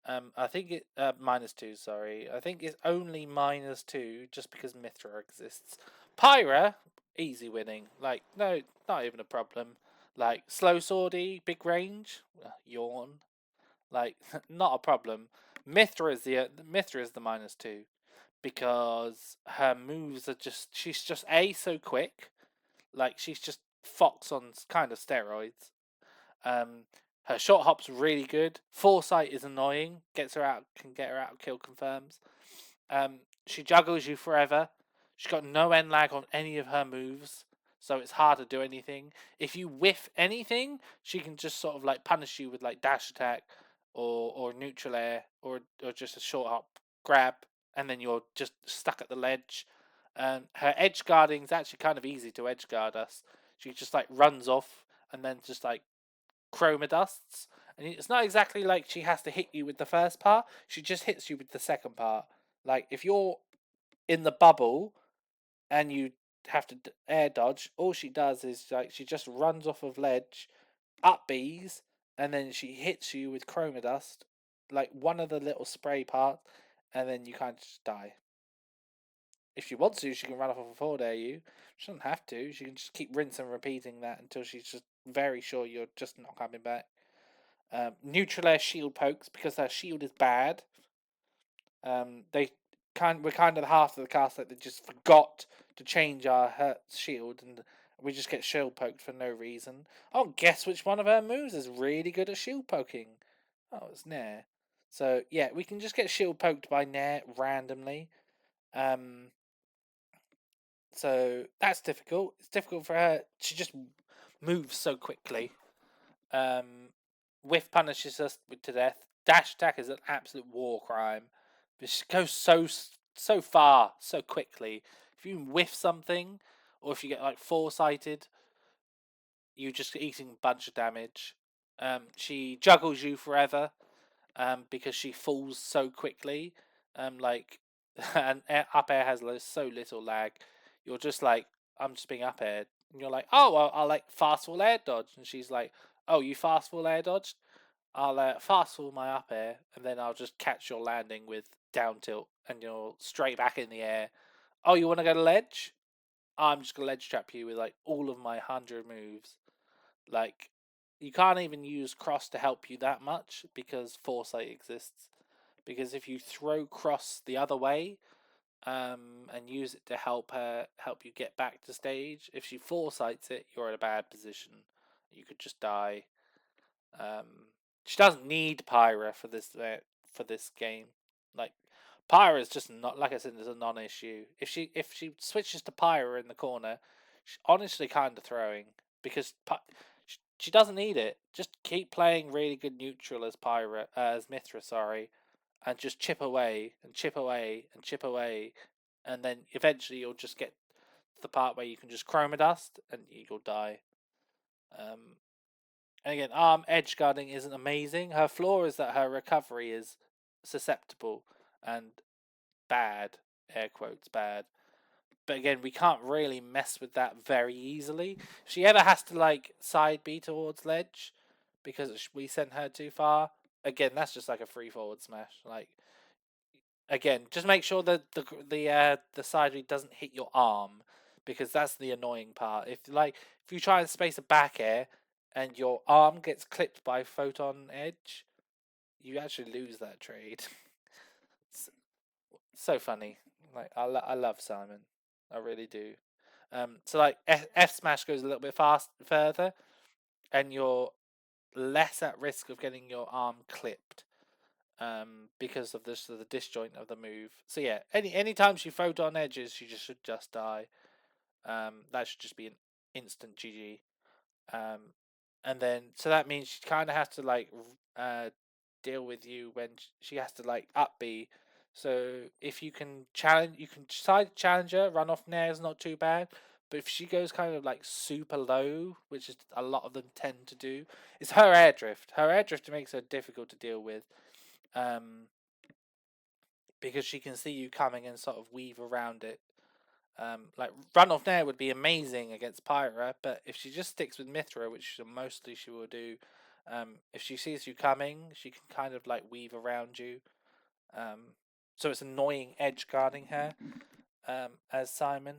I think it -2. Sorry, I think it's only -2 just because Mythra exists. Pyra, easy winning. Like no, not even a problem. Like slow swordy, big range. Yawn. Like not a problem. Mythra is the -2 because her moves are just she's just so quick. Like she's just Fox on kind of steroids. Um, Her short hop's really good. Foresight is annoying. Can get her out of kill confirms. She juggles you forever. She's got no end lag on any of her moves, so it's hard to do anything. If you whiff anything, she can just sort of like punish you with like dash attack or neutral air or just a short hop grab, and then you're just stuck at the ledge. Her edge guarding is actually kind of easy to edge guard us. She just like runs off and then just like chroma dusts. And it's not exactly like she has to hit you with the first part, she just hits you with the second part. Like if you're in the bubble and you have to air dodge, all she does is like she just runs off of ledge, up bees, and then she hits you with chroma dust, like one of the little spray parts, and then you kind of just die. If she wants to, she can run off of a forward air you. She doesn't have to. She can just keep rinsing and repeating that until she's just very sure you're just not coming back. Neutral air shield pokes because her shield is bad. We're kind of half of the cast that they just forgot to change our hurt shield and we just get shield poked for no reason. Oh, guess which one of her moves is really good at shield poking? Oh, it's Nair. So yeah, we can just get shield poked by Nair randomly. So that's difficult. It's difficult for her. She just moves so quickly. Whiff punishes us to death. Dash attack is an absolute war crime. But she goes so far so quickly. If you whiff something, or if you get like foresighted, you just eating a bunch of damage. She juggles you forever. Because she falls so quickly. Like and up air has so little lag. You're just like I'm just being up aired, and you're like, oh, I'll like fast fall air dodge, and she's like, oh, you fast fall air dodged. I'll fast fall my up air, and then I'll just catch your landing with down tilt, and you're straight back in the air. Oh, you want to go to ledge? I'm just gonna ledge trap you with like all of my 100 moves. Like you can't even use cross to help you that much because foresight exists. Because if you throw cross the other way, and use it to help you get back to stage, if she foresights it, you're in a bad position. You could just die. She doesn't need Pyra for this for this game. Like Pyra is just not, like I said, there's a non-issue. If she switches to Pyra in the corner, she's honestly kind of throwing because she doesn't need it. Just keep playing really good neutral as Pyra as Mythra, sorry, and just chip away and chip away and chip away, and then eventually you'll just get to the part where you can just chroma dust and you'll die. And again, arm edge guarding isn't amazing. Her flaw is that her recovery is susceptible and bad, air quotes bad. But again, we can't really mess with that very easily. If she ever has to like side B towards ledge because we sent her too far, again, that's just like a free forward smash. Like again, just make sure that the side B doesn't hit your arm because that's the annoying part. If you try and space a back air and your arm gets clipped by photon edge, you actually lose that trade. So funny. Like I love Simon, I really do. So like F smash goes a little bit further, and you're less at risk of getting your arm clipped. Because of the disjoint of the move. So yeah, any time she photon edges, she just should just die. That should just be an instant GG. Um, and then so that means she kind of has to like deal with you when she has to like up B. So if you can challenge, you can side challenge her. Run off nair is not too bad. But if she goes kind of like super low, which is a lot of them tend to do, it's her air drift. Her air drift makes her difficult to deal with. Um, because she can see you coming and sort of weave around it. Like run off nair would be amazing against Pyra, but if she just sticks with Mythra, which mostly she will do, if she sees you coming, she can kind of like weave around you. So it's annoying edge guarding her as Simon,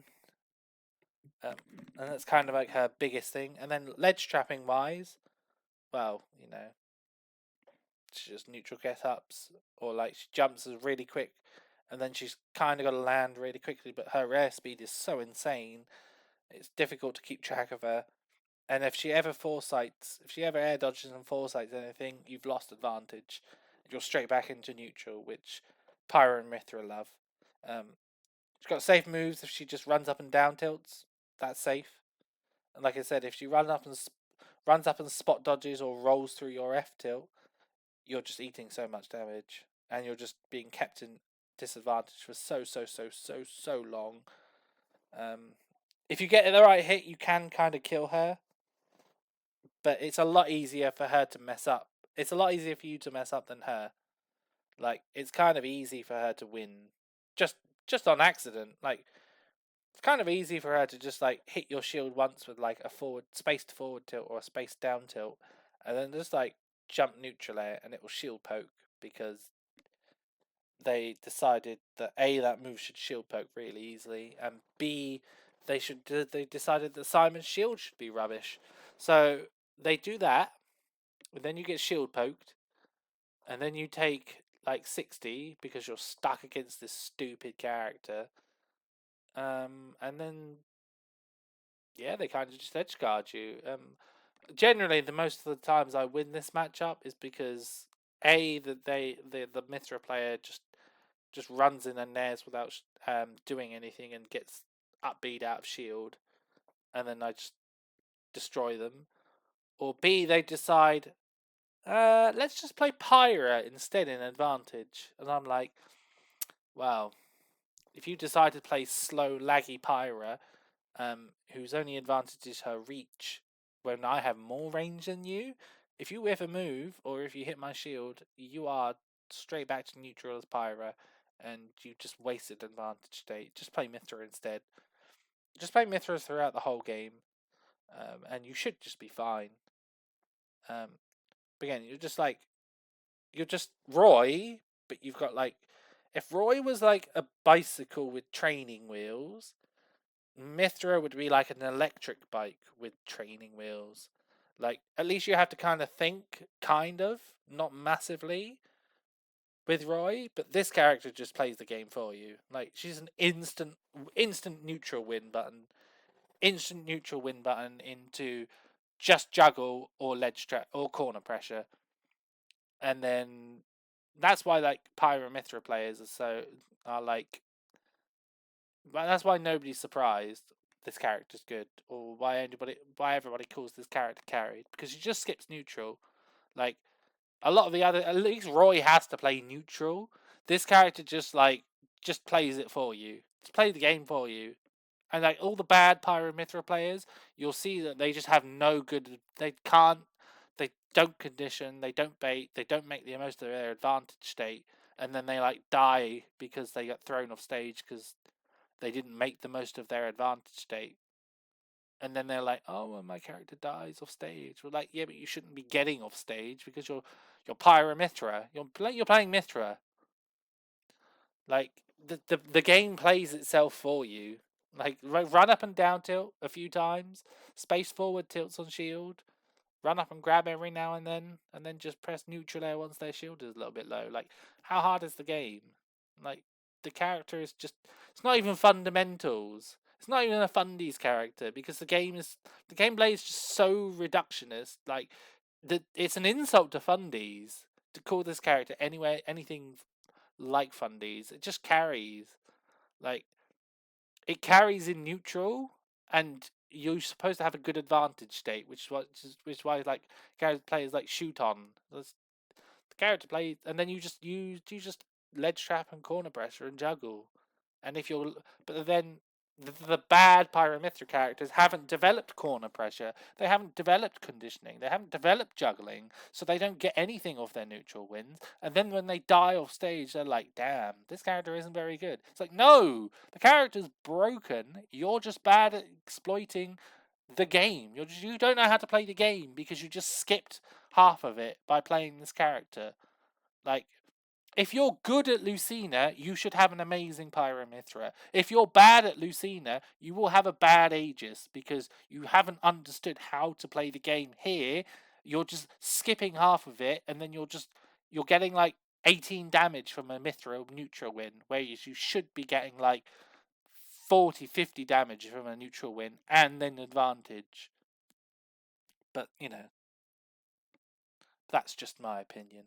and that's kind of like her biggest thing. And then ledge trapping wise, well, she just neutral get ups, or like she jumps really quick, and then she's kind of got to land really quickly. But her airspeed is so insane, it's difficult to keep track of her. And if she ever air dodges and foresights anything, you've lost advantage. You're straight back into neutral, which Pyra and Mythra love. She's got safe moves if she just runs up and down tilts. That's safe. And like I said, if she runs up and spot dodges or rolls through your F tilt, you're just eating so much damage, and you're just being kept in disadvantage for so long. If you get the right hit, you can kind of kill her, but it's a lot easier for her to mess up. It's a lot easier for you to mess up than her. Like it's kind of easy for her to win, just on accident. Like it's kind of easy for her to just like hit your shield once with like a spaced forward tilt or a spaced down tilt, and then just like jump neutral air and it will shield poke because they decided that A, that move should shield poke really easily, and B, they decided that Simon's shield should be rubbish. So they do that, and then you get shield poked, and then you take like 60 because you're stuck against this stupid character. And then yeah, they kind of just edge guard you. Generally, the most of the times I win this matchup is because A, that the Mythra player just runs in and nairs without doing anything and gets upbeat out of shield, and then I just destroy them. Or B, they decide, let's just play Pyra instead in advantage, and I'm like, well, if you decide to play slow, laggy Pyra, whose only advantage is her reach, when I have more range than you, if you whiff a move or if you hit my shield, you are straight back to neutral as Pyra, and you just wasted advantage state. Just play Mythra instead. Just play Mythra throughout the whole game, and you should just be fine. But again, you're just Roy, but you've got like, if Roy was like a bicycle with training wheels, Mythra would be like an electric bike with training wheels. Like, at least you have to kind of think, not massively, with Roy, but this character just plays the game for you. Like, she's an instant neutral win button. Instant neutral win button into just juggle or ledge trap or corner pressure. And then that's why like Pyra and Mythra players are like. But that's why nobody's surprised this character's good, or why everybody calls this character carried, because he just skips neutral. Like a lot of the other, at least Roy has to play neutral. This character just plays it for you. Just play the game for you. And like all the bad Pyro Mythra players, you'll see that they just have no good. They can't. They don't condition. They don't bait. They don't make the most of their advantage state, and then they like die because they got thrown off stage because they didn't make the most of their advantage state. And then they're like, "Oh, well, my character dies off stage." We're like, "Yeah, but you shouldn't be getting off stage because you're Pyra Mythra. You're playing Mythra. Like the game plays itself for you. Like run up and down tilt a few times, space forward tilts on shield, run up and grab every now and then just press neutral air once their shield is a little bit low. Like how hard is the game? Like the character is just it's not even fundamentals. It's not even a fundies character because the gameplay is just so reductionist. Like it's an insult to fundies to call this character anywhere anything like fundies. It just carries. Like it carries in neutral, and you're supposed to have a good advantage state, which is why like players like shoot on. The character plays, and then you just ledge trap and corner pressure and juggle. And if you're, but then the bad Pyramithra characters haven't developed corner pressure, they haven't developed conditioning, they haven't developed juggling, so they don't get anything off their neutral wins. And then when they die off stage, they're like, "Damn, this character isn't very good." It's like, no, the character's broken. You're just bad at exploiting the game. You don't know how to play the game because you just skipped half of it by playing this character. Like if you're good at Lucina, you should have an amazing Pyramithra. If you're bad at Lucina, you will have a bad Aegis because you haven't understood how to play the game here. You're just skipping half of it, and then you're getting like 18 damage from a Mythra neutral win, whereas you should be getting like 40, 50 damage from a neutral win and then advantage. But that's just my opinion.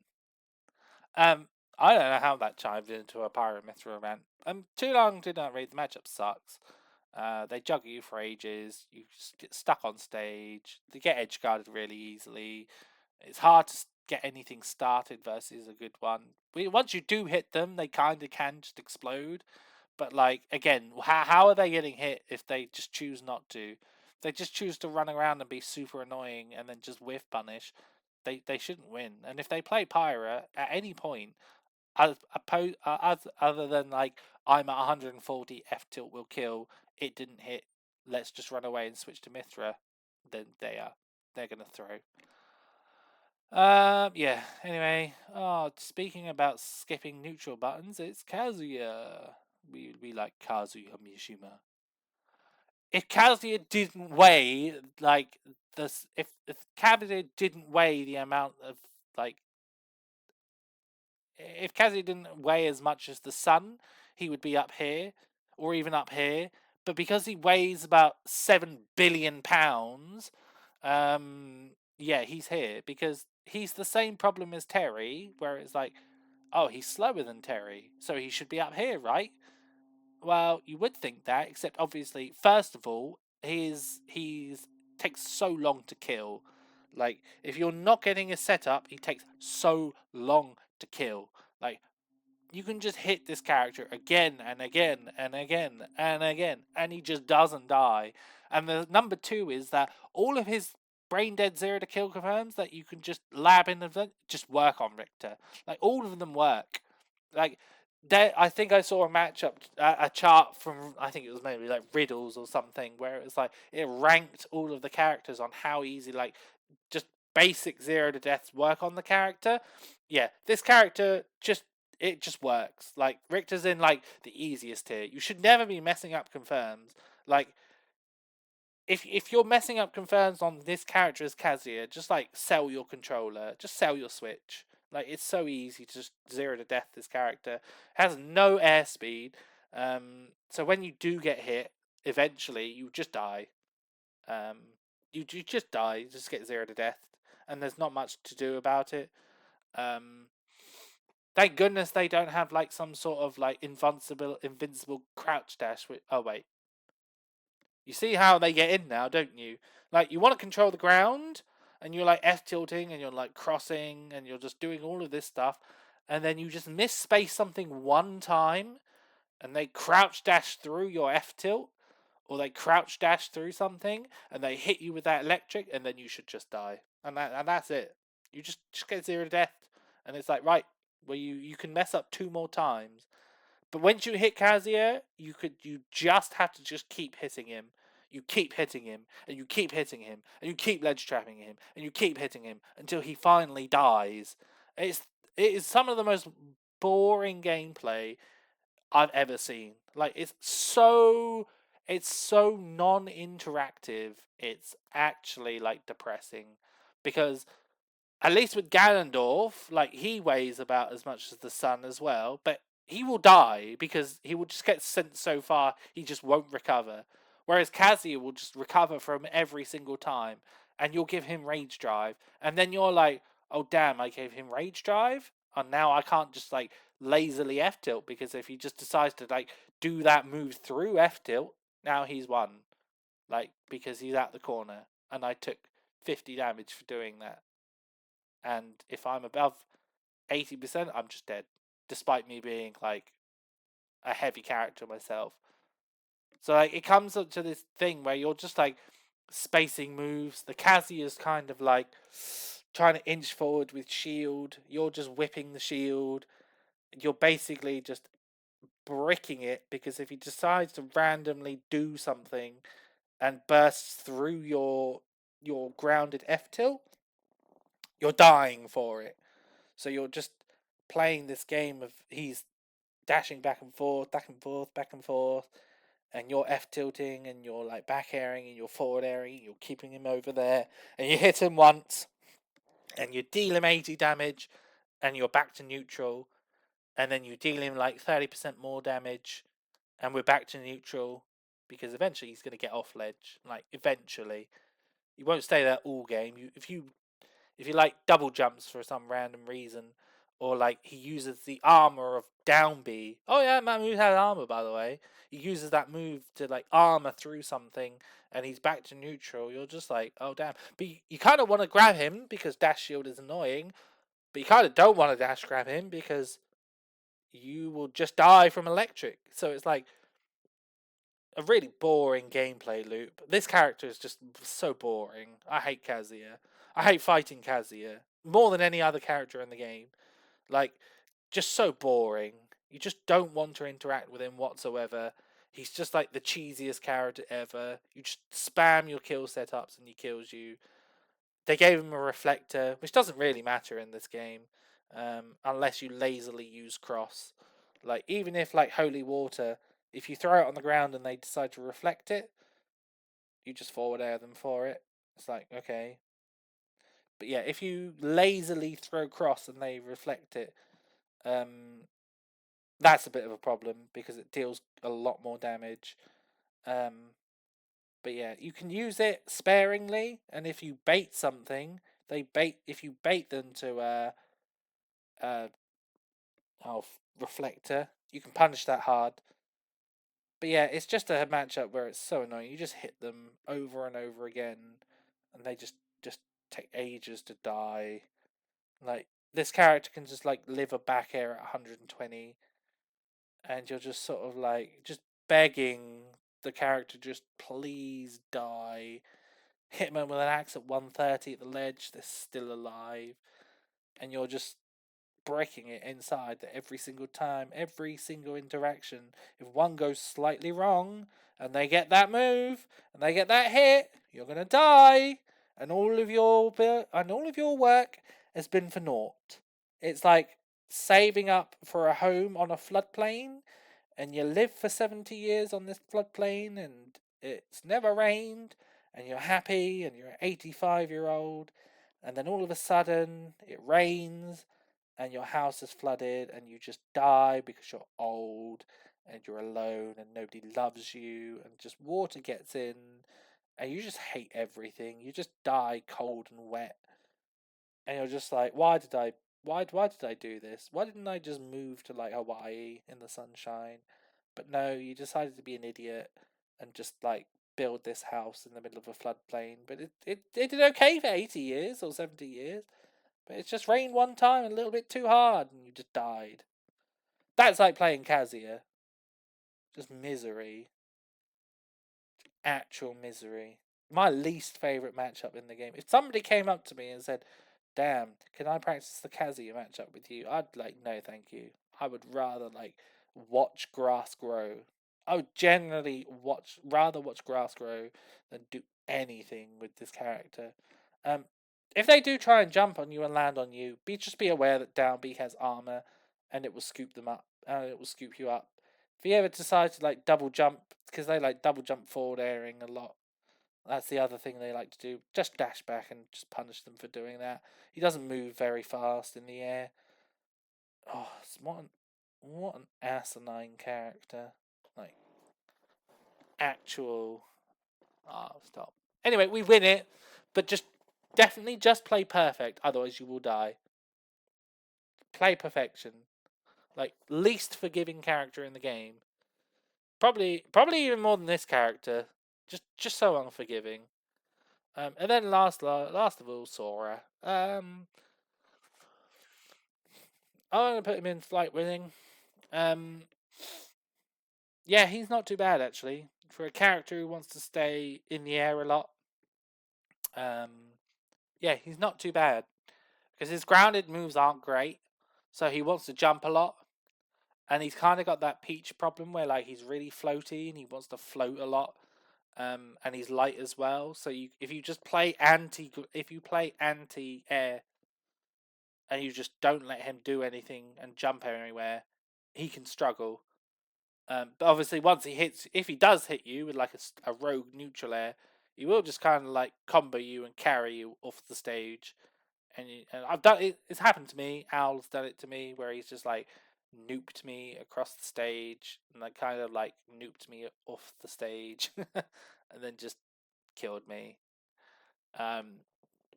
Um, I don't know how that chimed into a Pyro Mythra event. Too long did not read. The matchup sucks. They juggle you for ages. You just get stuck on stage. They get edge guarded really easily. It's hard to get anything started versus a good one. Once you do hit them, they kind of can just explode. But like again, how are they getting hit if they just choose not to? If they just choose to run around and be super annoying and then just whiff punish. They shouldn't win. And if they play Pyra at any point, other than like I'm at 140, F tilt will kill, it didn't hit, let's just run away and switch to Mythra, then they're gonna throw. Yeah. Anyway, speaking about skipping neutral buttons, it's Kazuya. We like Kazuya Mishima. If Kazuya didn't weigh like this, if Kazuya didn't weigh the amount of like if Kazuya didn't weigh as much as the sun, he would be up here or even up here. But because he weighs about 7 billion pounds, yeah, he's here because he's the same problem as Terry, where it's like, oh, he's slower than Terry, so he should be up here, right? Well, you would think that, except obviously, first of all, he's takes so long to kill. Like, if you're not getting a setup, he takes so long to kill. Like, you can just hit this character again and again and again and again, and he just doesn't die. And the number two is that all of his brain dead zero to kill confirms that you can just lab in them, just work on Richter. Like all of them work. Like there, I think I saw a matchup, a chart from I think it was maybe like Riddles or something, where it was like it ranked all of the characters on how easy like just basic zero to deaths work on the character. Yeah, this character just works. Like Richter's in like the easiest tier. You should never be messing up confirms. Like if you're messing up confirms on this character as Kazuya, just like sell your controller, just sell your Switch. Like it's so easy to just zero to death this character. It has no airspeed. So when you do get hit, eventually you just die. Um, you just die. You just get zero to death, and there's not much to do about it. Um, Thank goodness they don't have like some sort of like invincible crouch dash. Oh wait, you see how they get in now, don't you? Like you want to control the ground, and you're like F tilting, and you're like crossing, and you're just doing all of this stuff, and then you just misspace something one time, and they crouch dash through your F tilt, or they crouch dash through something, and they hit you with that electric, and then you should just die, and that's it. You just get zero death, and it's like right, where you can mess up two more times. But once you hit Kazuya, you just have to just keep hitting him. You keep hitting him, and you keep hitting him, and you keep ledge trapping him, and you keep hitting him until he finally dies. It is some of the most boring gameplay I've ever seen. Like it's so non-interactive. It's actually like depressing because at least with Ganondorf, like he weighs about as much as the sun as well, but he will die because he will just get sent so far he just won't recover. Whereas Kazuya will just recover from every single time, and you'll give him Rage Drive, and then you're like, oh damn, I gave him Rage Drive, and now I can't just like lazily F tilt because if he just decides to like do that move through F tilt, now he's won, like because he's at the corner, and I took 50 damage for doing that. And if I'm above 80%, I'm just dead, despite me being like a heavy character myself. So like it comes up to this thing where you're just like spacing moves. The Kazuya's kind of like trying to inch forward with shield. You're just whipping the shield. You're basically just bricking it because if he decides to randomly do something and bursts through your grounded F tilt, you're dying for it. So you're just playing this game of he's dashing back and forth, back and forth, back and forth, and you're F tilting and you're like back airing and you're forward airing, you're keeping him over there, and you hit him once and you deal him 80 damage and you're back to neutral, and then you deal him like 30% more damage and we're back to neutral because eventually he's going to get off ledge. Like eventually. You won't stay there all game. If you like double jumps for some random reason, or like he uses the armor of down B. Oh yeah, that move has armor by the way. He uses that move to like armor through something, and he's back to neutral. You're just like, oh damn. But you kind of want to grab him because dash shield is annoying, but you kind of don't want to dash grab him because you will just die from electric. So it's like a really boring gameplay loop. This character is just so boring. I hate Kazuya. I hate fighting Kazuya more than any other character in the game. Like, just so boring. You just don't want to interact with him whatsoever. He's just like the cheesiest character ever. You just spam your kill setups and he kills you. They gave him a reflector, which doesn't really matter in this game, unless you lazily use cross. Like even if like holy water, if you throw it on the ground and they decide to reflect it, you just forward air them for it. It's like okay, but yeah, if you lazily throw cross and they reflect it, that's a bit of a problem because it deals a lot more damage. Um, but yeah, you can use it sparingly, and if you bait something, if you bait them to uh oh, reflector, you can punish that hard. But yeah, it's just a matchup where it's so annoying. You just hit them over and over again, and they just take ages to die. Like this character can just like live a back air at 120, and you're just sort of like just begging the character just please die. Hit them with an axe at 130 at the ledge. They're still alive, and you're just breaking it inside that every single time, every single interaction. If one goes slightly wrong and they get that move and they get that hit, you're gonna die, and all of your work has been for naught. It's like saving up for a home on a floodplain, and you live for 70 years on this floodplain, and it's never rained, and you're happy, and you're an 85-year-old, and then all of a sudden it rains and your house is flooded and you just die because you're old and you're alone and nobody loves you and just water gets in and you just hate everything. You just die cold and wet. And you're just like, why did I do this? Why didn't I just move to like Hawaii in the sunshine? But no, you decided to be an idiot and just like build this house in the middle of a floodplain. But it did okay for 80 years or 70 years. But it's just rained one time a little bit too hard and you just died. That's like playing Kazuya. Just misery. Actual misery. My least favourite matchup in the game. If somebody came up to me and said, damn, can I practice the Kazuya matchup with you? I'd like, no, thank you. I would rather like watch grass grow. I would generally rather watch grass grow than do anything with this character. Um, if they do try and jump on you and land on you, just be aware that down B has armor, and it will scoop them up. It will scoop you up. If you ever decide to like double jump, because they like double jump forward airing a lot, that's the other thing they like to do. Just dash back and just punish them for doing that. He doesn't move very fast in the air. Oh, what an asinine character. Like, actual... Oh, stop. Anyway, we win it, but definitely just play perfect, otherwise you will die. Play perfection. Like, least forgiving character in the game. Probably even more than this character. Just so unforgiving. And then last of all, Sora. I'm gonna put him in flight winning. Yeah, he's not too bad actually for a character who wants to stay in the air a lot. Yeah, he's not too bad because his grounded moves aren't great, so he wants to jump a lot, and he's kind of got that Peach problem where like he's really floaty and he wants to float a lot. And he's light as well. So if you play anti air, and you just don't let him do anything and jump anywhere, he can struggle. But obviously, if he does hit you with like a rogue neutral air, he will just kind of like combo you and carry you off the stage. And I've done it. It's happened to me. Owl's done it to me, where he's just like nuked me across the stage, and like kind of like nuked me off the stage, and then just killed me.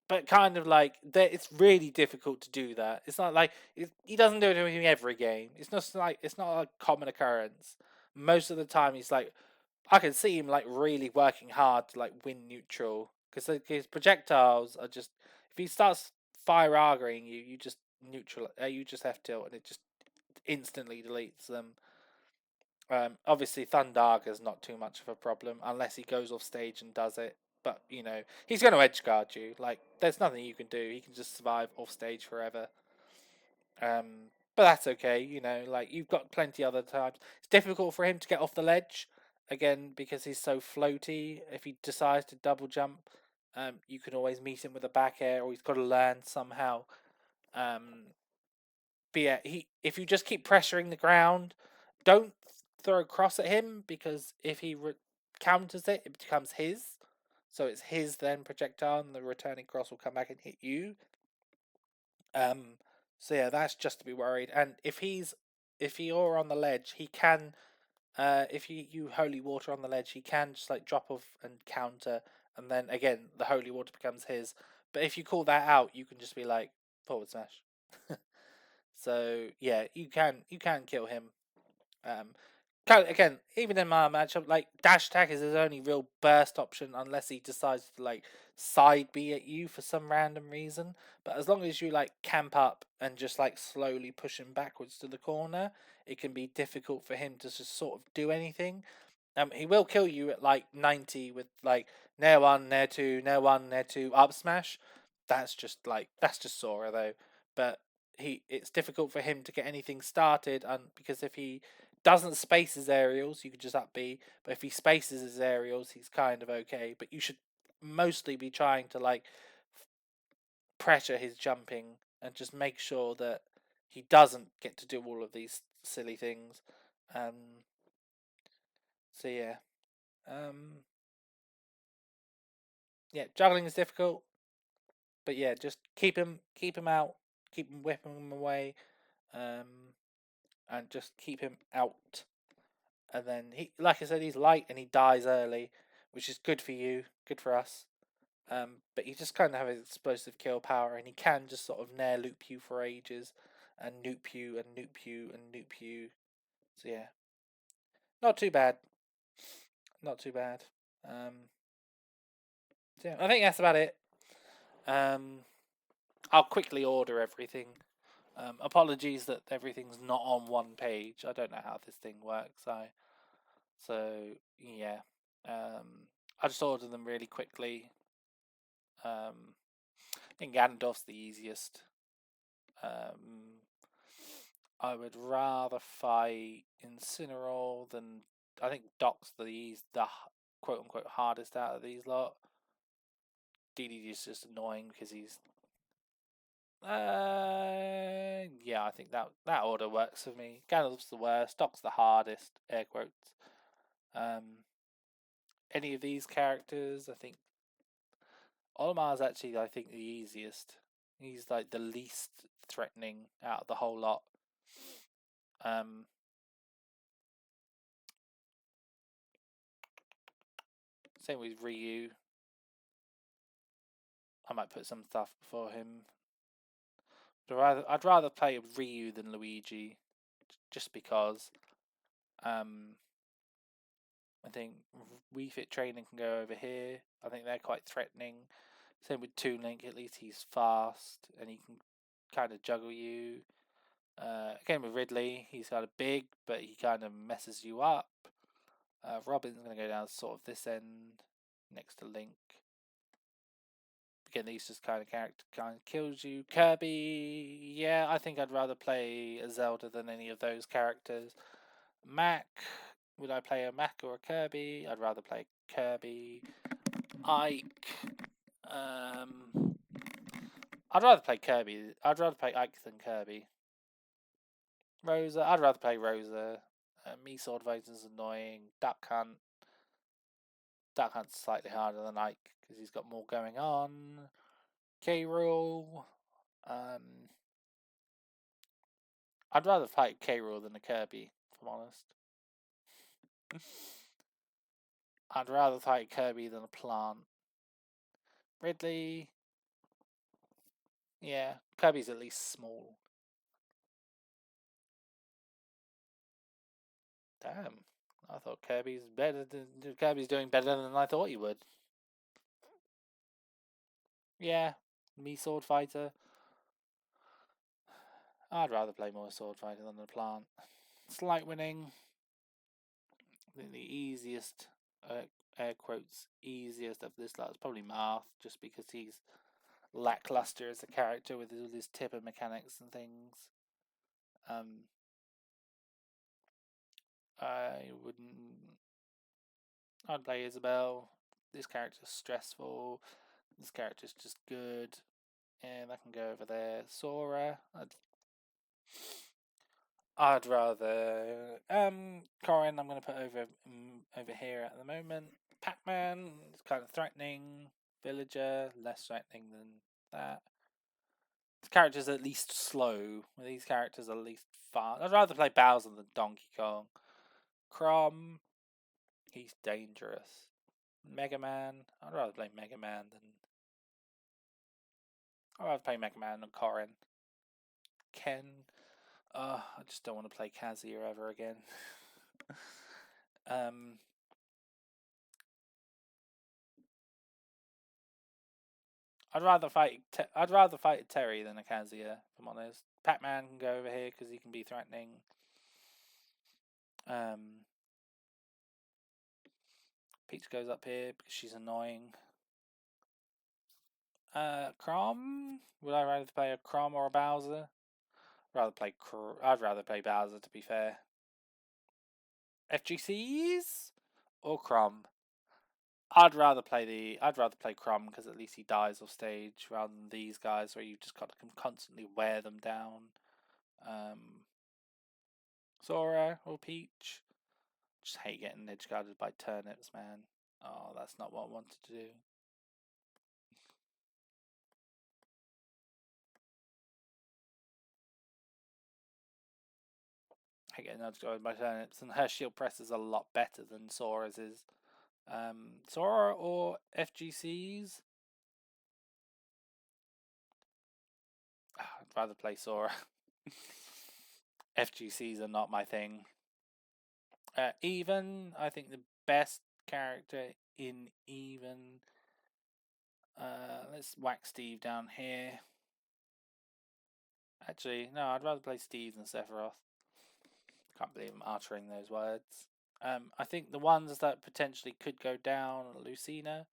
But kind of like it's really difficult to do that. It's not like he doesn't do it in every game. It's not a common occurrence. Most of the time, he's like, I can see him like really working hard to like win neutral because his projectiles are just, if he starts fire arguing you, you just neutral, you just F tilt and it just instantly deletes them. Obviously, Thundarga's not too much of a problem unless he goes off stage and does it. But he's going to edge guard you. Like, there's nothing you can do. He can just survive off stage forever. But that's okay. Like you've got plenty other times. It's difficult for him to get off the ledge again because he's so floaty. If he decides to double jump, you can always meet him with a back air, or he's got to land somehow. But yeah, if you just keep pressuring the ground, don't throw a cross at him, because if he counters it, it becomes his. So it's his then projectile, and the returning cross will come back and hit you. So yeah, that's just to be worried. And if you're on the ledge, he can. If you holy water on the ledge, he can just like drop off and counter, and then again the holy water becomes his. But if you call that out, you can just be like forward smash. So yeah, you can kill him. Um, Again, even in my matchup, like dash attack is his only real burst option unless he decides to like side B at you for some random reason. But as long as you like camp up and just like slowly push him backwards to the corner, it can be difficult for him to just sort of do anything. He will kill you at like 90 with like nair 1, nair 2, nair 1, nair 2, up smash. That's just Sora though. But it's difficult for him to get anything started, and because if he doesn't space his aerials, you can just up B. But if he spaces his aerials, he's kind of okay. But you should mostly be trying to like pressure his jumping and just make sure that he doesn't get to do all of these silly things. So yeah. Yeah, juggling is difficult, but yeah, just keep him out, keep him whipping him away, and just keep him out. And then like I said, he's light and he dies early, which is good for you, good for us. But he just kind of has explosive kill power, and he can just sort of nair loop you for ages, and noob you and noob you and noob you. So yeah, not too bad. Not too bad. So yeah, I think that's about it. I'll quickly order everything. Apologies that everything's not on one page. I don't know how this thing works. So yeah, I just ordered them really quickly. I think Ganondorf's the easiest. I would rather fight Incineroar than I think Doc's the quote unquote hardest out of these lot. DD is just annoying because he's yeah, I think that order works for me. Gandalf's the worst, Doc's the hardest, air quotes. Any of these characters, I think Olimar's actually I think the easiest. He's like the least threatening out of the whole lot. Same with Ryu. I might put some stuff before him. I'd rather play Ryu than Luigi, just because. I think Wii Fit Training can go over here. I think they're quite threatening. Same with Toon Link. At least he's fast and he can kind of juggle you. Again with Ridley, he's kind of big, but he kind of messes you up. Robin's going to go down sort of this end next to Link. Again, these just kind of kills you. Kirby, yeah, I think I'd rather play a Zelda than any of those characters. Mac, would I play a Mac or a Kirby? I'd rather play Kirby. Ike, I'd rather play Kirby. I'd rather play Ike than Kirby. Rosa, I'd rather play Rosa. Me Sword Fighter's annoying. Duck Hunt's slightly harder than Ike because he's got more going on. K.Rool, I'd rather fight K.Rool than a Kirby, if I'm honest. I'd rather fight Kirby than a plant. Ridley, yeah, Kirby's at least small. Damn, I thought Kirby's doing better than I thought he would. Yeah, me Sword Fighter. I'd rather play more Sword Fighter than a plant. Slight winning. I think the easiest, air quotes, easiest of this lot is probably Marth, just because he's lackluster as a character with all his tipper mechanics and things. I wouldn't. I'd play Isabelle. This character's stressful. This character's just good. And I can go over there. Sora. I'd rather Corin. I'm going to put over here at the moment. Pac-Man is kind of threatening. Villager less threatening than that. This character's at least slow. These characters are at least fast. I'd rather play Bowser than Donkey Kong. Crom, he's dangerous. Mega Man, I'd rather play Mega Man than. I'd rather play Mega Man than Corin. Ken, I just don't want to play Kazuya ever again. I'd rather fight Terry than a Kazuya, if I'm honest. Pac-Man can go over here because he can be threatening. Peach goes up here because she's annoying. Crom? Would I rather play a Crom or a Bowser? I'd rather play Bowser, to be fair. FGCs or Crom? I'd rather play Crom because at least he dies off stage rather than these guys where you've just got to constantly wear them down. Sora or Peach? Just hate getting edge guarded by turnips, man. Oh, that's not what I wanted to do. I hate getting edge guarded by turnips, and her shield press is a lot better than Sora's is. Sora or FGCs? rather play Sora. FGCs are not my thing. Even, I think the best character in Even. Let's whack Steve down here. Actually, no, I'd rather play Steve than Sephiroth. Can't believe I'm uttering those words. I think the ones that potentially could go down, Lucina.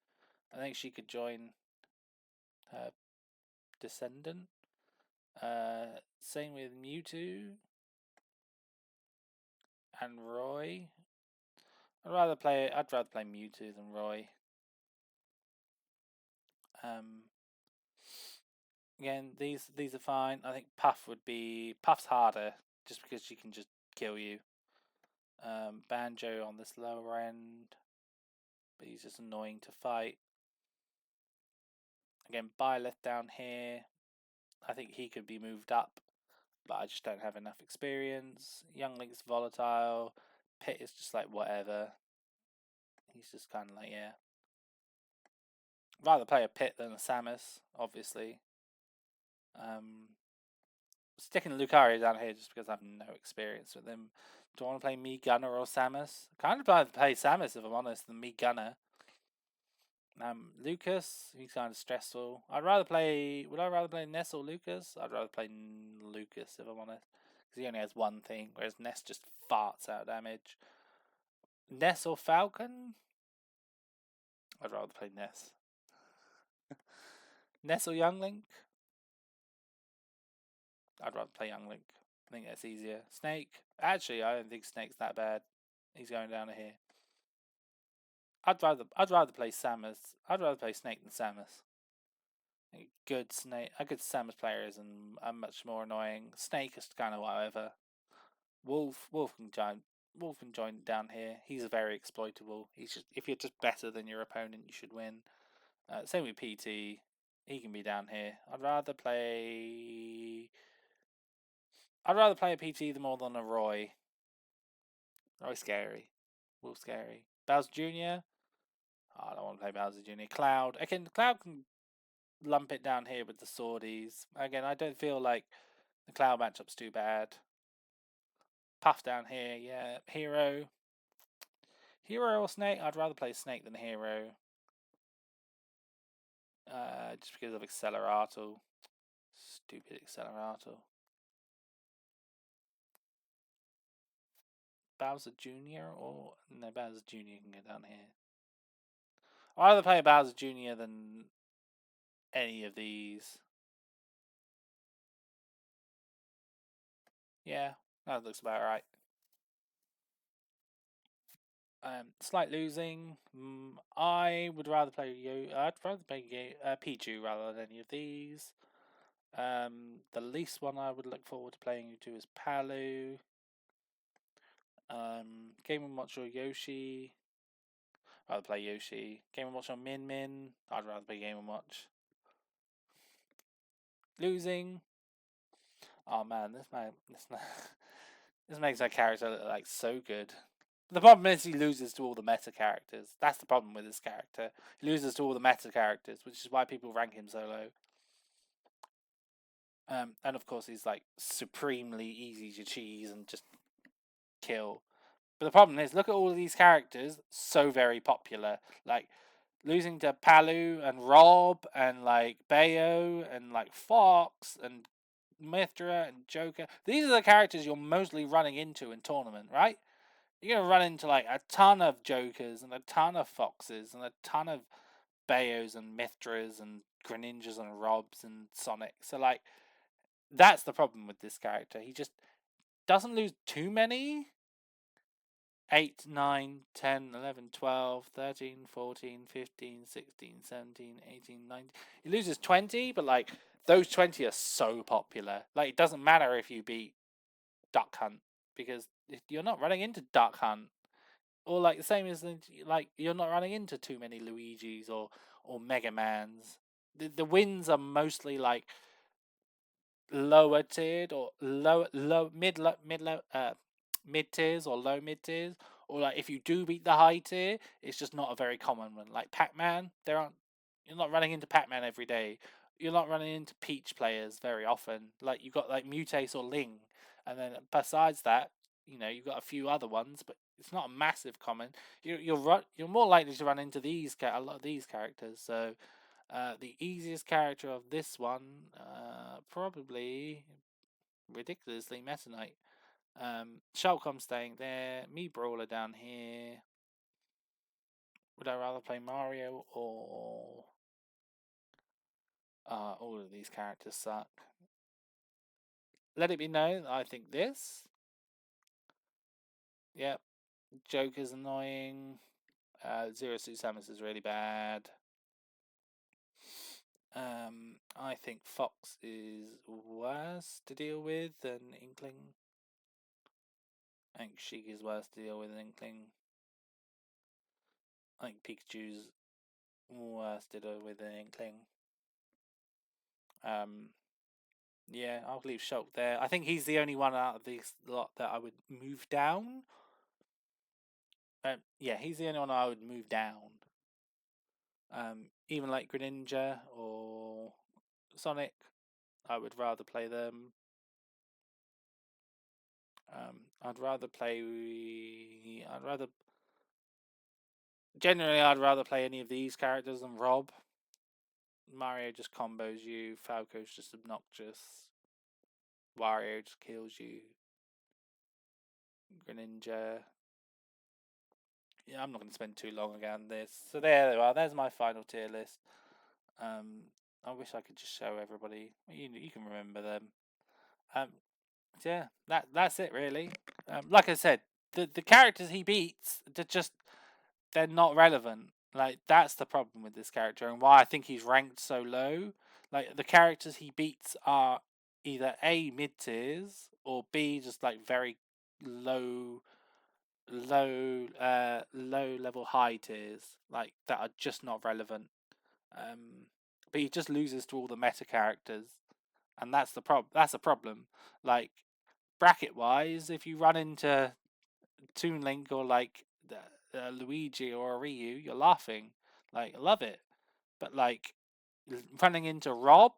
I think she could join her descendant. Same with Mewtwo and Roy. I'd rather play Mewtwo than Roy. Again, these are fine. I think Puff's harder just because she can just kill you. Banjo on this lower end, but he's just annoying to fight. Again, Byleth down here. I think he could be moved up, but I just don't have enough experience. Youngling's volatile. Pit is just like whatever. He's just kind of like, yeah. Rather play a Pit than a Samus, obviously. Sticking Lucario down here just because I have no experience with him. Do I want to play Me Gunner or Samus? Kind of rather play Samus, if I'm honest, than Me Gunner. Lucas, he's kind of stressful. Would I rather play Ness or Lucas? I'd rather play Lucas, if I'm honest. Because he only has one thing, whereas Ness just farts out damage. Ness or Falcon? I'd rather play Ness. Ness or Younglink? I'd rather play Younglink. I think that's easier. Snake? Actually, I don't think Snake's that bad. He's going down to here. I'd rather play Samus. I'd rather play Snake than Samus. A good Samus player is much more annoying. Snake is kind of whatever. Wolf can join down here. He's very exploitable. If you're just better than your opponent, you should win. Same with PT. He can be down here. I'd rather play a PT more than a Roy. Roy's scary. Wolf's scary. Bowser Jr. I don't want to play Bowser Jr. Cloud. Cloud can lump it down here with the Swordies. Again, I don't feel like the Cloud matchup's too bad. Puff down here, yeah. Hero or Snake? I'd rather play Snake than Hero. Just because of Accelerator. Stupid Accelerator. Bowser Jr. or... No, Bowser Jr. can go down here. I'd rather play Bowser Jr. than any of these. Yeah, that looks about right. Slight losing. I'd rather play Pichu rather than any of these. The least one I would look forward to playing you to is Palu. Game & Watch or Yoshi. I'd rather play Yoshi. Game & Watch or Min Min. I'd rather play Game & Watch. Losing. Oh man, this makes my character look like so good. The problem is he loses to all the meta characters. That's the problem with this character. He loses to all the meta characters, which is why people rank him so low. And of course he's like supremely easy to cheese and just kill. But the problem is, look at all of these characters, so very popular. Like losing to Palu and Rob and like Bayo and like Fox and Mythra and Joker. These are the characters you're mostly running into in tournament, right? You're gonna run into like a ton of Jokers and a ton of Foxes and a ton of Bayos and Mythras and Greninjas and Robs and Sonic. So like that's the problem with this character. He just doesn't lose too many. 8, 9, 10, 11, 12, 13, 14, 15, 16, 17, 18, 19. He loses 20, but like those 20 are so popular. Like it doesn't matter if you beat Duck Hunt because you're not running into Duck Hunt. Or like the same as like you're not running into too many Luigis or Mega Mans. The wins are mostly like lower tiered or mid tiers or low mid tiers, or like if you do beat the high tier, it's just not a very common one. Like Pac-Man, you're not running into Pac-Man every day. you're not running into Peach players very often. Like you've got like Mutace or Ling, and then besides that, you've got a few other ones, but it's not a massive common. You're more likely to run into a lot of these characters. So the easiest character of this one, probably ridiculously Meta Knight. Shulcom staying there. Me Brawler down here. Would I rather play Mario or all of these characters suck? Let it be known I think this. Yep. Joker's annoying. Zero Suit Samus is really bad. I think Fox is worse to deal with than Inkling. I think Sheik is worse to deal with than Inkling. I think Pikachu's worse to deal with than Inkling. Yeah, I'll leave Shulk there. I think he's the only one out of these lot that I would move down. Yeah, he's the only one I would move down. Even like Greninja or Sonic, I would rather play them. I'd rather play. Generally, I'd rather play any of these characters than Rob. Mario just combos you. Falco's just obnoxious. Wario just kills you. Greninja. Yeah, I'm not going to spend too long on this. So there they are. There's my final tier list. I wish I could just show everybody. You can remember them. Yeah, that's it really. Like I said, the characters he beats, they're not relevant. Like that's the problem with this character and why I think he's ranked so low. Like the characters he beats are either A mid tiers or B just like very low low level high tiers like that are just not relevant. But he just loses to all the meta characters, and that's the problem. Like bracket wise, if you run into Toon Link or like Luigi or Ryu, you're laughing. Like I love it, but like running into Rob,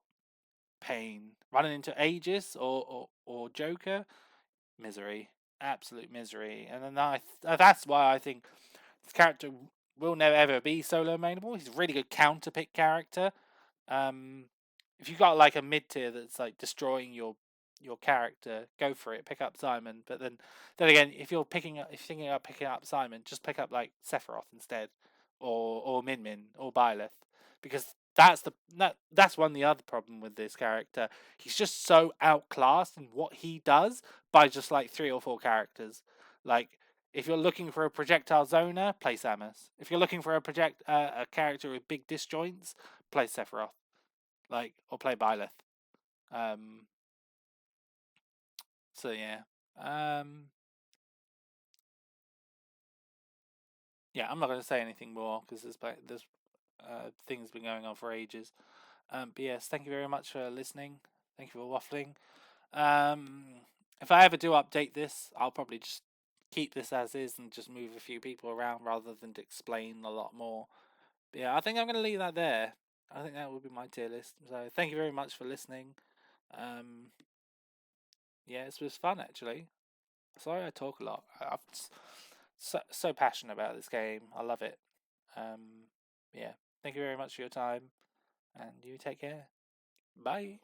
pain. Running into Aegis or Joker, misery, absolute misery. And then that's why I think this character will never ever be solo mainable. He's a really good counter pick character. If you've got like a mid tier that's like destroying your character, go for it. Pick up Simon. But then again, if you're thinking about picking up Simon, just pick up like Sephiroth instead, or Min Min or Byleth, because that's one of the other problem with this character. He's just so outclassed in what he does by just like 3 or 4 characters. Like if you're looking for a projectile zoner, play Samus. If you're looking for a character with big disjoints, play Sephiroth. Like or play Byleth. Um. So yeah. Yeah, I'm not going to say anything more because there's things been going on for ages. But yes, thank you very much for listening. Thank you for waffling. Um, if I ever do update this, I'll probably just keep this as is and just move a few people around rather than to explain a lot more. But yeah, I think I'm going to leave that there. I think that will be my tier list. So thank you very much for listening. Um, yeah, this was fun actually. Sorry I talk a lot. I'm so passionate about this game. I love it. Yeah, thank you very much for your time, and you take care. Bye.